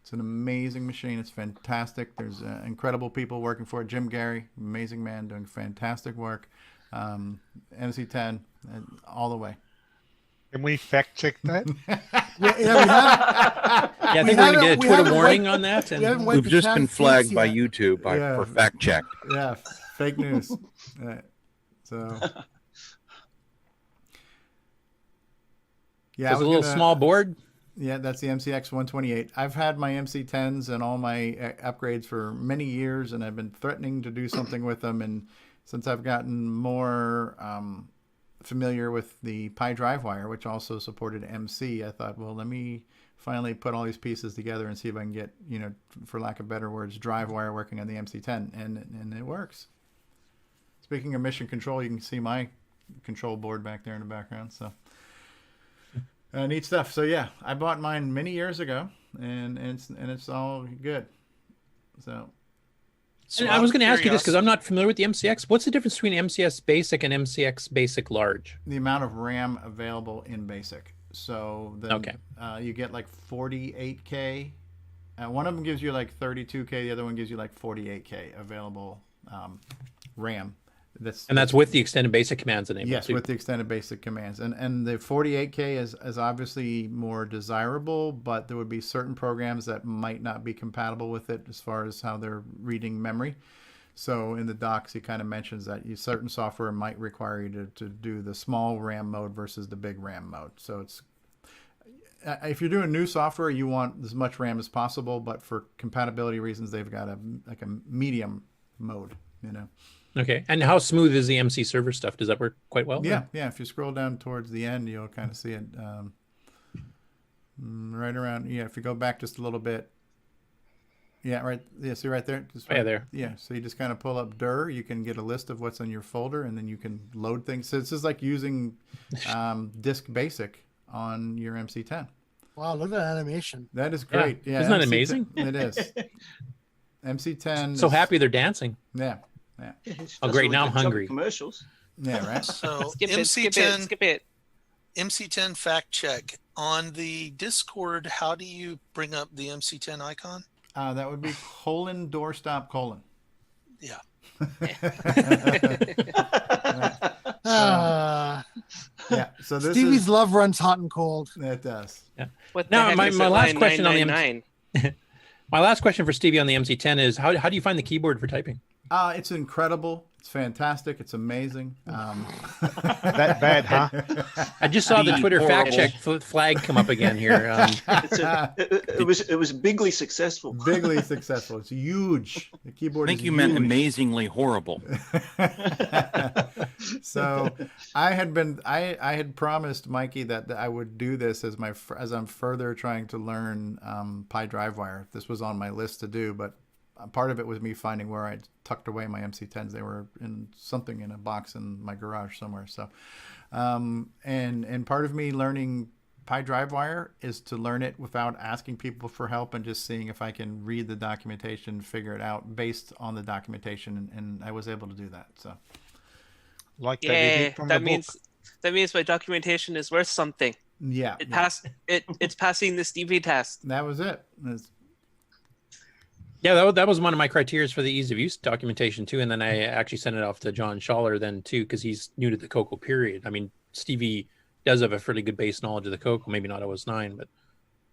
It's an amazing machine. It's fantastic. There's incredible people working for it. Jim Gary, amazing man, doing fantastic work. MC10 all the way.
Can we fact check that?
I think we're going to get a Twitter warning on that. And
we've just been flagged by YouTube for fact check.
Yeah, fake news. So,
yeah, it's a little small board.
Yeah, that's the MCX 128. I've had my MC10s and all my upgrades for many years, and I've been threatening to do something with them. And since I've gotten more familiar with the Pi DriveWire, which also supported MC, I thought, well, let me finally put all these pieces together and see if I can get, for lack of better words, DriveWire working on the MC10, and it works. Speaking of mission control, you can see my control board back there in the background. So neat stuff. So yeah, I bought mine many years ago, and it's all good. So.
And I was going to ask you this because I'm not familiar with the MCX. What's the difference between MCX Basic and MCX Basic Large?
The amount of RAM available in Basic. So you get like 48K. One of them gives you like 32K. The other one gives you like 48K available RAM.
That's with the extended basic commands enabled.
Yes, with the extended basic commands. And the 48K is obviously more desirable, but there would be certain programs that might not be compatible with it as far as how they're reading memory. So in the docs, he kind of mentions that certain software might require you to do the small RAM mode versus the big RAM mode. So it's if you're doing new software, you want as much RAM as possible, but for compatibility reasons, they've got a medium mode,
Okay, and how smooth is the MC server stuff? Does that work quite well?
Yeah. If you scroll down towards the end, you'll kind of see it right around. Yeah, if you go back just a little bit. Yeah, right. Yeah, see right there.
There.
Yeah, so you just kind of pull up dir. You can get a list of what's in your folder, and then you can load things. So it's just like using Disk Basic on your MC10.
Wow, look at that animation.
That is great. Yeah,
isn't that amazing?
It is. MC10.
So happy they're dancing.
Yeah.
Oh, great! Now I'm hungry.
Commercials.
Yeah, right.
So
skip it.
MC10 fact check on the Discord. How do you bring up the MC10 icon?
That would be : doorstop :
Yeah.
Yeah. So this
Stevie's love runs hot and cold.
It does.
Yeah. Now my last question on the my last question for Stevie on the MC10 is how do you find the keyboard for typing?
It's incredible. It's fantastic. It's amazing.
That bad, huh?
I just saw the Twitter fact check flag come up again here.
It was bigly successful.
Bigly successful. It's huge. The keyboard.
I think you meant amazingly horrible.
So I had promised Mikey that I would do this as I'm further trying to learn Pi DriveWire. This was on my list to do, but part of it was me finding where I'd tucked away my MC10s. They were in a box in my garage somewhere. So, and part of me learning Pi DriveWire is to learn it without asking people for help and just seeing if I can read the documentation, figure it out based on the documentation, and I was able to do that. So,
that means my documentation is worth something.
Yeah,
it's passing the Stevie test.
That was it.
Yeah, that was one of my criteria for the ease of use documentation too. And then I actually sent it off to John Schaller then too, because he's new to the CoCo period. I mean, Stevie does have a fairly good base knowledge of the CoCo, maybe not OS9, but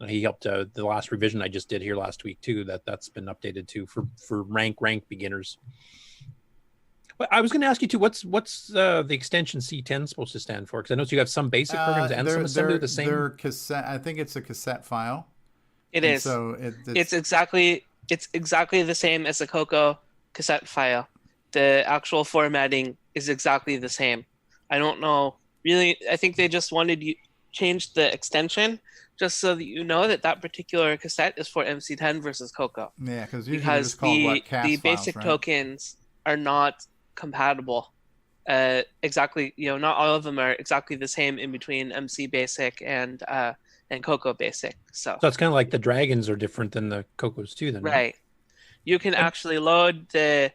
he helped the last revision I just did here last week too. That's been updated too for rank beginners. Well, I was going to ask you too, what's the extension C10 supposed to stand for? Because I noticed you have some basic programs and some assembly with the same.
They're cassette. I think it's a cassette file.
It is.
So
it's exactly the same as the CoCo cassette file. The actual formatting is exactly the same. I don't know really. I think they just wanted you change the extension just so that you know that particular cassette is for MC10 versus CoCo.
Yeah, because usually it's called
the basic tokens are not compatible. Exactly, not all of them are exactly the same in between MC Basic and CoCo Basic. So
it's kind of like the dragons are different than the CoCos too, then.
Right. You can actually load the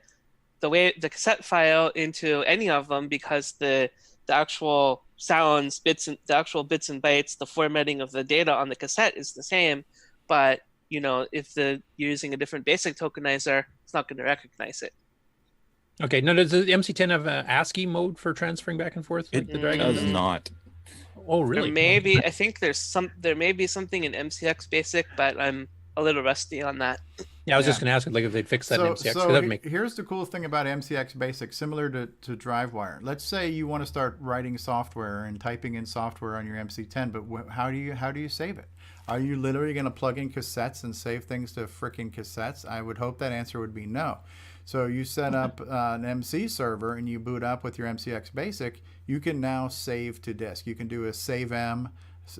cassette file into any of them because the actual sounds, bits and bytes, the formatting of the data on the cassette is the same, but if you're using a different basic tokenizer, it's not going to recognize it.
Okay. Now, does the MC10 have an ASCII mode for transferring back and forth?
It does not.
Oh, really?
I think there may be something in MCX Basic, but I'm a little rusty on that.
Yeah, I was just going to ask if they'd fix that in MCX.
So here's the cool thing about MCX Basic, similar to DriveWire. Let's say you want to start writing software and typing in software on your MC10, but how do you save it? Are you literally going to plug in cassettes and save things to freaking cassettes? I would hope that answer would be no. So you set up an MC server and you boot up with your MCX Basic, you can now save to disk. You can do a save M,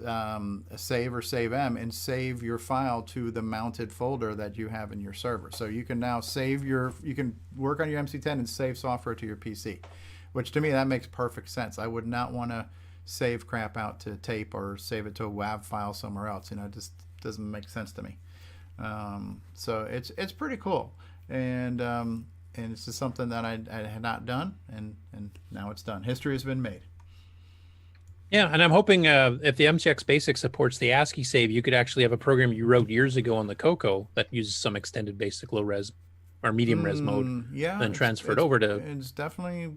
a save or save M, and save your file to the mounted folder that you have in your server. So you can now you can work on your MC10 and save software to your PC, which to me, that makes perfect sense. I would not want to save crap out to tape or save it to a WAV file somewhere else. It just doesn't make sense to me. So it's pretty cool. And it's just something that I had not done, and now it's done. History has been made.
Yeah, and I'm hoping if the MCX Basic supports the ASCII save, you could actually have a program you wrote years ago on the CoCo that uses some extended basic low res or medium res mode, then transfer it over to.
It's definitely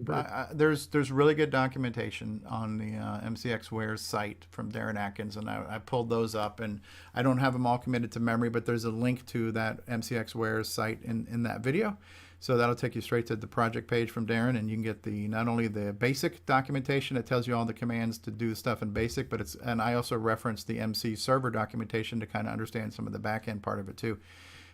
there's really good documentation on the MCX Wares site from Darren Atkins, and I pulled those up, and I don't have them all committed to memory, but there's a link to that MCX Wares site in that video. So that'll take you straight to the project page from Darren, and you can get not only the basic documentation that tells you all the commands to do stuff in basic, and I also referenced the MC server documentation to kind of understand some of the back end part of it too.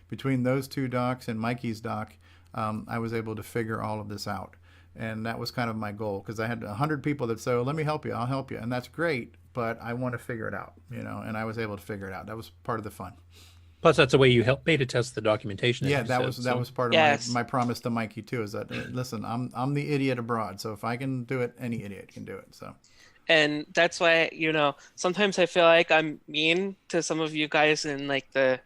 Between those two docs and Mikey's doc, I was able to figure all of this out. And that was kind of my goal, because I had 100 people that said, oh, let me help you, I'll help you. And that's great, but I want to figure it out, and I was able to figure it out. That was part of the fun.
Plus, that's the way you help beta test the documentation.
Yeah, that was part of my promise to Mikey too. Is that listen, I'm the idiot abroad, so if I can do it, any idiot can do it. So,
and that's why sometimes I feel like I'm mean to some of you guys in like the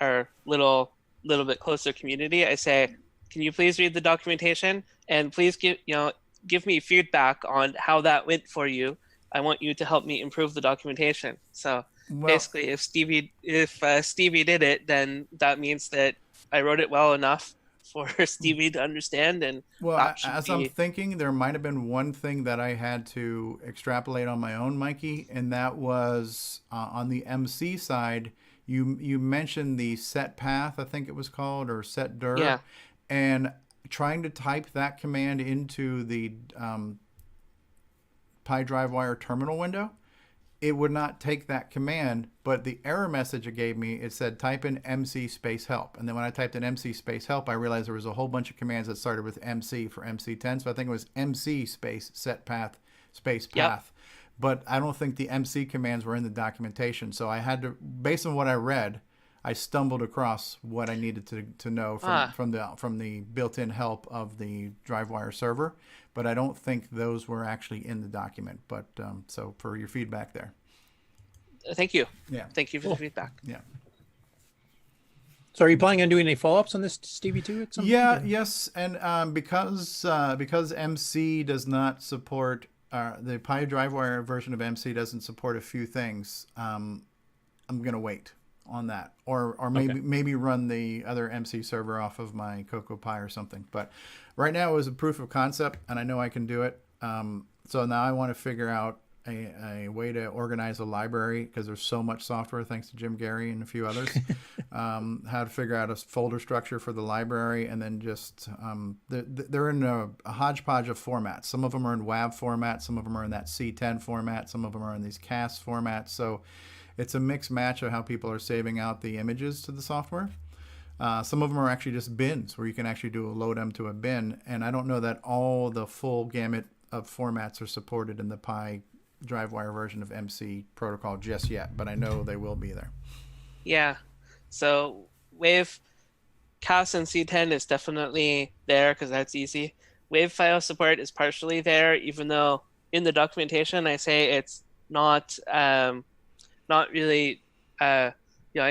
our little bit closer community. I say, can you please read the documentation and please give me feedback on how that went for you. I want you to help me improve the documentation. So. Basically, if Stevie did it, then that means that I wrote it well enough for Stevie to understand. And
I'm thinking, there might have been one thing that I had to extrapolate on my own, Mikey, and that was on the MC side. You mentioned the set path, I think it was called, or set dir, and trying to type that command into the PyDriveWire terminal window. It would not take that command, but the error message it gave me, it said type in MC space help. And then when I typed in MC space help, I realized there was a whole bunch of commands that started with MC for MC10. So I think it was MC space set path space path. But I don't think the MC commands were in the documentation. So I had to, based on what I read, I stumbled across what I needed to know from the built-in help of the DriveWire server, but I don't think those were actually in the document. But so for your feedback there.
Thank you.
Yeah.
Thank you for the feedback.
Yeah.
So are you planning on doing any follow-ups on this, Stevie, too? At some point?
Yes, and because MC does not support the PyDriveWire version of MC doesn't support a few things, I'm gonna wait. on that, or maybe run the other MC server off of my Cocoa Pi or something. But right now it was a proof of concept, and I know I can do it. So now I want to figure out a way to organize a library, because there's so much software, thanks to Jim, Gary, and a few others. How to figure out a folder structure for the library, and then just they're in a hodgepodge of formats. Some of them are in WAV format, some of them are in that C10 format, some of them are in these CAS formats. So it's a mixed match of how people are saving out the images to the software. Some of them are actually just bins, where you can actually load them to a bin. And I don't know that all the full gamut of formats are supported in the Pi DriveWire version of MC protocol just yet, but I know they will be there.
Yeah. So Wave CAS and C10 is definitely there, because that's easy. Wave file support is partially there, even though in the documentation I say it's not really, I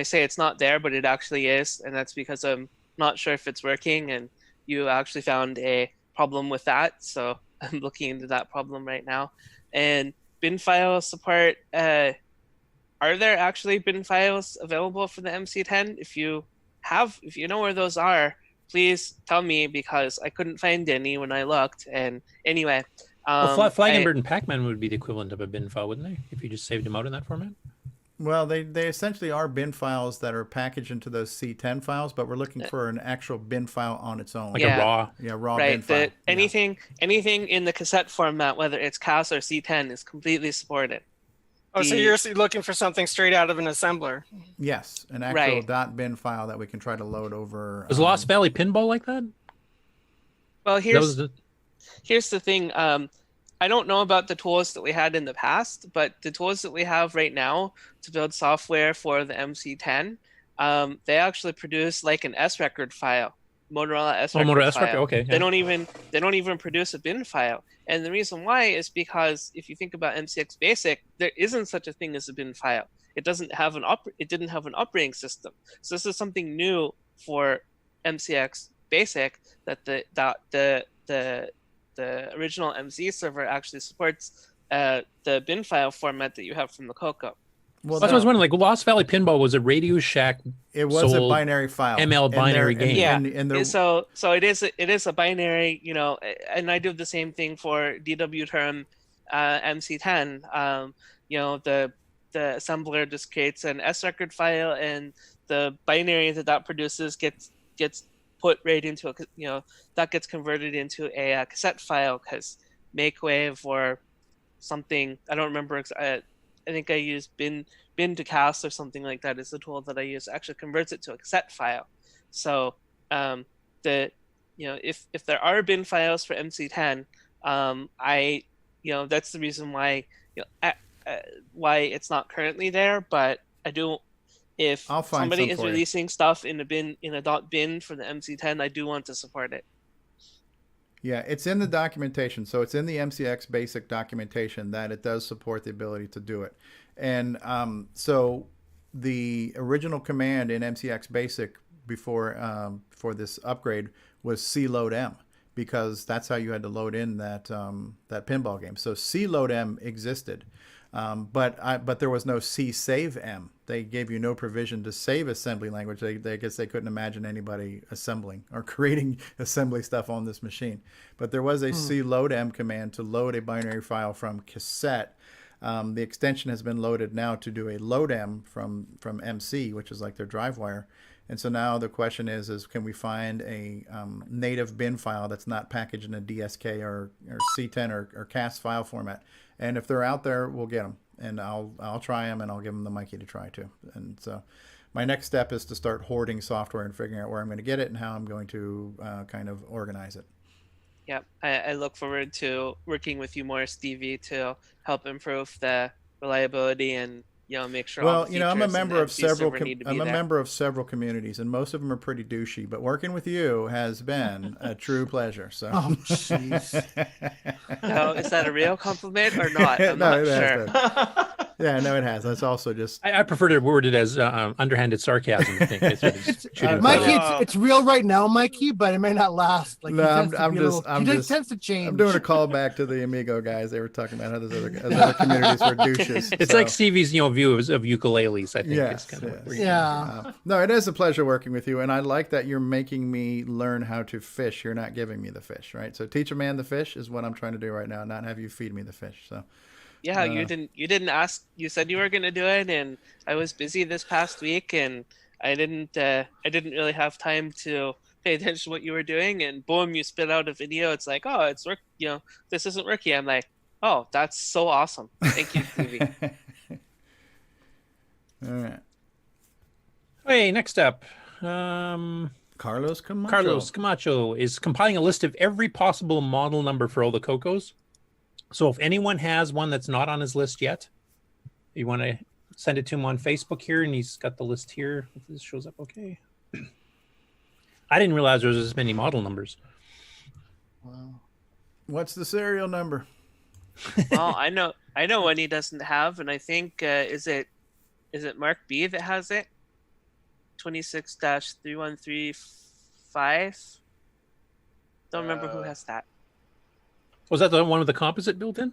say it's not there, but it actually is, and that's because I'm not sure if it's working, and you actually found a problem with that, so I'm looking into that problem right now. And bin file support, are there actually bin files available for the MC10? If you know where those are, please tell me, because I couldn't find any when I looked. And anyway,
well, Flagenbird and Pac-Man would be the equivalent of a bin file, wouldn't they? If you just saved them out in that format.
Well, they essentially are bin files that are packaged into those C10 files, but we're looking for an actual bin file on its own.
Like a raw.
Yeah, raw
right.
bin file.
Anything in the cassette format, whether it's CAS or C10, is completely supported.
Oh, so you're looking for something straight out of an assembler?
Yes, an actual .bin file that we can try to load over.
Was Lost Valley Pinball like that?
Well, here's the thing. I don't know about the tools that we had in the past, but the tools that we have right now to build software for the MC10, they actually produce like an S-record file, Motorola S-record file.
Okay.
Yeah. They don't even produce a bin file. And the reason why is because if you think about MCX Basic, there isn't such a thing as a bin file. It didn't have an operating system. So this is something new for MCX Basic, that the original MZ server actually supports the bin file format that you have from the CoCo.
Well, that's what I was wondering. Like, Lost Valley Pinball was a Radio Shack.
It was a binary file.
ML binary game.
Yeah. So it is a binary. And I do the same thing for DW Term MC10. The assembler just creates an S-record file, and the binary that produces gets put right into that gets converted into a cassette file, because MakeWave or something, I don't remember. I think I use bin to CAS or something like that is the tool that I use. Actually converts it to a cassette file. So if there are bin files for MC10, that's the reason why why it's not currently there. But I do. If somebody is releasing stuff in a bin for the MC10, I do want to support it.
Yeah, it's in the documentation. So it's in the MCX Basic documentation that it does support the ability to do it. And so the original command in MCX Basic before this upgrade was cloadm, because that's how you had to load in that pinball game. So cloadm existed. But there was no C-save-M. They gave you no provision to save assembly language. I guess they couldn't imagine anybody assembling or creating assembly stuff on this machine. But there was a cloadm command to load a binary file from cassette. The extension has been loaded now to do a loadm from MC, which is like their DriveWire. And so now the question is can we find a native bin file that's not packaged in a DSK or C10 or CAS file format? And if they're out there, we'll get them, and I'll try them, and I'll give them the Mikey to try too. And so my next step is to start hoarding software and figuring out where I'm going to get it and how I'm going to kind of organize it.
Yeah, I look forward to working with you more, Stevie, to help improve the reliability and make sure.
Well, I'm a member of several. I'm a member of several communities, and most of them are pretty douchey. But working with you has been a true pleasure. So.
Oh, jeez.
No, is that a real compliment or not? I'm not sure.
Yeah, no, it has. That's also just.
I prefer to word it as underhanded sarcasm. I think
Mikey, it's real right now, Mikey, but it may not last. Like,
No,
he tends to change.
I'm doing a callback to the Amigo guys. They were talking about how those other communities were douches.
It's like Stevie's, view of ukuleles. I think.
Yes, no, it is a pleasure working with you, and I like that you're making me learn how to fish. You're not giving me the fish, right? So teach a man the fish is what I'm trying to do right now, not have you feed me the fish. So.
Yeah, you didn't ask. You said you were going to do it, and I was busy this past week, and I didn't really have time to pay attention to what you were doing. And boom, you spit out a video. It's like, oh, it's work. This isn't working. I'm like, oh, that's so awesome. Thank you, Stevie.
All right.
Hey, next up,
Carlos Camacho.
Carlos Camacho is compiling a list of every possible model number for all the CoCos. So if anyone has one that's not on his list yet, you want to send it to him on Facebook here, and he's got the list here. If this shows up okay. I didn't realize there was this many model numbers.
Wow. What's the serial number?
Well, I know one he doesn't have, and I think is it Mark B that has it? 26-3135. Don't remember who has that.
Was that the one with the composite built in?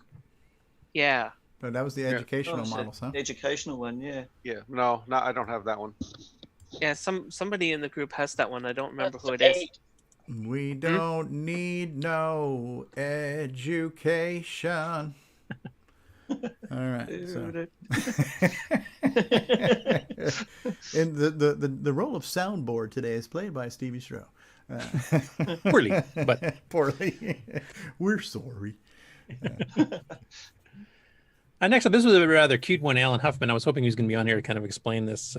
Yeah.
But that was the educational models, huh?
Educational one, yeah.
Yeah, no, I don't have that one.
Yeah, somebody in the group has that one. I don't remember who it is.
We don't need no education. All right. So. And the role of soundboard today is played by StevieStrow.
Poorly, but
poorly. We're sorry.
Next up, this was a rather cute one, Alan Huffman. I was hoping he was going to be on here to kind of explain this.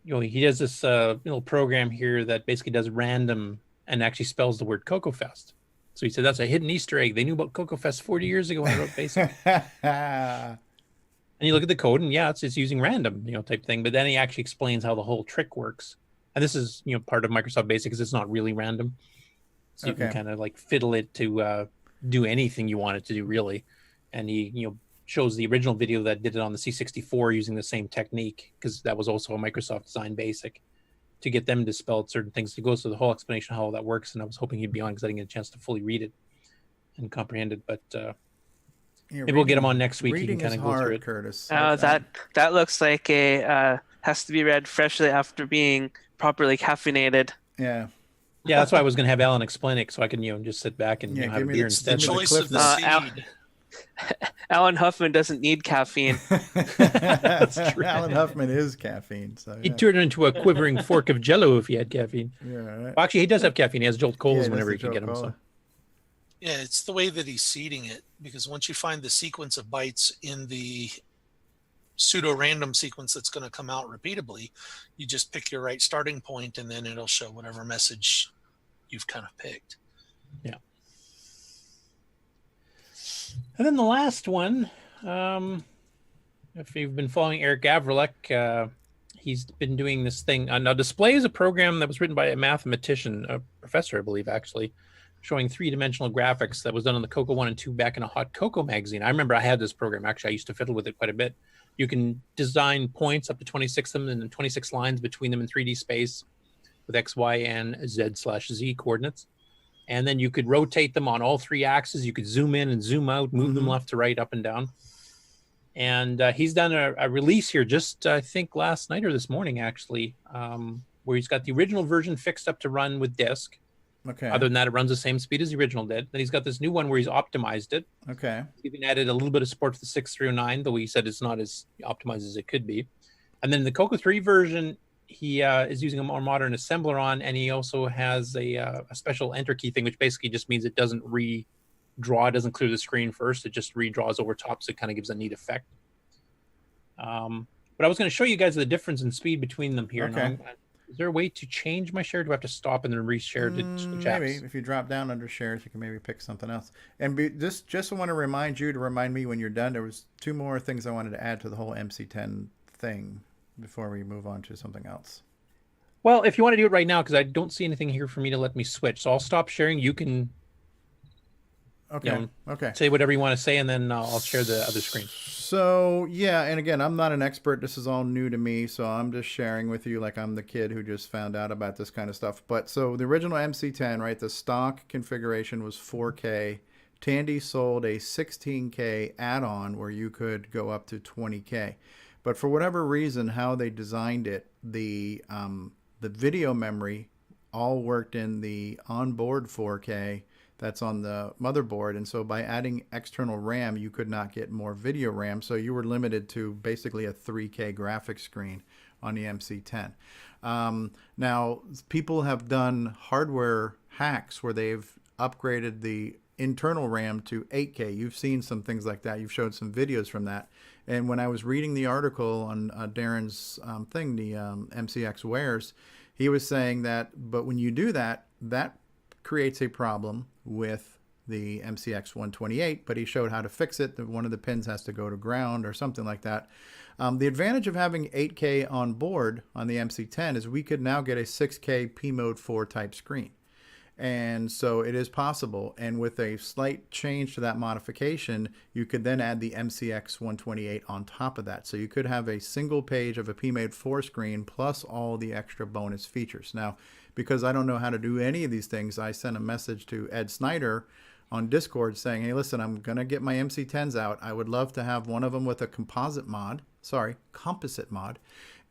He does this little program here that basically does random and actually spells the word CoCoFest. So he said that's a hidden Easter egg. They knew about CoCoFest 40 years ago when I wrote Basic. And you look at the code, and yeah, it's using random, type thing. But then he actually explains how the whole trick works. And this is, part of Microsoft Basic because it's not really random. So you can kind of like fiddle it to do anything you want it to do, really. And he, shows the original video that did it on the C64 using the same technique, because that was also a Microsoft design Basic, to get them to spell certain things. He goes through the whole explanation of how all that works. And I was hoping he'd be on because I didn't get a chance to fully read it and comprehend it. But maybe we'll get him on next week. He can kind of go through it.
Curtis.
That looks like has to be read freshly after being properly caffeinated.
Yeah.
Yeah, that's why I was going to have Alan explain it, so I can just sit back and have a beer instead.
The choice of the seed.
Alan Huffman doesn't need caffeine.
That's true. Alan Huffman is caffeine. So
he'd turn into a quivering fork of Jello if he had caffeine.
Yeah, right.
Well, actually, he does have caffeine. He has Jolt Colas whenever he can get them. So.
Yeah, it's the way that he's seeding it, because once you find the sequence of bytes in the pseudo-random sequence that's going to come out repeatably, you just pick your right starting point, and then it'll show whatever message you've kind of picked.
Yeah. And then the last one, if you've been following Erik Gavriluk, he's been doing this thing. Now, Display is a program that was written by a mathematician, a professor, I believe, actually, showing three-dimensional graphics that was done on the CoCo 1 and 2 back in a Hot Coco magazine. I remember I had this program. Actually, I used to fiddle with it quite a bit. You can design points, up to 26 of them, and then 26 lines between them in 3D space with X, Y, and Z/Z coordinates. And then you could rotate them on all three axes. You could zoom in and zoom out, move them left to right, up and down. And he's done a release here just, I think, last night or this morning, actually, where he's got the original version fixed up to run with disk.
Okay.
Other than that, it runs the same speed as the original did. Then he's got this new one where he's optimized it.
Okay.
He's even added a little bit of support for the 639, though he said it's not as optimized as it could be. And then the CoCo 3 version, he is using a more modern assembler on, and he also has a special enter key thing, which basically just means it doesn't redraw, it doesn't clear the screen first, it just redraws over top, so it kind of gives a neat effect. But I was going to show you guys the difference in speed between them here.
Okay.
Now, is there a way to change my share? Do I have to stop and then reshare to switch apps?
Maybe if you drop down under shares, you can maybe pick something else. And just want to remind you to remind me when you're done. There was two more things I wanted to add to the whole MC10 thing before we move on to something else.
Well, if you want to do it right now, because I don't see anything here for me to let me switch, so I'll stop sharing. You can
Okay. Okay.
Say whatever you want to say, and then I'll share the other screen.
So, yeah, and again, I'm not an expert. This is all new to me, so I'm just sharing with you like I'm the kid who just found out about this kind of stuff. But so the original MC10, right, the stock configuration was 4K. Tandy sold a 16K add-on where you could go up to 20K. But for whatever reason, how they designed it, the video memory all worked in the onboard 4K that's on the motherboard, and so by adding external RAM, you could not get more video RAM, so you were limited to basically a 3K graphics screen on the MC10. Now, people have done hardware hacks where they've upgraded the internal RAM to 8K. You've seen some things like that. You've showed some videos from that. And when I was reading the article on Darren's thing, the MCX Wares, he was saying that, but when you do that, that creates a problem with the MCX 128, but he showed how to fix it. One of the pins has to go to ground or something like that. The advantage of having 8K on board on the MC10 is we could now get a 6K P Mode 4 type screen. And so it is possible. And with a slight change to that modification, you could then add the MCX 128 on top of that. So you could have a single page of a P Mode 4 screen plus all the extra bonus features. Now, because I don't know how to do any of these things, I sent a message to Ed Snider on Discord saying, hey, listen, I'm going to get my MC10s out. I would love to have one of them with a composite mod.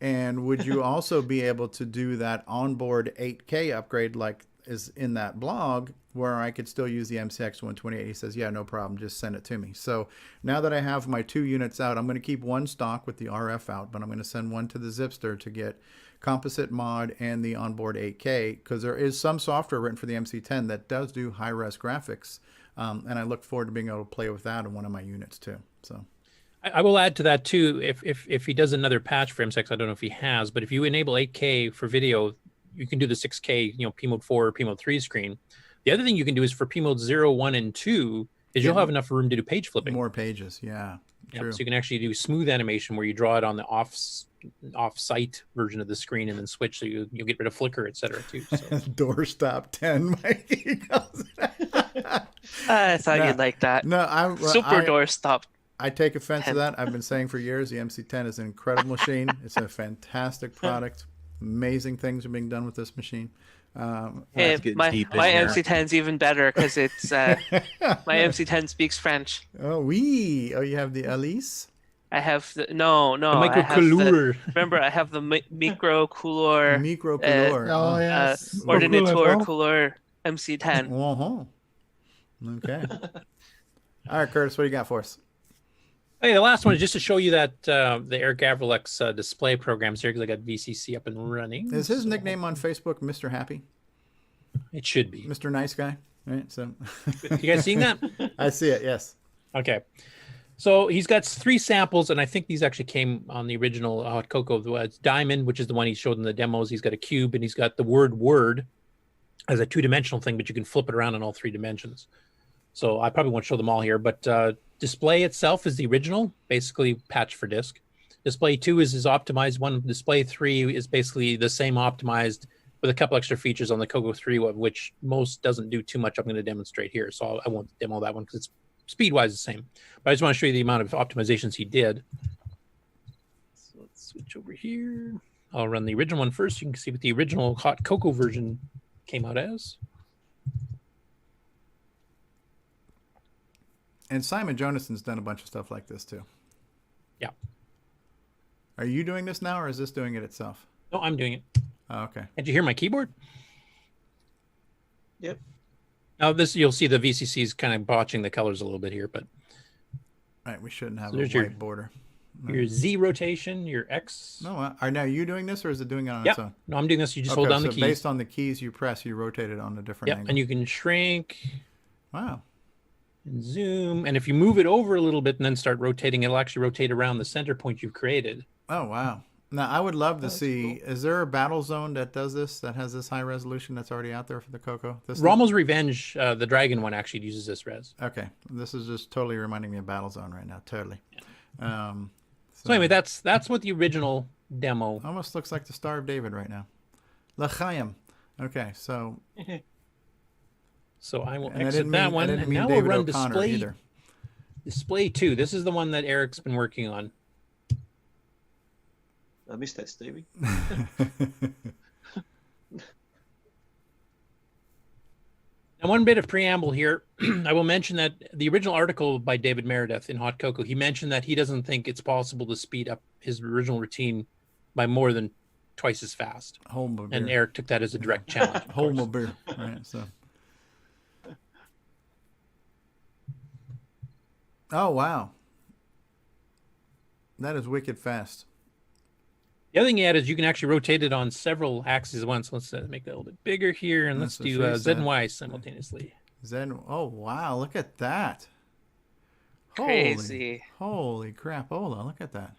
And would you also be able to do that onboard 8K upgrade like is in that blog where I could still use the MCX 128? He says, yeah, no problem. Just send it to me. So now that I have my 2 units out, I'm going to keep one stock with the RF out, but I'm going to send one to the Zipster to get composite mod and the onboard 8K, because there is some software written for the MC10 that does do high-res graphics, and I look forward to being able to play with that in one of my units too. So
I will add to that too. If he does another patch for MCX, I don't know if he has, but if you enable 8K for video, you can do the 6K, P Mode 4 or P Mode 3 screen. The other thing you can do is for P Mode 0, 1, and 2 is you'll have enough room to do page flipping.
More pages, yeah.
Yep, so you can actually do smooth animation where you draw it on the off-site version of the screen and then switch, so you'll get rid of flicker, etc. too. So.
Doorstop 10, Mikey.
I thought you'd like that.
No,
Super doorstop.
I take offense to that. I've been saying for years the MC10 is an incredible machine. It's a fantastic product. Amazing things are being done with this machine.
Hey, my MC10's even better because it's my MC10 speaks French.
Oh, oui. Oh, you have the Alice?
I have the no.
The microcouleur.
Remember, I have the microcouleur.
Microcouleur.
Yes.
Ordinateur couleur MC10.
Okay. All right, Curtis, what do you got for us?
Hey, the last one is just to show you that the Erik Gavriluk's display programs here, because I got VCC up and running.
Is his nickname on Facebook Mr. Happy?
It should be.
Mr. Nice Guy, right? So,
you guys seeing that?
I see it, yes.
Okay. So he's got 3 samples, and I think these actually came on the original Hot Coco. It's Diamond, which is the one he showed in the demos. He's got a cube, and he's got the word as a 2-dimensional thing, but you can flip it around in all 3 dimensions. So I probably won't show them all here, but display itself is the original, basically patch for disk. Display 2 is his optimized one. Display 3 is basically the same optimized with a couple extra features on the CoCo 3, which most doesn't do too much. I'm going to demonstrate here, so I won't demo that one because it's speed-wise the same. But I just want to show you the amount of optimizations he did. So let's switch over here. I'll run the original one first. You can see what the original Hot Coco version came out as.
And Simon Jonason's done a bunch of stuff like this too.
Yeah.
Are you doing this now, or is this doing it itself?
No, I'm doing it.
Oh, okay.
Did you hear my keyboard?
Yep.
Now this, you'll see the VCC is kind of botching the colors a little bit here, but.
Right, we shouldn't have
So
a
there's
white border.
Your Z rotation, your X.
No, are now you doing this, or is it doing it on its own?
No, I'm doing this. You just hold down the
so
keys.
Based on the keys you press, you rotate it on a different angle.
And you can shrink.
Wow.
And zoom, and if you move it over a little bit and then start rotating, it'll actually rotate around the center point you've created.
Oh wow! Now I would love to see. Cool. Is there a battle zone that does this? That has this high resolution that's already out there for the CoCo?
Rommel's Revenge, the Dragon one, actually uses this res.
Okay, this is just totally reminding me of Battle Zone right now. Totally.
Yeah. So anyway, that's what the original demo.
Almost looks like the Star of David right now. L'chaim. Okay, so.
So I will
And I
exit
didn't
that
mean- I
one.
didn't
And
mean
now
David
we'll run
O'Connor either.
display 2. This is the one that Eric's been working on.
I missed that, Stevie.
And one bit of preamble here. I will mention that the original article by David Meredith in Hot Coco, he mentioned that he doesn't think it's possible to speed up his original routine by more than twice as fast.
Hold my
And
beer.
Eric took that as a direct challenge. of
Hold my
course.
beer. Right. So. Oh wow. That is wicked fast.
The other thing you add is you can actually rotate it on several axes at once. Let's make that a little bit bigger here, and
That's
let's
what
do
she
Z and
said.
Y simultaneously.
Zen. Oh wow! Look at that.
Crazy.
Holy crap! Hold on. Look at that.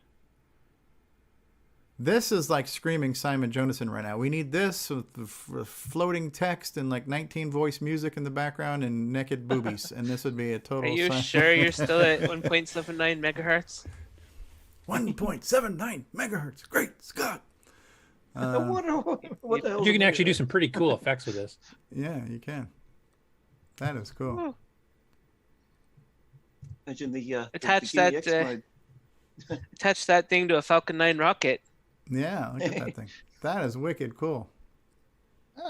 This is like screaming Simon Jonasson right now. We need this with the floating text and like 19 voice music in the background and naked boobies, and this would be a total.
Are you sure you're still at 1.79 megahertz?
1.79 megahertz. Great Scott.
What the hell?
You can actually do some pretty cool effects with this.
Yeah, you can. That is cool.
Imagine the
Attach
the
that
GIME-X mode.
attach that thing to a Falcon 9 rocket.
Yeah, look at that thing. That is wicked cool.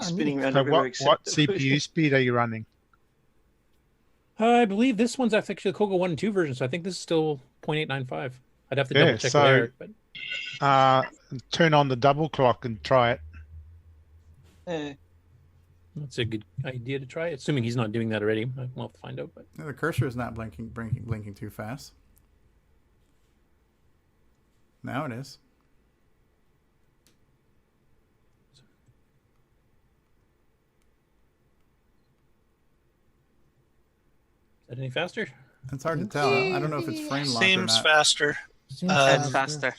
Spinning around
So
everywhere
what
except
CPU speed are you running?
I believe this one's actually the CoCo 1 and 2 version, so I think this is still 0.895. I'd have to double check with Eric, but
turn on the double clock and try it.
that's a good idea to try. Assuming he's not doing that already, we'll have to find out. But
Yeah, the cursor is not blinking too fast. Now it is.
is that any faster?
It's hard to tell. I don't know if it's frame locked or
Seems
not.
faster.
That's faster.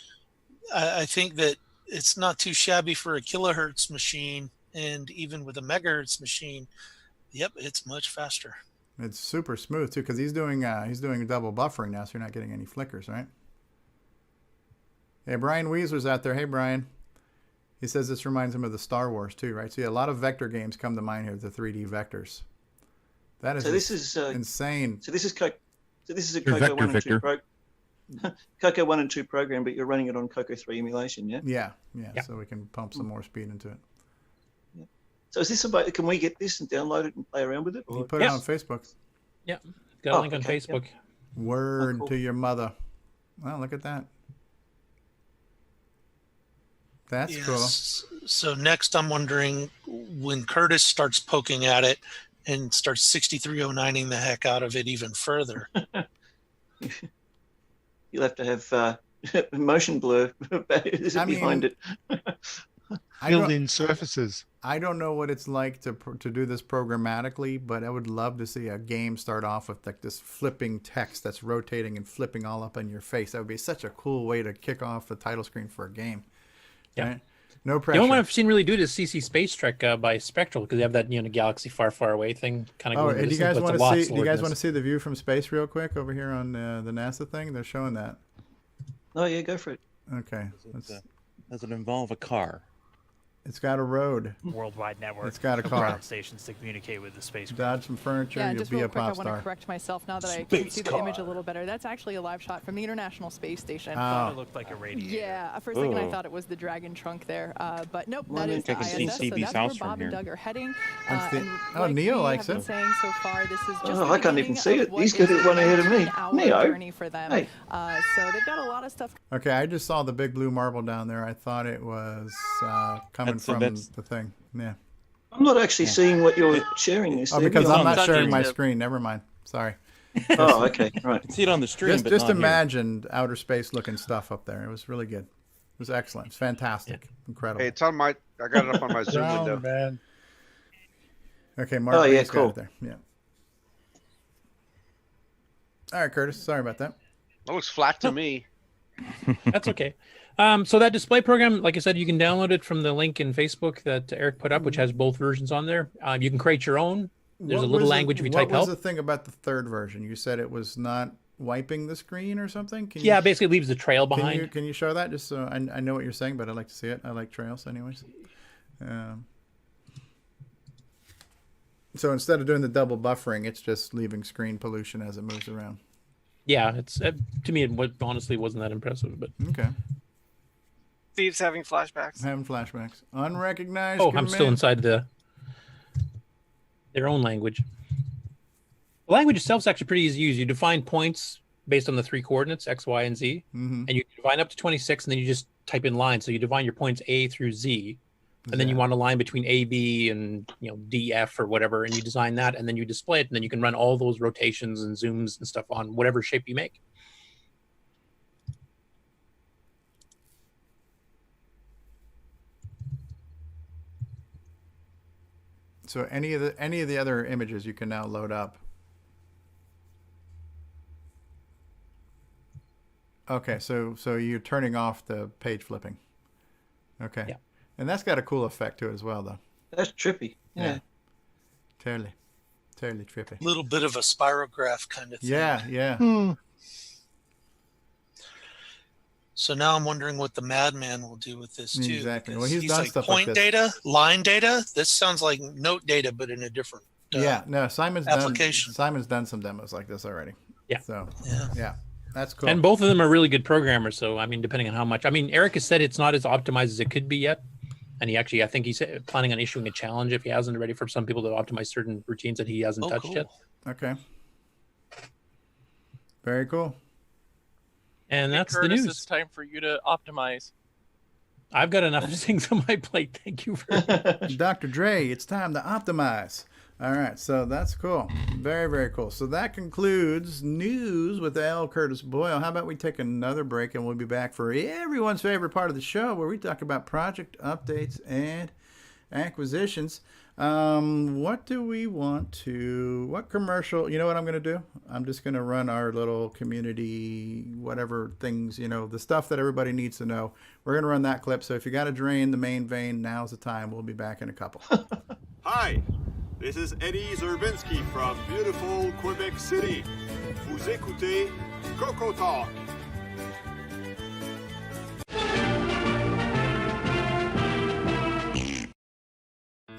I think that it's not too shabby for a kilohertz machine, and even with a megahertz machine, yep, it's much faster.
It's super smooth too, because he's doing double buffering now, so you're not getting any flickers, right? Hey, Brian Weaser's out there. Hey, Brian. He says this reminds him of the Star Wars too, right? So yeah, a lot of vector games come to mind here. The 3D vectors. That is
So this is
insane.
So this is a
Your
CoCo
vector
1 and 2
Victor.
CoCo 1 and 2 program, but you're running it on CoCo 3 emulation, yeah?
Yeah. So we can pump some more speed into it.
So is this about? Can we get this and download it and play around with it?
He put it on Facebook.
Yeah, got a link on Facebook.
Word
cool.
to your mother. Well, look at that. That's cool.
So next, I'm wondering when Curtis starts poking at it and starts 6309ing the heck out of it even further.
You'll have to have motion blur behind it.
Built-in surfaces.
I don't know what it's like to do this programmatically, but I would love to see a game start off with like this flipping text that's rotating and flipping all up in your face. That would be such a cool way to kick off the title screen for a game.
Yeah.
Right? No
The
pressure.
only one I've seen really do it is CC Space Trek by Spectral, because they have that galaxy far, far away thing. Kind of.
Oh, do you guys want to see? Do you guys want to see the view from space real quick over here on the NASA thing? They're showing that.
Oh yeah, go for it.
Okay.
Does it involve a car?
It's got a road.
Worldwide network.
It's got a
of
car.
ground stations to communicate with the spacecraft.
Dodge some furniture.
Yeah,
You'll
just
be
real
a
quick, I
pop
want to
star.
correct myself now that I
Space
can see the
car.
image a little better. That's actually a live shot from the International Space Station.
Oh.
It looked like a radiator.
Yeah, for a second I
Oh.
thought it was the Dragon trunk there, but nope,
Well,
that is the
I can see
ISS. So
Stevie's
that's
house
where
from
Bob
here.
and Doug are heading.
That's the-
and
oh,
like
Neil
we
likes
have been
it.
saying so far, this is just
Oh,
the
I can't even
beginning
see
of
it.
what
He's
is
got it one ahead of me.
an hour
Neo.
journey for them.
Hey.
So they've got a lot of stuff.
Okay, I just saw the big blue marble down there. I thought it was coming from the thing. Yeah.
I'm not actually seeing what you're sharing. This
Oh,
Stevie.
because I'm not
on
sharing my
YouTube.
screen. Never mind. Sorry.
Oh, okay, right.
See it on the stream, but
Just
not here.
imagine outer space looking stuff up there. It was really good. It was excellent. It's fantastic. Incredible.
Hey, it's on my. I got it up on my Zoom
Brown,
window.
man.
Okay, Mark.
Oh, yeah,
Reed's got
cool.
it there. Yeah. All right, Curtis. Sorry about that.
It looks flat to me.
That's okay. So that display program, like I said, you can download it from the link in Facebook that Eric put up, which has both versions on there. You can create your own. There's
What
a little
was
language if you type
What was
help.
the thing about the third version? You said it was not wiping the screen or something? Can
Yeah,
you,
basically it leaves the trail behind.
Can you show that just so I know what you're saying, but I'd like to see it. I like trails anyways. So instead of doing the double buffering, it's just leaving screen pollution as it moves around.
Yeah, it's to me, it honestly wasn't that impressive. But
okay.
Steve's having flashbacks.
Having flashbacks. Unrecognized.
Oh, I'm still inside their own language. The language itself is actually pretty easy to use. You define points based on the 3 coordinates, X, Y, and Z.
Mm-hmm.
And you define up to 26, and then you just type in lines. So you define your points A through Z. And then you want a line between A, B, and D, F, or whatever, and you design that, and then you display it, and then you can run all those rotations and zooms and stuff on whatever shape you make.
So any of the other images you can now load up. Okay, so you're turning off the page flipping. Okay.
Yeah.
And that's got a cool effect to it as well, though.
That's trippy. Yeah.
Totally trippy.
A little bit of a spirograph kind of thing.
Yeah.
So now I'm wondering what the madman will do with this too.
Exactly. Well, he's done
like
stuff
point
like this.
data, line data. This sounds like note data, but in a different
Simon's
application.
Simon's done some demos like this already.
Yeah.
So yeah, that's cool.
And both of them are really good programmers. So I mean, depending on how much. I mean, Erik has said it's not as optimized as it could be yet. And he actually, I think he's planning on issuing a challenge if he hasn't already for some people to optimize certain routines that he hasn't touched yet.
Okay. Very cool.
And that's
Curtis,
the news.
It's time for you to optimize.
I've got enough things on my plate. Thank you very much.
Dr. Dre, it's time to optimize. All right, so that's cool. Very, very cool. So that concludes news with L. Curtis Boyle. How about we take another break and we'll be back for everyone's favorite part of the show where we talk about project updates and acquisitions. What do we want to, what commercial, you know what I'm going to do? I'm just going to run our little community, whatever things, the stuff that everybody needs to know. We're going to run that clip. So if you got to drain the main vein, now's the time. We'll be back in a couple.
Hi, this is Eddie Zerbinsky from beautiful Quebec City. Vous écoutez CoCoTALK.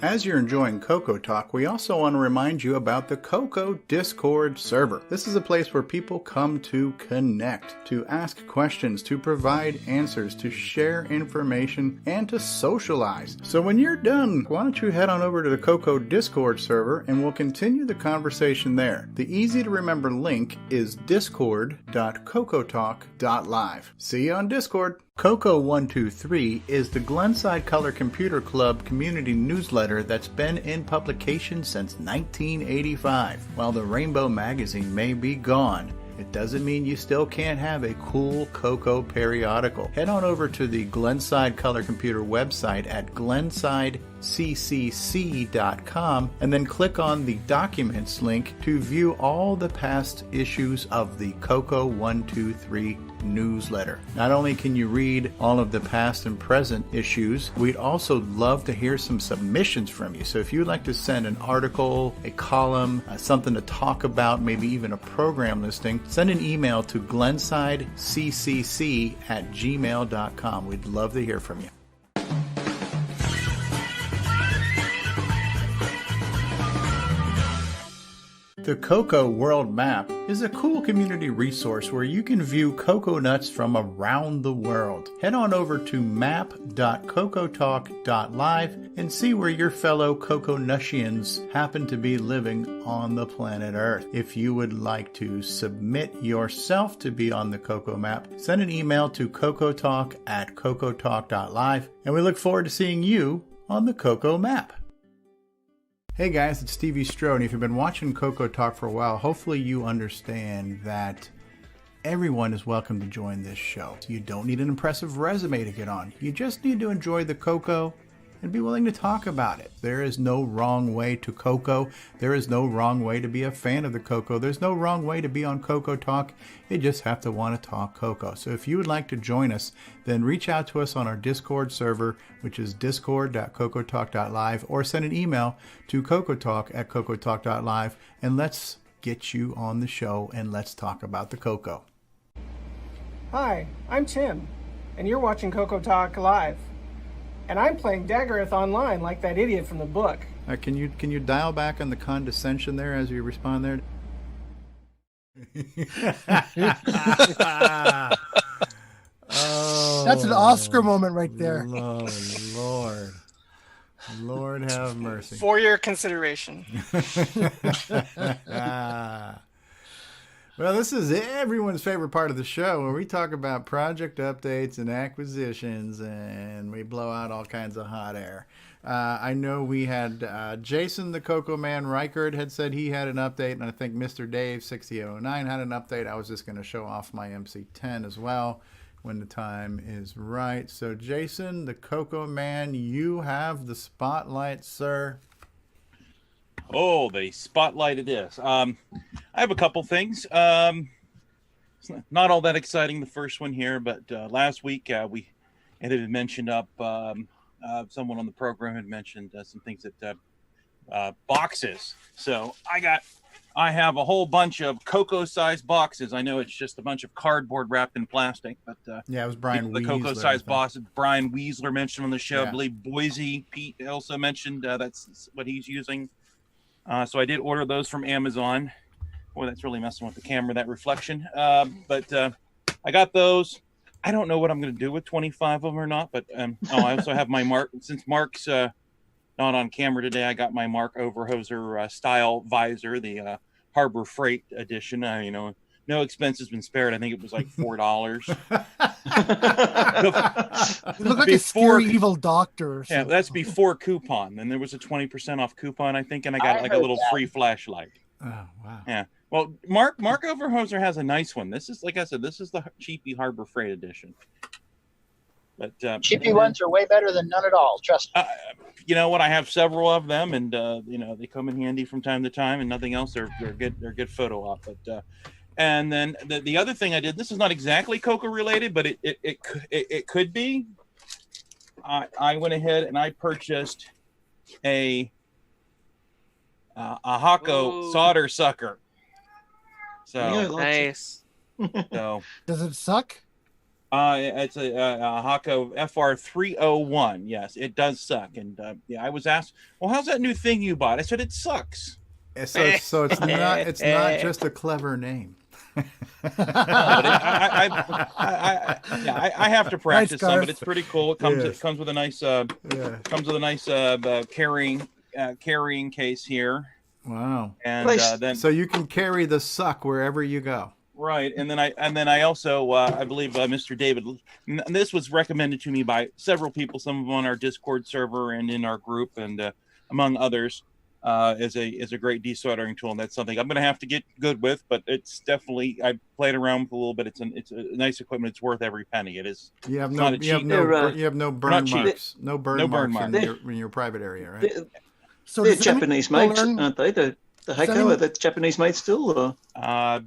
As you're enjoying CoCoTALK, we also want to remind you about the CoCo Discord server. This is a place where people come to connect, to ask questions, to provide answers, to share information, and to socialize. So when you're done, why don't you head on over to the CoCo Discord server and we'll continue the conversation there. The easy to remember link is discord.cocotalk.live. See you on Discord. CoCo123 is the Glenside Color Computer Club community newsletter that's been in publication since 1985. While the Rainbow magazine may be gone, it doesn't mean you still can't have a cool CoCo periodical. Head on over to the Glenside Color Computer website at glensideccc.com and then click on the Documents link to view all the past issues of the CoCo123 newsletter. Not only can you read all of the past and present issues, we'd also love to hear some submissions from you. So if you'd like to send an article, a column, something to talk about, maybe even a program listing, send an email to glensideccc@gmail.com. We'd love to hear from you. The CoCo World Map is a cool community resource where you can view coconuts from around the world. Head on over to map.cocotalk.live and see where your fellow coconutians happen to be living on the planet Earth. If you would like to submit yourself to be on the CoCo map, send an email to cocotalk@cocotalk.live, and we look forward to seeing you on the CoCo map. Hey guys, it's StevieStrow, and if you've been watching CoCoTALK for a while, hopefully you understand that everyone is welcome to join this show. You don't need an impressive resume to get on. You just need to enjoy the CoCo and be willing to talk about it. There is no wrong way to CoCo. There is no wrong way to be a fan of the CoCo. There's no wrong way to be on CoCoTALK. You just have to want to talk CoCo. So if you would like to join us, then reach out to us on our Discord server, which is discord.cocotalk.live, or send an email to cocotalk@cocotalk.live, and let's get you on the show and let's talk about the CoCo.
Hi, I'm Tim, and you're watching CoCoTALK Live. And I'm playing Daggereth online like that idiot from the book.
Can you dial back on the condescension there as you respond there? Oh,
that's an Oscar moment right there.
Lord have mercy.
For your consideration.
Well, this is everyone's favorite part of the show where we talk about project updates and acquisitions, and we blow out all kinds of hot air. I know we had Jason, the Coco Man Reichard, had said he had an update, and I think Mr. Dave 6009 had an update. I was just going to show off my MC10 as well when the time is right. So, Jason, the Coco Man, you have the spotlight, sir.
Oh, the spotlight it is. I have a couple things. It's not all that exciting, the first one here, but last week it had mentioned up. Someone on the program had mentioned some things that boxes. So I have a whole bunch of Coco-sized boxes. I know it's just a bunch of cardboard wrapped in plastic, but
yeah, it was Brian.
The Coco-sized boxes. Brian Weasler mentioned on the show.
Yeah.
I believe Boise Pete also mentioned that's what he's using. So I did order those from Amazon. Boy, that's really messing with the camera, that reflection. But I got those. I don't know what I'm going to do with 25 of them or not, but I also have my Mark. Since Mark's not on camera today, I got my Mark Overhoser style visor, the Harbor Freight edition. No expense has been spared. I think it was like $4.
You look like a scary evil doctor. Or something.
Yeah, that's before coupon. Then there was a 20% off coupon, I think, and I got like a little free flashlight.
Oh, wow.
Yeah. Well, Mark Overhoser has a nice one. This is, like I said, this is the cheapy Harbor Freight edition. But
cheapy ones are way better than none at all. Trust me.
You know what? I have several of them, and they come in handy from time to time. And nothing else. They're good. They're good photo op. But and then the other thing I did. This is not exactly Coco related, but it could be. I went ahead and I purchased a Hako solder sucker. So
nice.
So
does it suck?
It's a Hako FR301. Yes, it does suck. And I was asked, well, how's that new thing you bought? I said, it sucks.
So it's not just a clever name.
I have to practice some, but it's pretty cool. It comes with a nice carrying case here.
Wow.
And then
so you can carry the suck wherever you go.
Right, and then I also I believe Mr. David. This was recommended to me by several people, some of them on our Discord server and in our group, and among others, as a great desoldering tool. And that's something I'm going to have to get good with, but it's definitely I played around with a little bit. It's a nice equipment. It's worth every penny. It is.
You have no burn marks. No burn marks in your private area, right?
So they're Japanese made, aren't they? The Hako, are they Japanese made still? Or?
I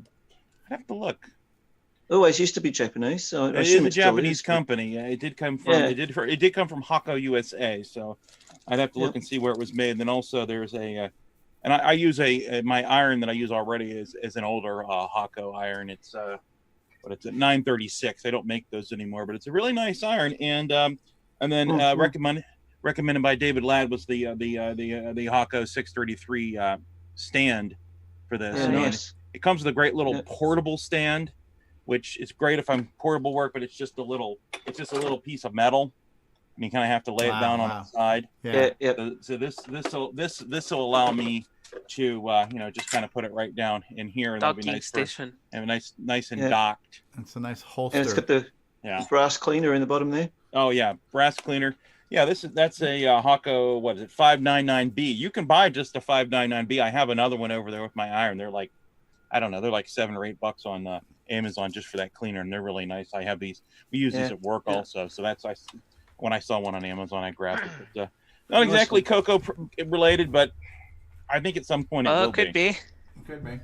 have to look.
Always used to be Japanese. So
it is a Japanese company. It did come from it did come from Hako USA. So I'd have to look and see where it was made. And then also there's and I use my iron that I use already is an older Hako iron. It's but it's a 936. They don't make those anymore, but it's a really nice iron. And then recommended by David Ladd was the Hako 633 stand for this.
Yeah, nice.
It comes with a great little portable stand, which is great if I'm portable work, but it's just a little piece of metal, and you kind of have to lay it down on the side.
Yeah.
So this will allow me to just kind of put it right down in here, and that'll be nice.
Station.
And nice and docked.
It's a nice holster.
And it's got the brass cleaner in the bottom there.
Oh yeah, brass cleaner. Yeah, that's a Hako. What is it? 599B. You can buy just a 599B. I have another one over there with my iron. They're like, I don't know, they're like $7 or $8 on Amazon just for that cleaner, and they're really nice. I have these. We use these at work also. So when I saw one on Amazon, I grabbed it. But, not exactly Coco related, but I think at some point it will
could be.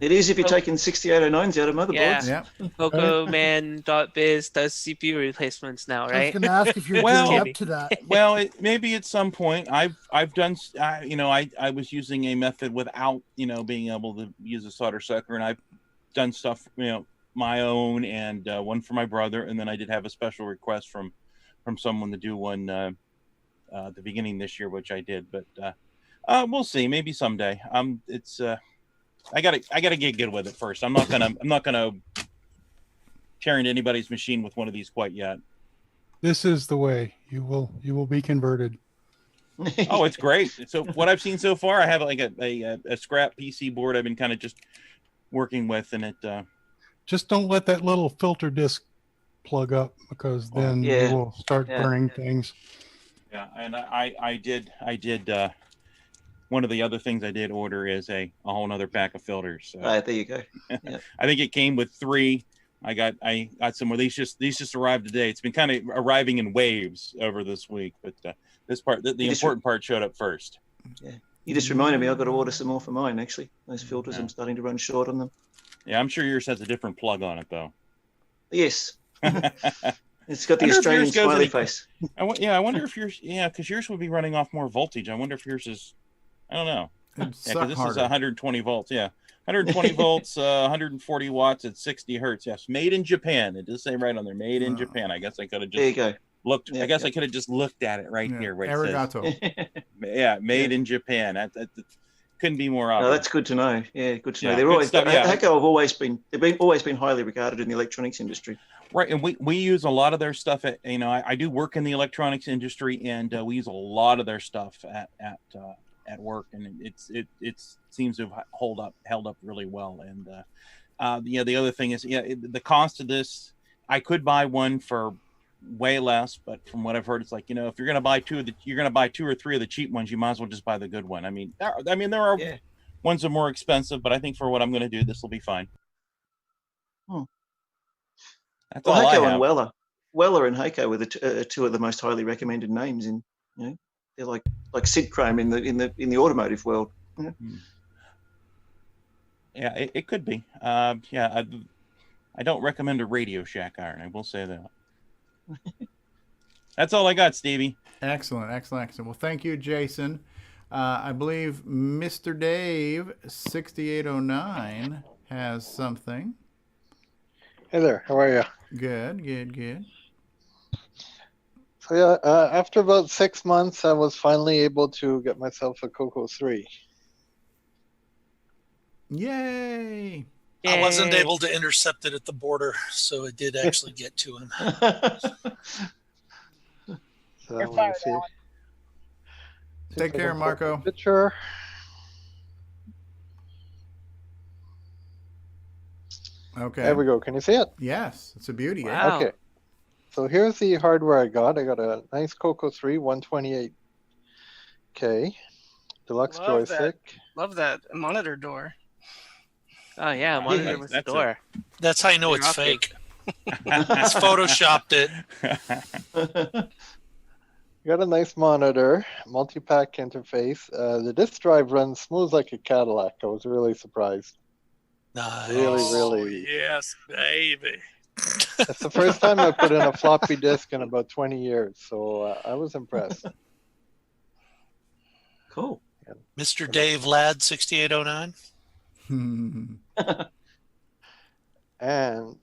It is if you're taking 6809s out of motherboards.
Yeah. CoComan.biz does CPU replacements now, right?
I was going to ask if you're up to that.
Well, maybe at some point I've done. I was using a method without being able to use a solder sucker, and I've done stuff my own and one for my brother, and then I did have a special request from someone to do one at the beginning this year, which I did. But We'll see. Maybe someday. It's I gotta get good with it first. I'm not gonna tear into anybody's machine with one of these quite yet.
This is the way you will be converted.
Oh, it's great. So what I've seen so far, I have like a scrap PC board I've been kind of just working with, and it.
Just don't let that little filter disc plug up, because then you will start burning things.
Yeah, and I did. One of the other things I did order is a whole nother pack of filters. So.
There you go. Yeah.
I think it came with 3. I got some more. These just arrived today. It's been kind of arriving in waves over this week, but this part, the important part, showed up first.
Yeah, you just reminded me. I've got to order some more for mine. Actually, those filters, I'm starting to run short on them.
Yeah, I'm sure yours has a different plug on it though.
Yes. It's got the Australian smiley face.
I wonder if yours, because yours would be running off more voltage. I wonder if yours is, I don't know. Because this is 120 volts. Yeah, 120 volts, 140 watts at 60 hertz. Yes, made in Japan. It does say right on there, made in Japan. I guess I could have just
there you go.
Looked. I guess I could have just looked at it right here. Where it says,
Arigato.
Made in Japan. That couldn't be more obvious.
No, that's good to know. Yeah, good to know.
Yeah,
They're
good
always
stuff, yeah.
Hakko have always been highly regarded in the electronics industry.
Right, and we use a lot of their stuff at, I do work in the electronics industry, and we use a lot of their stuff at work, and it seems to have held up really well. And the other thing is, the cost of this, I could buy one for way less, but from what I've heard, it's like, if you're going to buy 2 or 3 of the cheap ones, you might as well just buy the good one. I mean, there are ones that are more expensive, but I think for what I'm going to do, this will be fine. That's all I
Hakko
have.
and Weller and Hakko were the 2 of the most highly recommended names in. They're like Sid Chrome in the automotive world.
Yeah, it could be. I don't recommend a Radio Shack iron. I will say that. That's all I got, Stevie.
Excellent. Well, thank you, Jason. I believe Mr. Dave 6809 has something.
Hey there, how are you?
Good.
So yeah, after about 6 months, I was finally able to get myself a CoCo 3.
Yay!
I wasn't able to intercept it at the border, so it did actually get to him.
So let me see.
Take care, Marco.
Picture.
Okay.
There we go. Can you see it?
Yes, it's a beauty.
Wow. Okay. So here's the hardware I got. I got a nice CoCo 3 128K deluxe joystick.
Love that monitor door.
Oh yeah, monitor with the door.
That's how you know it's fake. It's photoshopped it.
Got a nice monitor, multi-pack interface. The disk drive runs smooth like a Cadillac. I was really surprised.
Nice.
Really.
Yes, baby.
It's the first time I put in a floppy disk in about 20 years, so I was impressed.
Cool.
Mr. Dave Ladd 6809.
And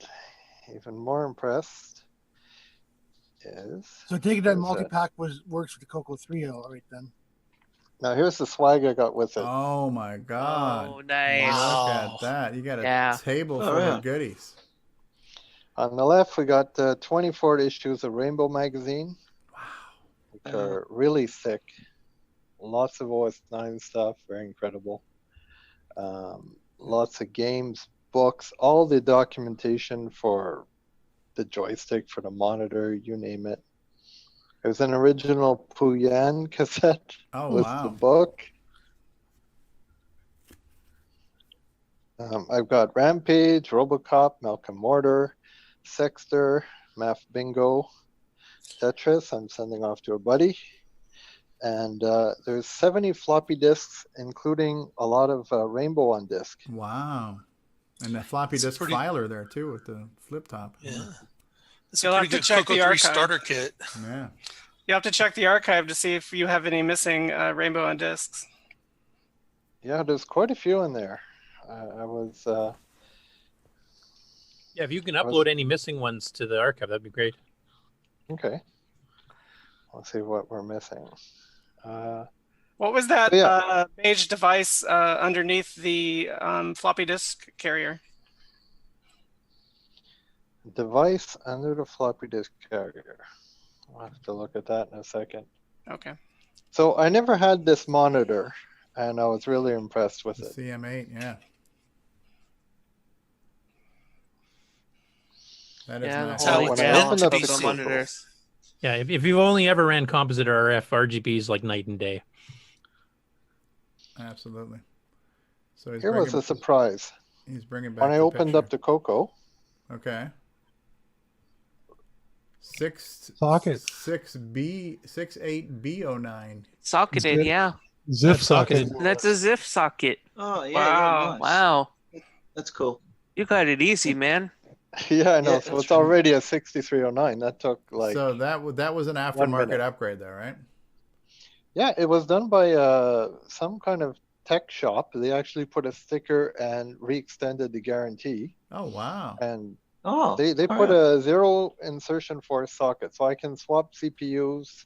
even more impressed is...
So taking that multi-pack works with the CoCo 3 all right then.
Now here's the swag I got with it.
Oh my God.
Oh, nice.
Look at that. You got a table full of goodies.
On the left, we got 24 issues of Rainbow magazine.
Wow.
Which are really thick. Lots of OS 9 stuff. Very incredible. Lots of games, books, all the documentation for the joystick, for the monitor, you name it. There's an original Puyan cassette with the book. I've got Rampage, Robocop, Malcolm Mortar, Sexter, Math Bingo, Tetris. I'm sending off to a buddy. And there's 70 floppy disks, including a lot of Rainbow on disk.
Wow. And the floppy disk filer there, too, with the flip top.
Yeah. It's a pretty good CoCo 3 starter kit.
Yeah.
You have to check the archive to see if you have any missing Rainbow on discs.
Yeah, there's quite a few in there. I was...
Yeah, if you can upload any missing ones to the archive, that'd be great.
Okay. Let's see what we're missing.
What was that
So, yeah.
beige device underneath the floppy disk carrier?
Device under the floppy disk carrier. I'll have to look at that in a second.
Okay.
So I never had this monitor, and I was really impressed with it.
CM8, yeah. That is nice.
Holy
When I
grail
opened up
of
the
the
CoCo,
monitors.
Yeah, if you've only ever ran composite RF, RGB is like night and day.
Oh, absolutely. So he's
here was a surprise.
He's bringing back
When I
the
opened up the CoCo,
Okay. 68B09.
Socketed, yeah.
ZIF
That's
socket.
That's a ZIF socket.
Oh, yeah.
Wow.
Nice.
Wow.
That's cool.
You got it easy, man.
yeah, I know.
Yeah,
so
that's
it's already a 6309. That took like
So that was an
1
aftermarket
minute.
upgrade, though, right?
Yeah, it was done by some kind of tech shop. They actually put a sticker and re-extended the guarantee.
Oh wow!
And
Oh,
they
all
put
right.
a zero insertion force socket, so I can swap CPUs.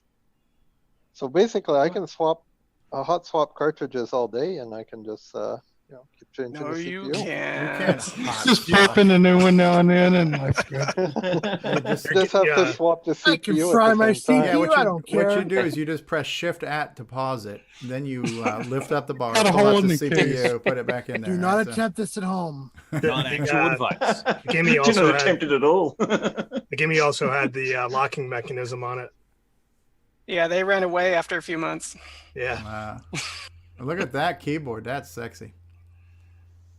So basically, I can swap hot swap cartridges all day, and I can just keep changing
No,
the
you
CPU.
can't.
Just popping a new one now and then, and that's good.
Just have to swap the CPU
I can fry
at
my
the same time.
CPU. I don't care.
What you do is you just press Shift-At to pause it. Then you lift up the bar,
Got a
pull
hole
out the
in the
CPU,
case.
put it back in there.
Do not
right? So-
attempt this at home.
Actual
advice.
The Gimme
Do
also
not
had
attempt it at all.
the Gimme also had the locking mechanism on it.
Yeah, they ran away after a few months.
Yeah.
Wow. Look at that keyboard. That's sexy.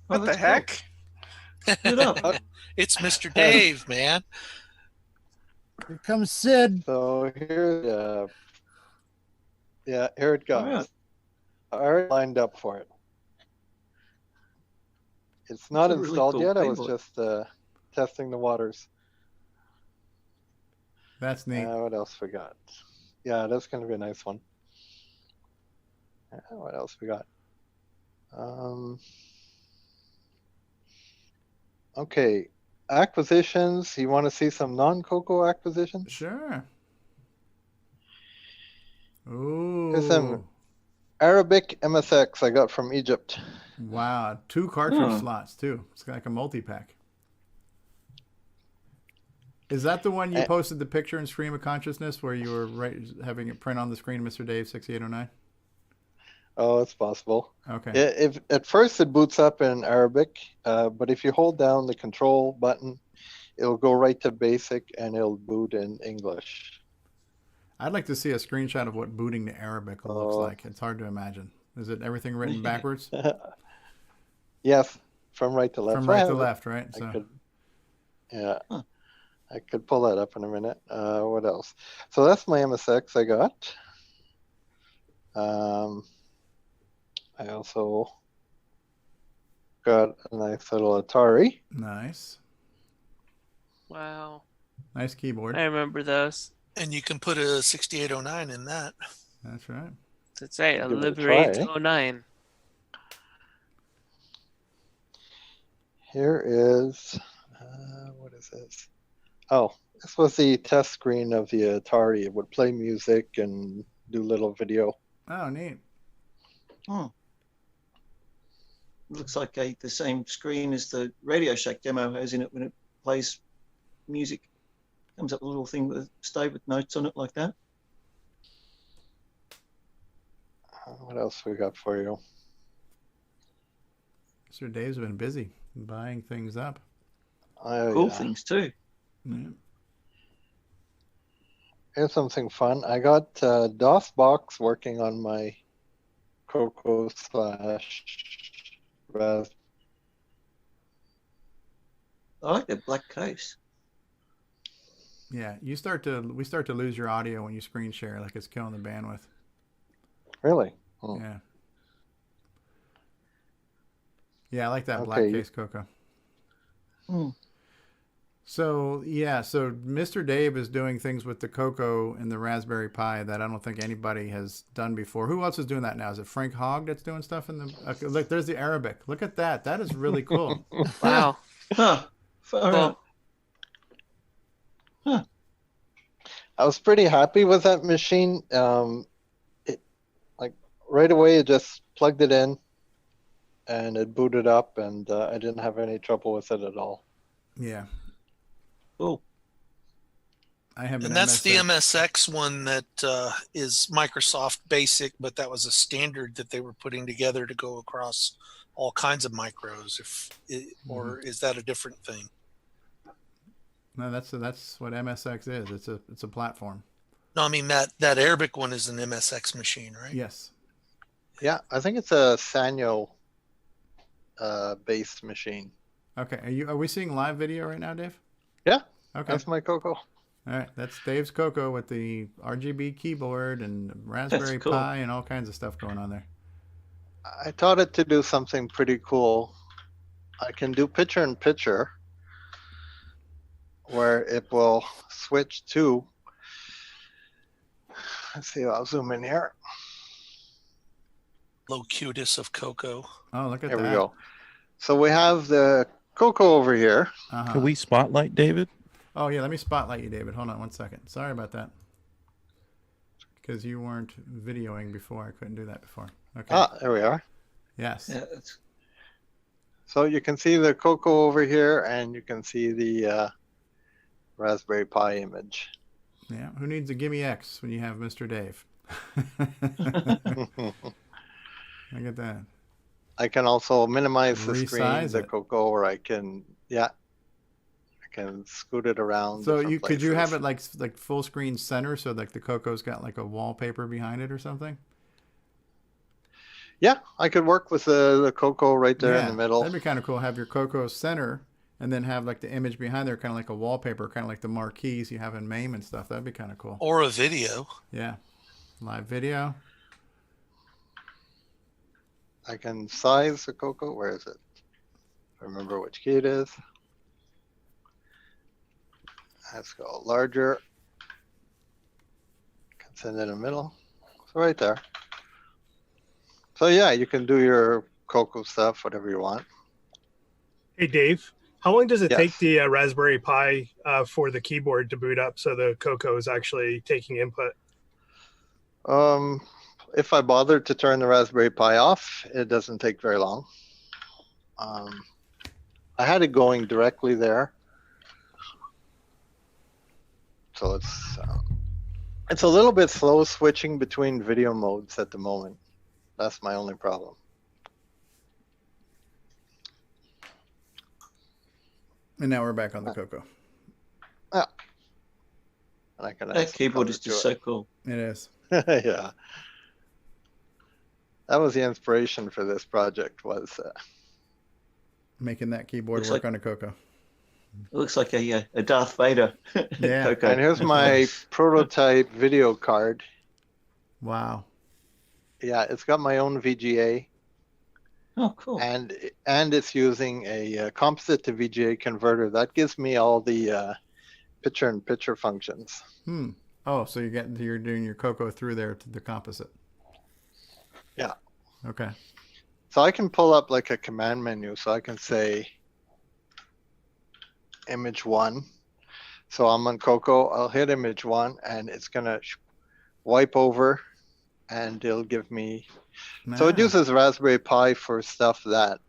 What the heck?
Good up.
It's Mr. Dave, man.
Here comes Sid.
So here, here it goes. I already lined up for it. It's not
That's a really
installed
cool
yet. I was
keyboard.
just testing the waters.
That's neat.
What else we got? Yeah, that's going to be a nice one. What else we got? Okay, acquisitions. You want to see some non-CoCo acquisitions?
Sure. Ooh.
Here's some Arabic MSX I got from Egypt.
Wow. 2 cartridge
Hmm.
slots, too. It's like a multi-pack. Is that the one you posted the picture in Stream of Consciousness where you were having it print on the screen, Mr. Dave 6809?
Oh, it's possible.
Okay.
If at first it boots up in Arabic, but if you hold down the control button, it'll go right to basic and it'll boot in English.
I'd like to see a screenshot of what booting to Arabic looks like. It's hard to imagine. Is it everything written backwards?
Yes, from right to left.
From right to left, right?
I
So.
could, yeah, I could pull that up in a minute. What else? So that's my MSX I got. I also got a nice little Atari.
Nice.
Wow.
Nice keyboard.
I remember those.
And you can put a 6809 in that.
That's right.
That's right. A
Give it a
Liberate
try.
09.
Here is, what is this? Oh, this was the test screen of the Atari. It would play music and do little video.
Oh, neat.
Oh. Looks like the same screen as the Radio Shack demo has in it when it plays music. Comes up a little thing with a stave with notes on it like that.
What else we got for you?
Mr. Dave's been busy buying things up.
Cool things too.
Yeah.
Here's something fun. I got DOSBox working on my CoCo / Raz.
I like that black case.
Yeah, we start to lose your audio when you screen share, like it's killing the bandwidth.
Really?
Yeah. Yeah, I like that black
Okay.
case, CoCo.
Hmm.
So yeah, so Mr. Dave is doing things with the CoCo and the Raspberry Pi that I don't think anybody has done before. Who else is doing that now? Is it Frank Hogg that's doing stuff in the? Okay, look, there's the Arabic. Look at that. That is really cool.
Wow.
Huh. Far out.
I was pretty happy with that machine. Like right away, it just plugged it in, and it booted up, and I didn't have any trouble with it at all.
Yeah.
Oh.
I have an
And that's the
MSX.
MSX one that is Microsoft Basic, but that was a standard that they were putting together to go across all kinds of micros. Or is that a different thing?
No, that's what MSX is. It's a platform.
No, I mean that Arabic one is an MSX machine, right?
Yes.
Yeah, I think it's a Sanyo based machine.
Okay. Are we seeing live video right now, Dave?
Yeah.
Okay.
That's my CoCo.
All right, that's Dave's CoCo with the RGB keyboard and Raspberry
cool.
Pi and all kinds of stuff going on there.
I taught it to do something pretty cool. I can do picture-in-picture, where it will switch to. Let's see. I'll zoom in here.
Locutus of CoCo.
Oh, look at
There
that.
we go. So we have the CoCo over here.
Can we spotlight David?
Oh, yeah, let me spotlight you, David. Hold on one second. Sorry about that. Because you weren't videoing before. I couldn't do that before. Okay.
Ah, there we are.
Yes.
Yeah, so you can see the CoCo over here, and you can see the Raspberry Pi image.
Yeah. Who needs a GIME-X when you have Mr. Dave? Look at that.
I can also minimize the screen,
Resize
the
it.
CoCo, or I can, I can scoot it around.
So
different
could you have
places.
it like full screen center, so like the CoCo's got like a wallpaper behind it or something?
Yeah, I could work with the CoCo right there in
Yeah,
the middle.
That'd be kind of cool. Have your CoCo center, and then have like the image behind there, kind of like a wallpaper, kind of like the marquees you have in MAME and stuff. That'd be kind of cool.
Or a video.
Yeah, live video.
I can size the CoCo. Where is it? Remember which key it is. Let's go larger. Can send it in the middle. So right there. So yeah, you can do your CoCo stuff, whatever you want.
Hey, Dave, how long does it
Yes.
take the Raspberry Pi for the keyboard to boot up so the CoCo is actually taking input?
If I bothered to turn the Raspberry Pi off, it doesn't take very long. I had it going directly there. So it's a little bit slow switching between video modes at the moment. That's my only problem.
And now we're back on the CoCo.
Yeah. And I can
That keyboard is just so cool.
It is.
Yeah. That was the inspiration for this project, was
Making that keyboard
Looks
work
like-
on a CoCo.
It looks like a Darth Vader.
Yeah.
CoCo.
and here's my prototype video card.
Wow.
Yeah, it's got my own VGA.
Oh, cool.
And it's using a composite to VGA converter. That gives me all the picture-in-picture functions.
Oh, so you're doing your CoCo through there to the composite.
Yeah.
Okay.
So I can pull up like a command menu. So I can say image 1. So I'm on CoCo. I'll hit image 1, and it's gonna wipe over, and it'll give me. So it uses Raspberry Pi for stuff that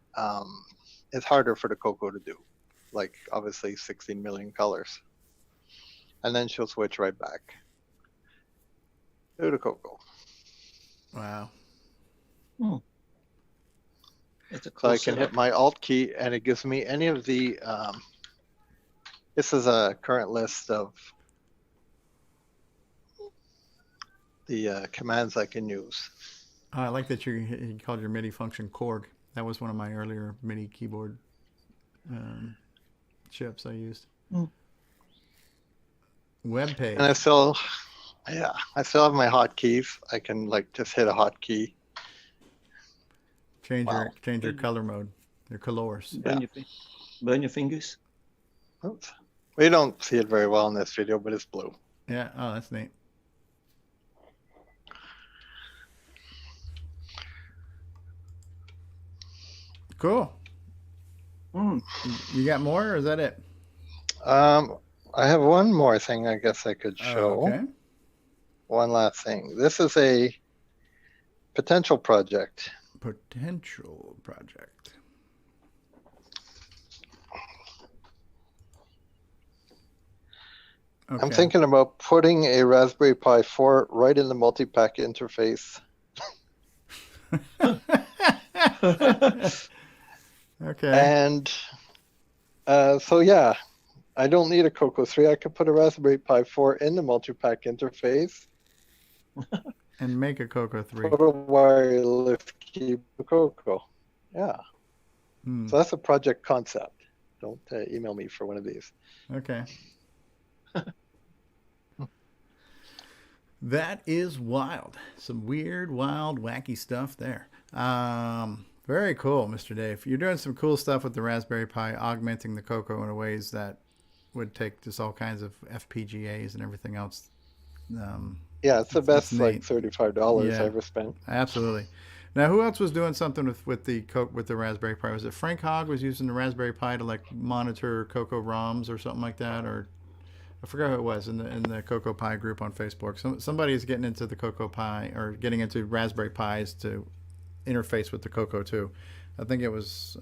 is harder for the CoCo to do, like obviously 16 million colors. And then she'll switch right back to the CoCo.
Wow.
It's a
So
cool
I can hit
setup.
my Alt key, and it gives me any of the. This is a current list of the commands I can use.
Oh, I like that you called your MIDI function Korg. That was one of my earlier MIDI keyboard chips I used. Web page.
And I still have my hotkeys. I can like just hit a hotkey.
Change your color mode, your colors.
Burn your fingers.
Oops. We don't see it very well in this video, but it's blue.
Yeah. Oh, that's neat. Cool. You got more, or is that it?
I have one more thing I guess I could show.
Okay.
One last thing. This is a potential project.
Potential project. Okay.
I'm thinking about putting a Raspberry Pi 4 right in the multi-pack interface.
Okay.
And so yeah, I don't need a CoCo 3. I could put a Raspberry Pi 4 in the multi-pack interface.
And make a CoCo 3.
Put a wire lift key CoCo. Yeah. So that's a project concept. Don't email me for one of these.
Okay. That is wild. Some weird, wild, wacky stuff there. Very cool, Mr. Dave. You're doing some cool stuff with the Raspberry Pi, augmenting the CoCo in ways that would take just all kinds of FPGAs and everything else.
Yeah, it's the best like $35
Yeah.
I ever spent.
Absolutely. Now, who else was doing something with the Raspberry Pi? Was it Frank Hogg was using the Raspberry Pi to like monitor CoCo ROMs or something like that, or I forgot who it was in the CoCo Pi group on Facebook. Somebody is getting into the CoCo Pi or getting into Raspberry Pis to interface with the CoCo too. I think it was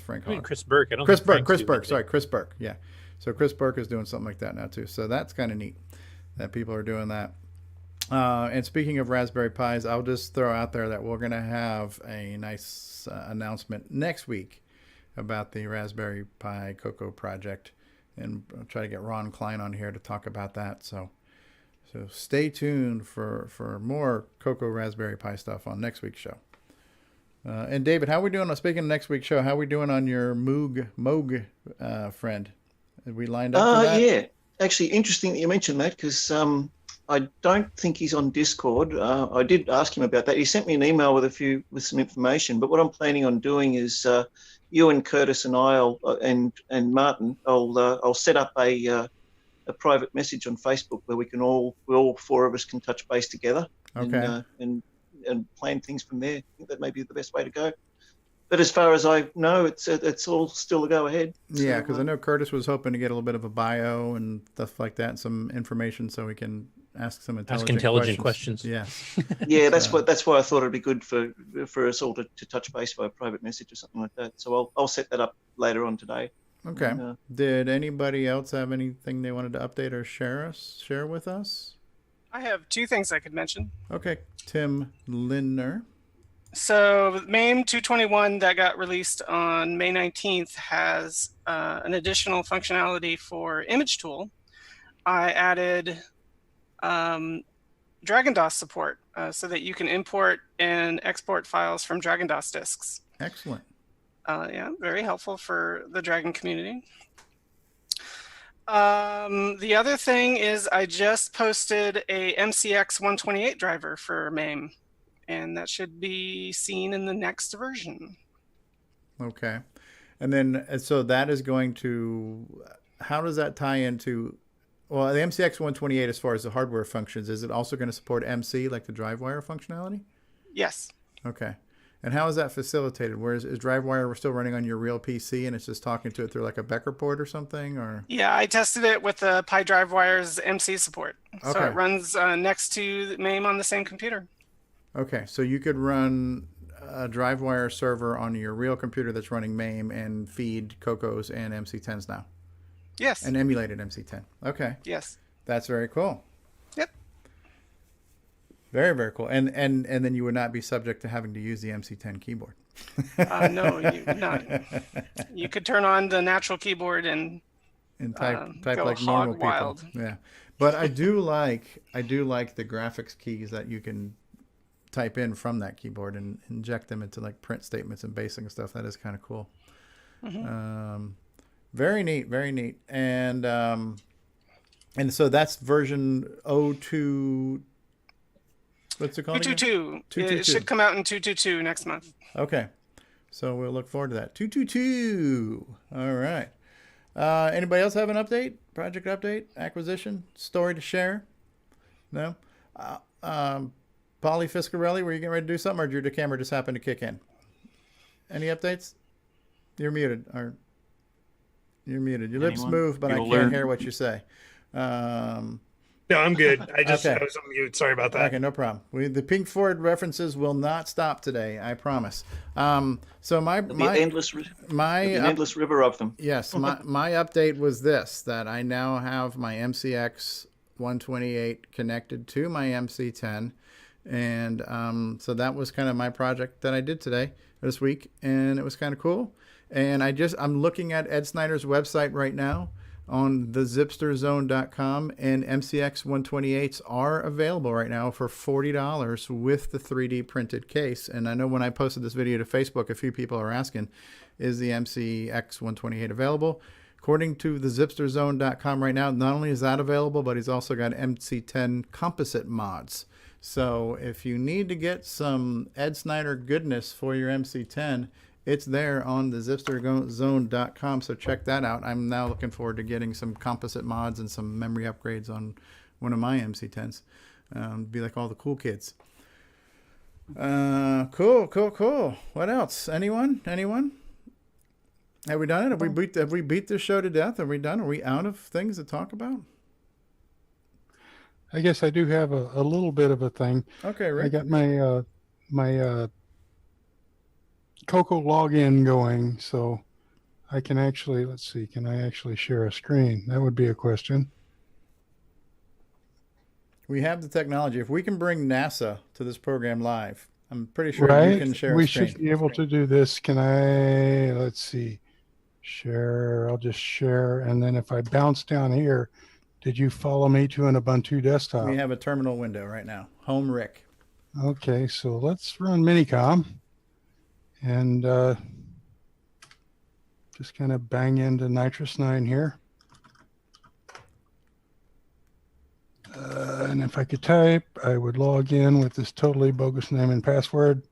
Frank Hogg.
Chris Burke.
Chris Burke. Sorry, Chris Burke. Yeah. So Chris Burke is doing something like that now too. So that's kind of neat that people are doing that. And speaking of Raspberry Pis, I'll just throw out there that we're going to have a nice announcement next week about the Raspberry Pi CoCo project, and I'll try to get Ron Klein on here to talk about that. So stay tuned for more CoCo Raspberry Pi stuff on next week's show. And David, how are we doing? Speaking of next week's show, how are we doing on your Moog friend? Have we lined up for that?
Yeah, actually, interesting that you mentioned that because I don't think he's on Discord. I did ask him about that. He sent me an email with some information. But what I'm planning on doing is you and Curtis and I and Martin, I'll set up a private message on Facebook where we all four of us can touch base together.
Okay.
And plan things from there. I think that may be the best way to go. But as far as I know, it's all still a go ahead.
Yeah, because I know Curtis was hoping to get a little bit of a bio and stuff like that, some information so we can ask some intelligent questions. Yeah.
Yeah, that's why I thought it'd be good for us all to touch base by a private message or something like that. So I'll set that up later on today.
Okay. Did anybody else have anything they wanted to update or share with us?
I have two things I could mention.
Okay, Tim Lindner.
So MAME 221 that got released on May 19th has an additional functionality for image tool. I added Dragon DOS support so that you can import and export files from Dragon DOS disks.
Excellent.
Yeah, very helpful for the Dragon community. The other thing is I just posted a MCX 128 driver for MAME, and that should be seen in the next version.
Okay. And then, so that is going to, how does that tie into, well, the MCX 128, as far as the hardware functions, is it also going to support MC, like the DriveWire functionality?
Yes.
Okay. And how is that facilitated? Where is DriveWire still running on your real PC and it's just talking to it through like a Becker port or something? Or
yeah, I tested it with the Pi DriveWire's MC support. So
Okay.
it runs next to MAME on the same computer.
Okay, so you could run a DriveWire server on your real computer that's running MAME and feed CoCos and MC10s now.
Yes.
An emulated MC10. Okay.
Yes.
That's very cool.
Yep.
Very, very cool. And then you would not be subject to having to use the MC10 keyboard.
No, you not. You could turn on the natural keyboard and
type
go
like
hog
normal people.
wild.
Yeah. But I do like the graphics keys that you can type in from that keyboard and inject them into like print statements and basic and stuff. That is kind of cool.
Mm-hmm.
Very neat, very neat. And so that's version 02. What's it called?
222. It should come out in 222 next month.
Okay. So we'll look forward to that. 222. All right. Anybody else have an update? Project update? Acquisition? Story to share? No? Polly Fiscarelli, were you getting ready to do something, or did your camera just happen to kick in? Any updates? You're muted. You're muted. Your lips move, but I can't hear what you say.
No, I'm good. I was
Okay.
on mute. Sorry about that.
Okay, no problem. The Pink Floyd references will not stop today. I promise. So my
There'll be an endless river of them.
Yes, my update was this: that I now have my MCX 128 connected to my MC10, and so that was kind of my project that I did this week, and it was kind of cool. And I'm looking at Ed Snider's website right now on thezipsterzone.com, and MCX 128s are available right now for $40 with the 3D printed case. And I know when I posted this video to Facebook, a few people are asking, is the MCX 128 available? According to thezipsterzone.com right now, not only is that available, but he's also got MC10 composite mods. So if you need to get some Ed Snider goodness for your MC10, it's there on the zipsterzone.com, so check that out. I'm now looking forward to getting some composite mods and some memory upgrades on one of my MC10s. Be like all the cool kids. Cool. What else? Anyone? Have we done it? Have we beat this show to death? Are we done? Are we out of things to talk about?
I guess I do have a little bit of a thing.
Okay, Rick.
I got my CoCo login going, so I can actually, let's see, can I actually share a screen? That would be a question.
We have the technology. If we can bring NASA to this program live, I'm pretty sure
Right?
you can share
We
a screen.
should be able to do this. Can I, let's see, share, I'll just share, and then if I bounce down here, did you follow me to an Ubuntu desktop?
We have a terminal window right now. Home Rick.
Okay, so let's run Minicom. And just kind of bang into Nitrous 9 here. And if I could type, I would log in with this totally bogus name and password.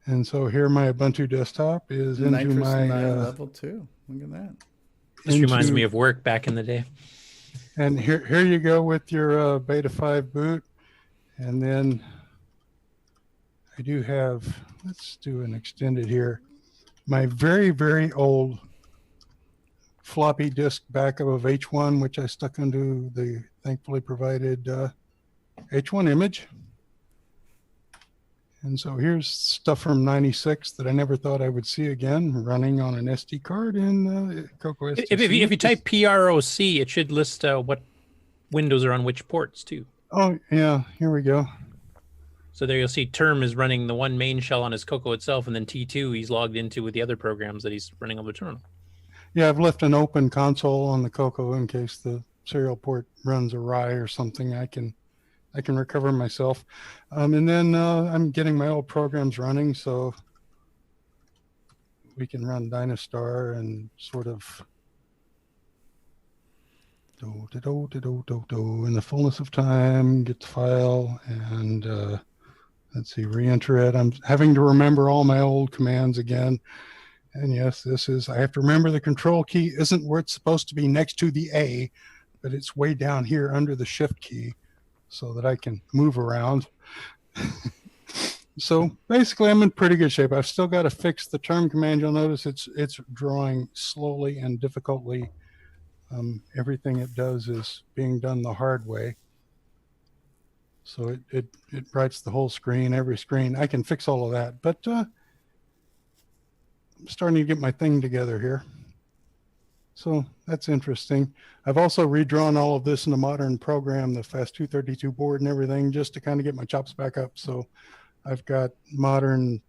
And so here my Ubuntu desktop is into
Nitrous
my
9 level 2. Look at that.
This reminds me of work back in the day.
And here you go with your Beta 5 boot. And then I do have, let's do an extended here, my very, very old floppy disk backup of H1, which I stuck into the thankfully provided H1 image. And so here's stuff from '96 that I never thought I would see again, running on an SD card in CoCo STC.
If you type PROC, it should list what windows are on which ports too.
Oh yeah, here we go.
So there you'll see Term is running the one main shell on his CoCo itself, and then T2 he's logged into with the other programs that he's running on the terminal.
Yeah, I've left an open console on the CoCo in case the serial port runs awry or something. I can recover myself. And then I'm getting my old programs running, so we can run Dynastar and sort of in the fullness of time, get the file and let's see, re-enter it. I'm having to remember all my old commands again. And yes, I have to remember the control key isn't where it's supposed to be next to the A, but it's way down here under the shift key so that I can move around. So basically I'm in pretty good shape. I've still got to fix the term command. You'll notice it's drawing slowly and difficultly. Everything it does is being done the hard way. So it writes the whole screen, every screen. I can fix all of that, but I'm starting to get my thing together here. So that's interesting. I've also redrawn all of this in a modern program, the FAST232 board and everything, just to kind of get my chops back up. So I've got modern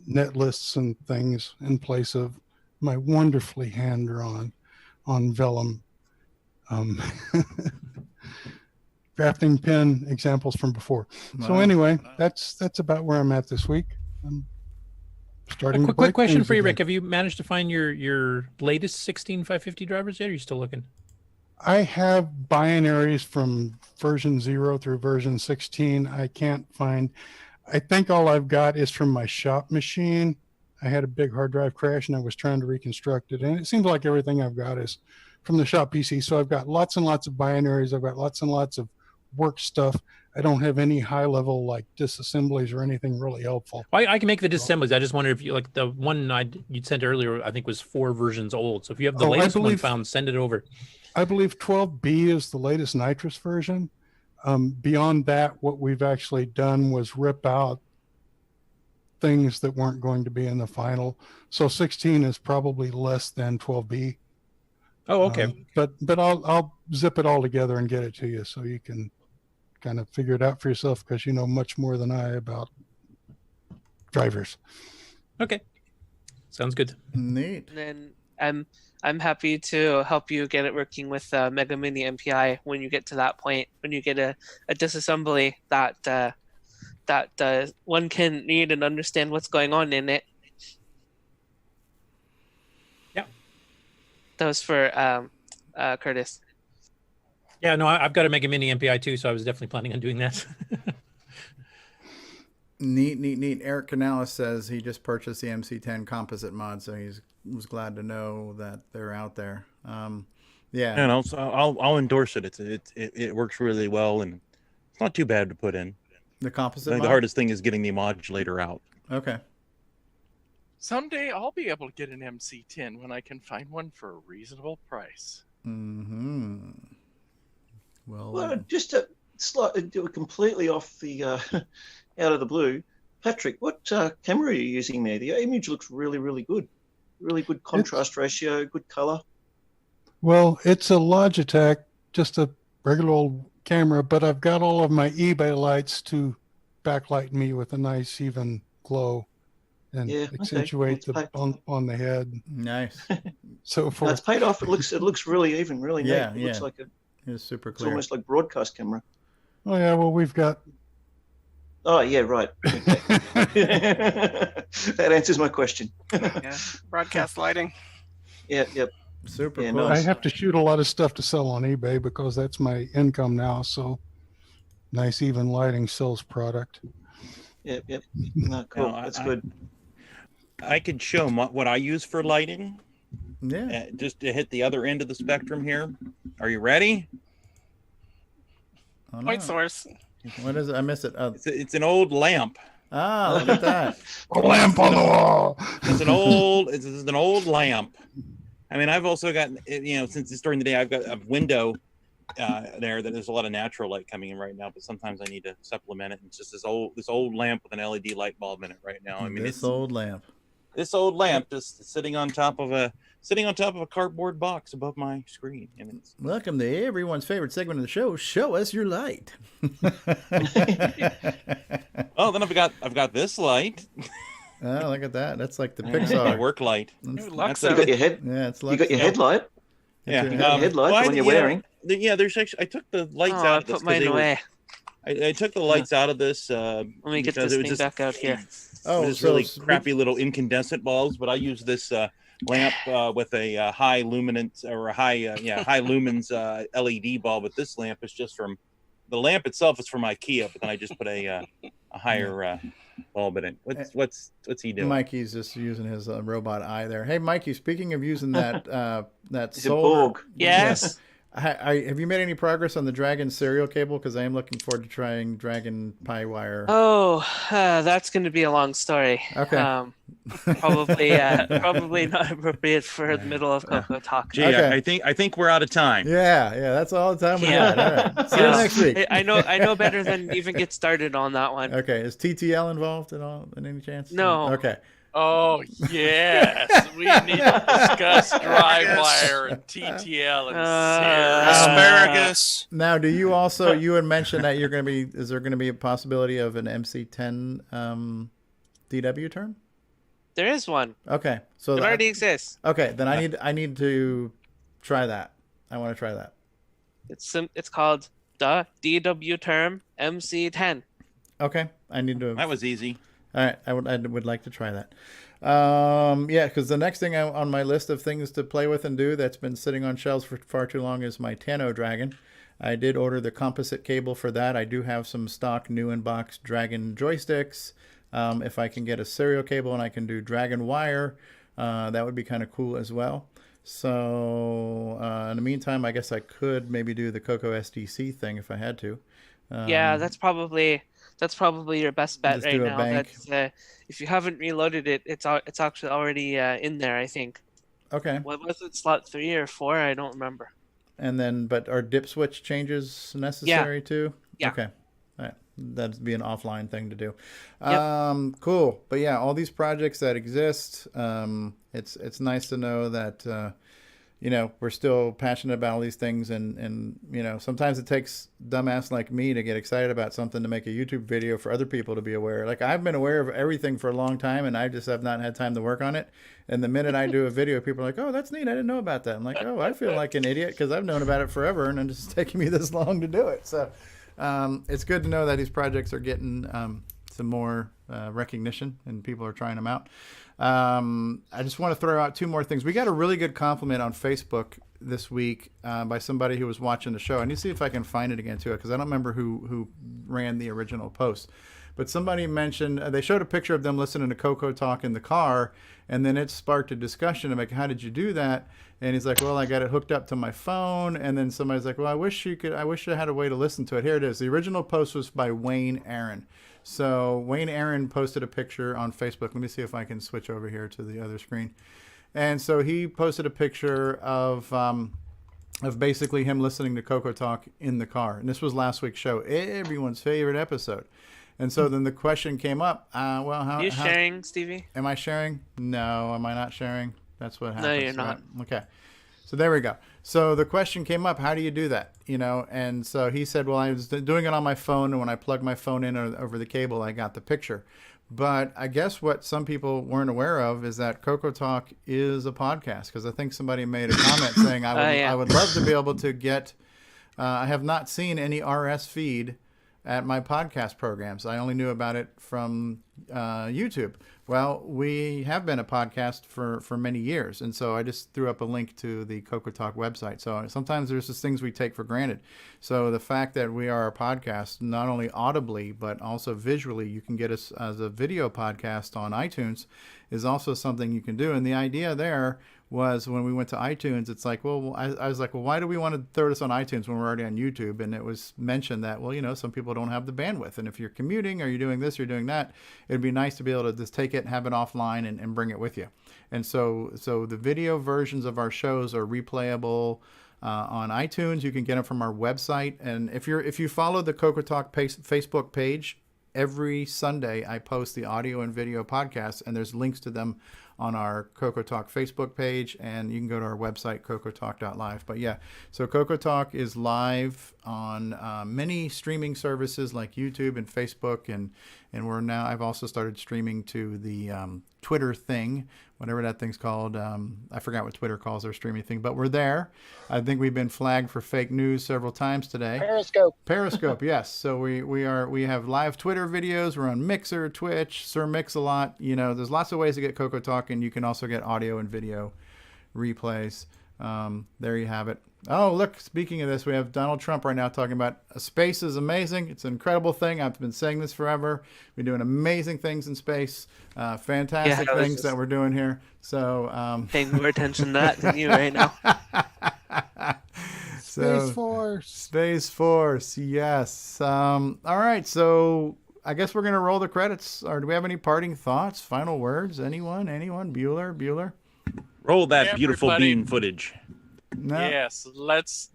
net lists and things in place of my wonderfully hand-drawn on vellum drafting pen examples from before.
Wow.
So anyway, that's about where I'm at this week. I'm starting.
A quick question for you, Rick. Have you managed to find your latest 16550 drivers yet? Or are you still looking?
I have binaries from version 0 through version 16. I can't find. I think all I've got is from my shop machine. I had a big hard drive crash and I was trying to reconstruct it. And it seems like everything I've got is from the shop PC. So I've got lots and lots of binaries. I've got lots and lots of work stuff. I don't have any high level like disassemblies or anything really helpful.
I can make the disassemblies. I just wonder if you like the one you'd sent earlier, I think was 4 versions old. So if you have the latest one found, send it over.
I believe 12B is the latest nitrous version. Beyond that, what we've actually done was rip out things that weren't going to be in the final. So 16 is probably less than 12B.
Oh, okay.
But I'll zip it all together and get it to you so you can kind of figure it out for yourself, because you know much more than I about drivers.
Okay. Sounds good.
Neat.
And then I'm happy to help you get it working with Mega Mini MPI when you get to that point, when you get a disassembly that one can read and understand what's going on in it.
Yeah.
That was for Curtis.
Yeah, no, I've got a Mega Mini MPI too, so I was definitely planning on doing that.
Neat. Eric Canales says he just purchased the MC10 composite mod, so he was glad to know that they're out there. Yeah.
And also, I'll endorse it. It works really well, and it's not too bad to put in.
The composite
I think
mod?
the hardest thing is getting the modulator out.
Okay.
Someday I'll be able to get an MC10 when I can find one for a reasonable price.
Mm-hmm.
Well, just to slightly do it completely off the out of the blue, Patrick, what camera are you using there? The image looks really, really good. Really good contrast ratio, good color.
Well, it's a Logitech, just a regular old camera, but I've got all of my eBay lights to backlight me with a nice even glow and accentuate the bump on the head.
Nice.
So
No, it's paid off. It looks really even, really neat.
Yeah,
It looks like
it's super
it's
clear.
almost like broadcast camera.
Oh yeah, well we've got.
Oh yeah, right. That answers my question.
Yeah, broadcast lighting.
Yep.
Super
cool.
cool.
I have to shoot a lot of stuff to sell on eBay because that's my income now. So nice even lighting sells product.
Yep. No, cool.
Now,
That's good.
I could show what I use for lighting.
Yeah.
Just to hit the other end of the spectrum here. Are you ready?
Oh,
Point
no.
source.
What is it? I missed it.
It's an old lamp.
Ah, look at that.
A lamp on the wall.
It's an old lamp. I mean, I've also got, since it's during the day, I've got a window there that there's a lot of natural light coming in right now, but sometimes I need to supplement it. It's just this old lamp with an LED light bulb in it right now. I mean,
This old lamp
just sitting on top of a cardboard box above my screen. And it's
Welcome to everyone's favorite segment of the show. Show us your light.
oh, then I've got this light.
Oh, look at that. That's like the
Yeah,
Pixar.
my work light.
That's
You got your head.
Yeah, it's
You got your headlight.
Yeah,
You got your headlight, the one you're wearing.
There's actually I took the lights
Oh,
out
I
of this.
put mine away.
I took the lights out of this.
Let me get
because
this
it was
thing back out here.
Oh,
just
so
really
it's-
crappy little incandescent bulbs, but I use this lamp with a high luminance or a high lumens LED bulb. But this lamp is just from the lamp itself is from IKEA, but then I just put a higher bulb in it. What's he doing?
Mikey's just using his robot eye there. Hey, Mikey, speaking of using that that
He's a
solar.
Borg.
Yes.
Have you made any progress on the Dragon serial cable? Because I am looking forward to trying Dragon Pi wire.
Oh, that's going to be a long story.
Okay.
Probably not appropriate for the middle of CoCoTALK.
Gee,
Okay.
I think we're out of time.
Yeah, that's all the time we
Yeah.
got. All right. See you next week.
I know better than even get started on that one.
Okay. Is TTL involved at all? In any chance?
No.
Okay.
Oh yes, we need to discuss drive wire and TTL and
Asparagus.
Now, do you also you had mentioned that you're going to be? Is there going to be a possibility of an MC10 DW term?
There is one.
Okay, so
It already exists.
Okay, then I need to try that. I want to try that.
It's called the DW term MC10.
Okay, I need to.
That was easy.
All right, I would like to try that. Yeah, because the next thing on my list of things to play with and do that's been sitting on shelves for far too long is my Tano Dragon. I did order the composite cable for that. I do have some stock new in box Dragon joysticks. If I can get a serial cable and I can do Dragon wire, that would be kind of cool as well. So in the meantime, I guess I could maybe do the CoCo SDC thing if I had to.
Yeah, that's probably your best bet
Just
right
do a
now.
bank.
That's if you haven't reloaded it, it's actually already in there. I think.
Okay.
What was it? Slot 3 or 4? I don't remember.
and then but are dip switch changes necessary too?
Yeah.
Okay. All right. That'd be an offline thing to do.
Yep.
Cool. But yeah, all these projects that exist, it's nice to know that you know, we're still passionate about all these things, and you know, sometimes it takes dumbass like me to get excited about something to make a YouTube video for other people to be aware. Like, I've been aware of everything for a long time, and I just have not had time to work on it. And the minute I do a video, people are like, "Oh, that's neat. I didn't know about that." I'm like, "Oh, I feel like an idiot because I've known about it forever, and it's just taking me this long to do it." So it's good to know that these projects are getting some more recognition, and people are trying them out. I just want to throw out two more things. We got a really good compliment on Facebook this week by somebody who was watching the show. I need to see if I can find it again too, because I don't remember who ran the original post. But somebody mentioned, they showed a picture of them listening to CoCoTALK in the car, and then it sparked a discussion. I'm like, how did you do that? And he's like, well, I got it hooked up to my phone. And then somebody's like, well, I wish I had a way to listen to it. Here it is. The original post was by Wayne Aaron. So Wayne Aaron posted a picture on Facebook. Let me see if I can switch over here to the other screen. And so he posted a picture of basically him listening to CoCoTALK in the car. And this was last week's show, everyone's favorite episode. And so then the question came up, well, how...
Are you sharing, Stevie?
Am I sharing? No, am I not sharing? That's what happens.
No, you're not.
Right? Okay. So there we go. So the question came up, how do you do that? You know, and so he said, well, I was doing it on my phone, and when I plugged my phone in over the cable, I got the picture. But I guess what some people weren't aware of is that CoCoTALK is a podcast, because I think somebody made a comment saying, I would love to be able to get, I have not seen any RS feed at my podcast programs. I only knew about it from YouTube. Well, we have been a podcast for many years, and so I just threw up a link to the CoCoTALK website. So sometimes there's just things we take for granted. So the fact that we are a podcast, not only audibly, but also visually, you can get us as a video podcast on iTunes, is also something you can do. And the idea there was, when we went to iTunes, it's like, well, I was like, well, why do we want to throw this on iTunes when we're already on YouTube? And it was mentioned that, well, you know, some people don't have the bandwidth. And if you're commuting or you're doing this, you're doing that, it'd be nice to be able to just take it, have it offline, and bring it with you. And so the video versions of our shows are replayable on iTunes. You can get them from our website. And if you follow the CoCoTALK Facebook page, every Sunday I post the audio and video podcasts, and there's links to them on our CoCoTALK Facebook page, and you can go to our website, cocotalk.live. But yeah, so CoCoTALK is live on many streaming services like YouTube and Facebook, and I've also started streaming to the Twitter thing, whatever that thing's called. I forgot what Twitter calls their streaming thing, but we're there. I think we've been flagged for fake news several times today. Periscope, yes. So we have live Twitter videos. We're on Mixer, Twitch, Sir Mix-a-Lot. You know, there's lots of ways to get CoCoTALK, and you can also get audio and video replays. There you have it. Oh, look, speaking of this, we have Donald Trump right now talking about space is amazing. It's an incredible thing. I've been saying this forever. We're doing amazing things in space, fantastic things that we're doing here. So
paying more attention to that than you right now.
Space Force.
Space Force, yes. All right, so I guess we're going to roll the credits. Or do we have any parting thoughts, final words? Anyone? Bueller?
Roll that beautiful bean footage.
No.
Yes, let's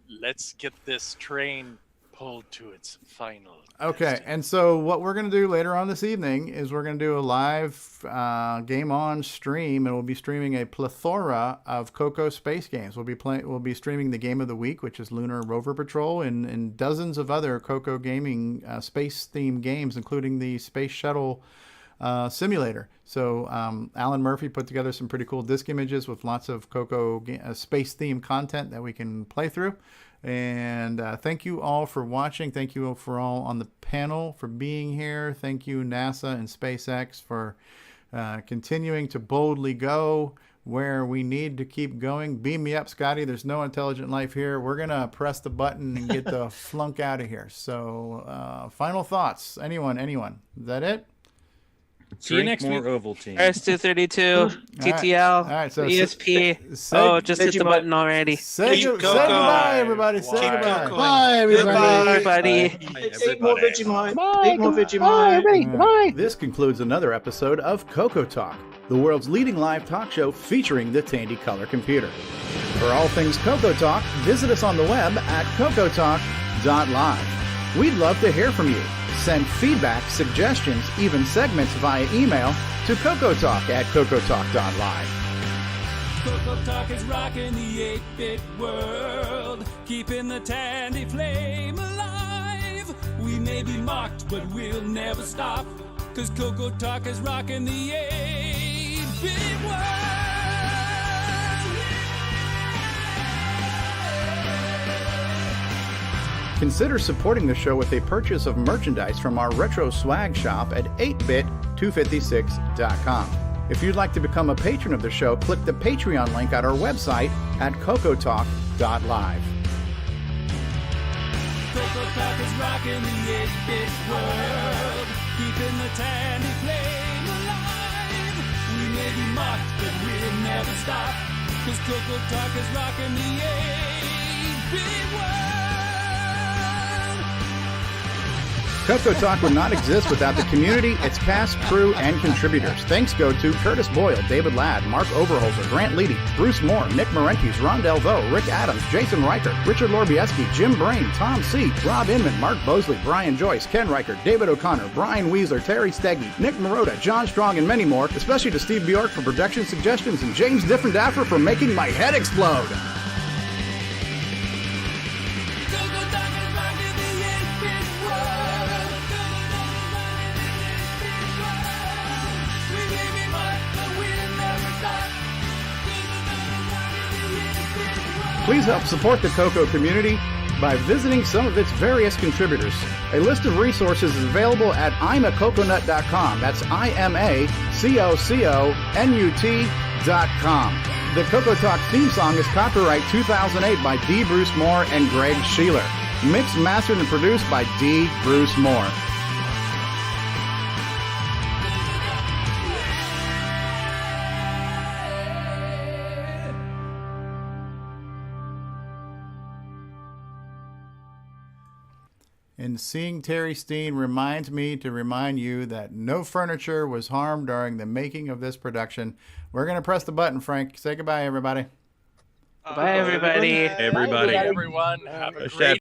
get this train pulled to its final.
Okay, and so what we're going to do later on this evening is we're going to do a live GameON stream, and we'll be streaming a plethora of CoCo space games. We'll be streaming the Game of the Week, which is Lunar Rover Patrol, and dozens of other CoCo gaming space-themed games, including the Space Shuttle simulator. So Alan Murphy put together some pretty cool disc images with lots of CoCo space-themed content that we can play through. And thank you all for watching. Thank you for all on the panel for being here. Thank you, NASA and SpaceX, for continuing to boldly go where we need to keep going. Beam me up, Scotty. There's no intelligent life here. We're going to press the button and get the flunk out of here. So final thoughts. Anyone? Is that it?
See you
Drink
next
more
week.
Ovaltine.
RS232, TTL,
All right, so
ESP. Just hit the button already.
Say goodbye, everybody. Say goodbye.
Bye, everybody.
Eat more Vegemite. Eat more
Bye,
Vegemite.
everybody. Bye.
This concludes another episode of CoCoTALK, the world's leading live talk show featuring the Tandy Color Computer. For all things CoCoTALK, visit us on the web at CoCoTalk.live. We'd love to hear from you. Send feedback, suggestions, even segments via email to CoCoTalk@CoCoTalk.live.
CoCoTALK is rocking the 8-bit world, keeping the Tandy flame alive. We may be mocked, but we'll never stop, cause CoCoTALK is rocking the 8-bit world.
Consider supporting the show with a purchase of merchandise from our retro swag shop at 8bit256.com. If you'd like to become a patron of the show, click the Patreon link at our website at CoCoTalk.live.
CoCoTALK is rocking the 8-bit world, keeping the Tandy flame alive. We may be mocked, but we'll never stop, cause CoCoTALK is rocking the 8-bit world.
CoCoTalk would not exist without the community, its cast, crew, and contributors. Thanks go to Curtis Boyle, David Ladd, Mark Overholzer, Grant Leedy, Bruce Moore, Nick Marentes, Ron Delvaux, Rick Adams, Jason Reichert, Richard Lorbieski, Jim Brain, Tom C., Rob Inman, Mark Bosley, Brian Joyce, Ken Reichert, David O'Connor, Brian Weasler, Terry Steggy, Nick Marotta, John Strong, and many more, especially to Steve Bjork for production suggestions and James Diffendaffer for making my head explode. Please help support the CoCo community by visiting some of its various contributors. A list of resources is available at imacoconut.com. That's IMACOCONUT.com. The CoCoTalk theme song is copyright 2008 by D. Bruce Moore and Greg Sheeler. Mixed, mastered, and produced by D. Bruce Moore. And seeing Terry Steen reminds me to remind you that no furniture was harmed during the making of this production. We're going to press the button, Frank. Say goodbye, everybody.
Bye, everybody.
Everybody.
Everyone, have a
Hashtag
great